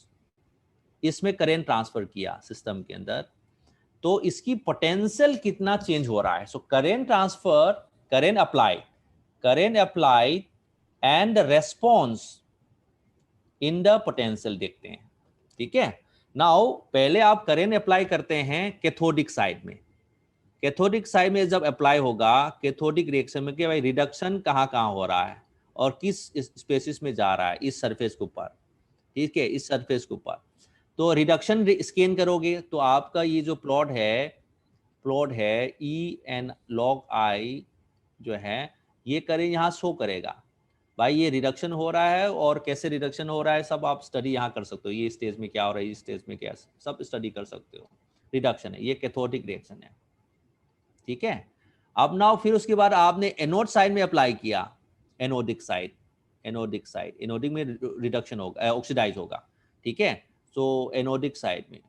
इसमें करेंट ट्रांसफर किया सिस्टम के अंदर, तो इसकी पोटेंशियल कितना चेंज हो रहा है। So current transfer, current apply, current applied and response in the potential देखते हैं, ठीक है। नाउ पहले आप करेंट अप्लाई करते हैं कैथोडिक साइड में। कैथोडिक साइड में जब अप्लाई होगा कैथोडिक रिएक्शन में कि भाई रिडक्शन कहाँ कहाँ हो रहा है और किस स्पेसिस में जा रहा है, इस सरफेस के ऊपर, ठीक है, इस सरफेस के ऊपर। तो रिडक्शन स्कैन करोगे तो आपका ये जो प्लॉट है ई एन लॉग आई जो है ये करें यहाँ शो करेगा भाई ये रिडक्शन हो रहा है, और कैसे रिडक्शन हो रहा है सब आप स्टडी यहाँ कर सकते हो। ये स्टेज में क्या हो रहा है, इस स्टेज में क्या, सब स्टडी कर सकते हो। रिडक्शन है, ये कैथोडिक रिएक्शन है, ठीक है। अब नाउ फिर उसके बाद आपने एनोड साइड में अप्लाई किया, एनोडिक साइड में रिडक्शन होगा, ऑक्सीडाइज होगा, ठीक है। सो एनोडिक साइड में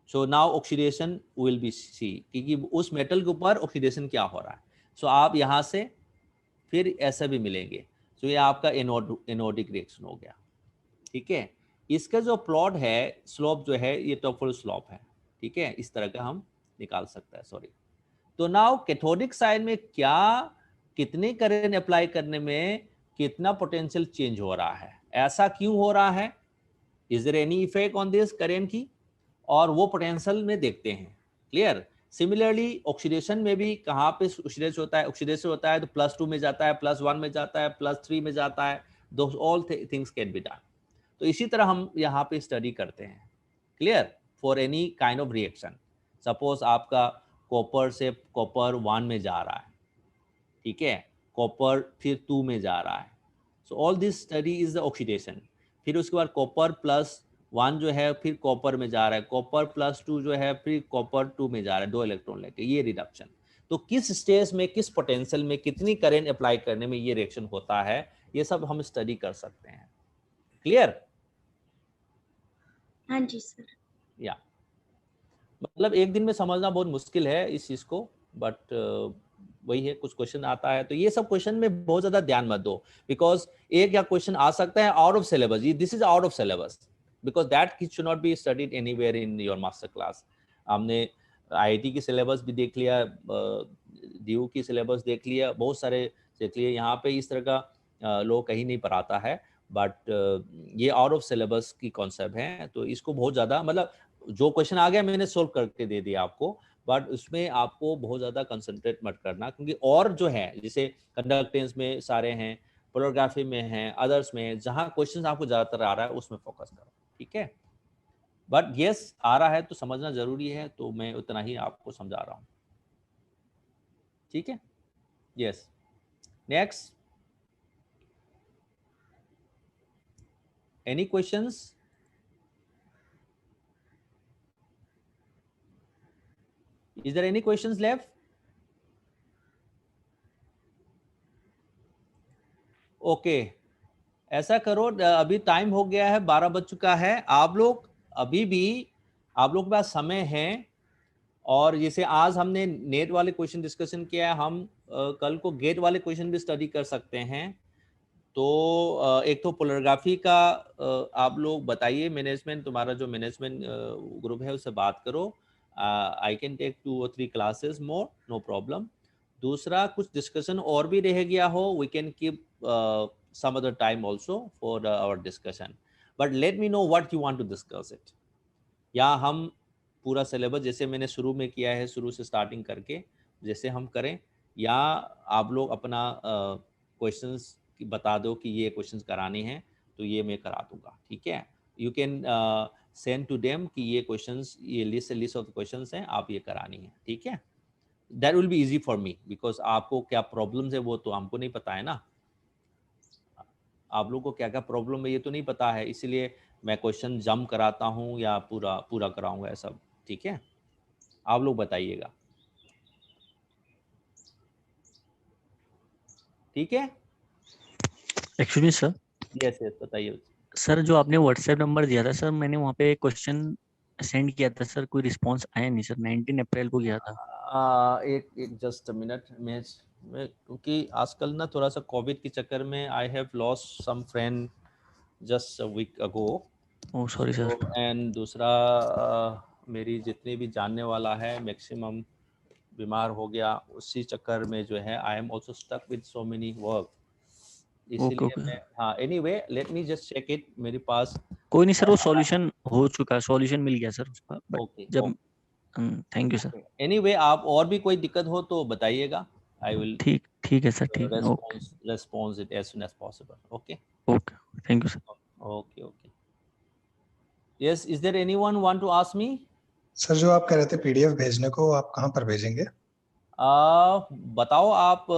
so now oxidation will be see, क्योंकि उस मेटल के ऊपर ऑक्सीडेशन क्या हो रहा है। सो आप यहाँ से फिर ऐसा भी मिलेंगे। तो ये आपका एनोडिक रिएक्शन हो गया, ठीक है। इसका जो प्लॉट है, स्लोप जो है ये टॉपफुल स्लोप है, ठीक है, इस तरह का हम निकाल सकते हैं, सॉरी। तो नाउ कैथोडिक साइड में क्या कितने करंट अप्लाई करने में कितना पोटेंशियल चेंज हो रहा है, ऐसा क्यों हो रहा है, is there any effect on this current की, और वो पोटेंशियल में देखते हैं। क्लियर। सिमिलरली ऑक्सीडेशन में भी कहाँ पे ऑक्सीडेशन होता है तो +2 में जाता है, +1 में जाता है, +3 में जाता है, दोस all things can be done. तो इसी तरह हम यहाँ पे स्टडी करते हैं। Clear. For any kind of reaction, suppose आपका कॉपर से कॉपर 1 में जा रहा है, ठीक है, कॉपर फिर 2 में जा रहा है, so all this study is the oxidation. फिर उसके बाद कॉपर +1 जो है फिर कॉपर में जा रहा है, कॉपर +2 जो है फिर कॉपर 2 में जा रहा है, 2 इलेक्ट्रॉन लेके, ये रिडक्शन। तो किस स्टेज में, किस पोटेंशियल में, कितनी करंट अप्लाई करने में ये रिएक्शन होता है, ये सब हम स्टडी कर सकते हैं। क्लियर। हाँ जी सर। या मतलब एक दिन में समझना बहुत मुश्किल है इस चीज को, बट वही है, कुछ क्वेश्चन आता है तो ये सब क्वेश्चन में बहुत ज्यादा ध्यान मत दो, बिकॉज एक या क्वेश्चन आ सकता है out of syllabus, this is out of syllabus, because that should not be studied anywhere in your master class. हमने आईआईटी की सिलेबस भी देख लिया, डीयू की सिलेबस देख लिया, बहुत सारे देख लिए, यहाँ पे इस तरह का लोग कहीं नहीं पढ़ाता है, बट ये आउट ऑफ सिलेबस की कॉन्सेप्ट है। तो इसको बहुत ज़्यादा, मतलब जो क्वेश्चन आ गया मैंने सोल्व करके दे दिया आपको, बट उसमें आपको बहुत ज़्यादा कंसंट्रेट मत करना, क्योंकि और जो है जैसे कंडक्टेंस में सारे हैं, पोलरग्राफी में हैं, अदर्स में, जहाँ क्वेश्चन आपको ज़्यादातर आ रहा है उसमें फोकस करो, ठीक है। बट यस आ रहा है तो समझना जरूरी है, तो मैं उतना ही आपको समझा रहा हूँ, ठीक है। Yes, next, any questions? Is there any questions left? Okay, ऐसा करो, अभी टाइम हो गया है, 12 बज चुका है, आप लोग अभी भी, आप लोग के पास समय है, और जैसे आज हमने नेट वाले क्वेश्चन डिस्कशन किया है, हम कल को गेट वाले क्वेश्चन भी स्टडी कर सकते हैं। तो एक तो पोलरग्राफी का आप लोग बताइए, मैनेजमेंट, तुम्हारा जो मैनेजमेंट ग्रुप है उससे बात करो, I can take 2 or 3 classes more, no problem. दूसरा कुछ डिस्कशन और भी रह गया हो, we can keep some other time also for our discussion. But let me know what you want to discuss it. या हम पूरा सिलेबस जैसे मैंने शुरू में किया है, शुरू से स्टार्टिंग करके जैसे हम करें, या आप लोग अपना क्वेश्चंस बता दो कि ये क्वेश्चंस कराने हैं तो ये मैं करा दूंगा, ठीक है। You can send to them कि ये क्वेश्चंस, ये लिस्ट ऑफ क्वेश्चंस हैं, आप ये करानी है, ठीक है। That will be easy for me, because आपको क्या प्रॉब्लम्स है वो तो हमको नहीं पता है ना, आप लोगों को क्या क्या प्रॉब्लम है ये तो नहीं पता है, इसलिए मैं क्वेश्चन जम कराता हूँ या पूरा कराऊंगा ऐसा, ठीक है। आप लोग बताइएगा, ठीक है। Actually me sir. Yes yes, बताइए सर। जो आपने व्हाट्सएप नंबर दिया था सर, मैंने वहाँ पे क्वेश्चन सेंड किया था सर, कोई रिस्पांस आया नहीं सर, 19 अप्रैल को किया था। एक जस्ट मिनट, मैं क्योंकि आजकल ना थोड़ा सा कोविड के चक्कर में I have lost some friend just a week ago. Oh sorry sir. And दूसरा मेरी जितने भी जानने वाला है मैक्सिमम बीमार हो गया, उसी चक्कर में जो है I am also stuck with so many work, इसीलिए मैं हाँ anyway let me just check it. मेरे पास कोई नहीं सर, वो सॉल्यूशन हो चुका है, सॉल्यूशन मिल गया सर उसका, ओके जब थैंक यू सर। एनीवे आप और भी कोई दिक्कत हो तो बताइएगा, आई विल ठीक है सर, ठीक है, okay response it as soon as possible. Okay thank you sir. Okay yes, is there anyone want to ask me? Sir जो आप कह रहे थे पीडीएफ भेजने को, आप कहाँ पर भेजेंगे? बताओ आप,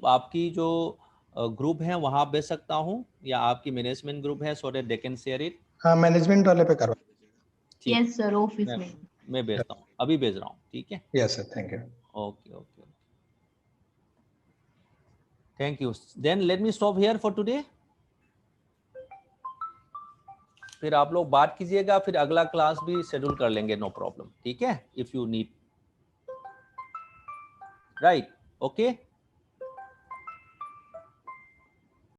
आपकी जो ग्रुप है वहां भेज सकता हूँ या आपकी मैनेजमेंट ग्रुप है, so that they can share it. हाँ मैनेजमेंट वाले पे करवा दीजिए। यस सर, ऑफिस में मैं भेजता हूँ, अभी भेज रहा हूँ, ठीक है? Yes sir, thank you. Okay thank you. Then let me stop here for today. फिर आप लोग बात कीजिएगा, फिर अगला क्लास भी शेड्यूल कर लेंगे, नो प्रॉब्लम, ठीक है? If you need, right, okay.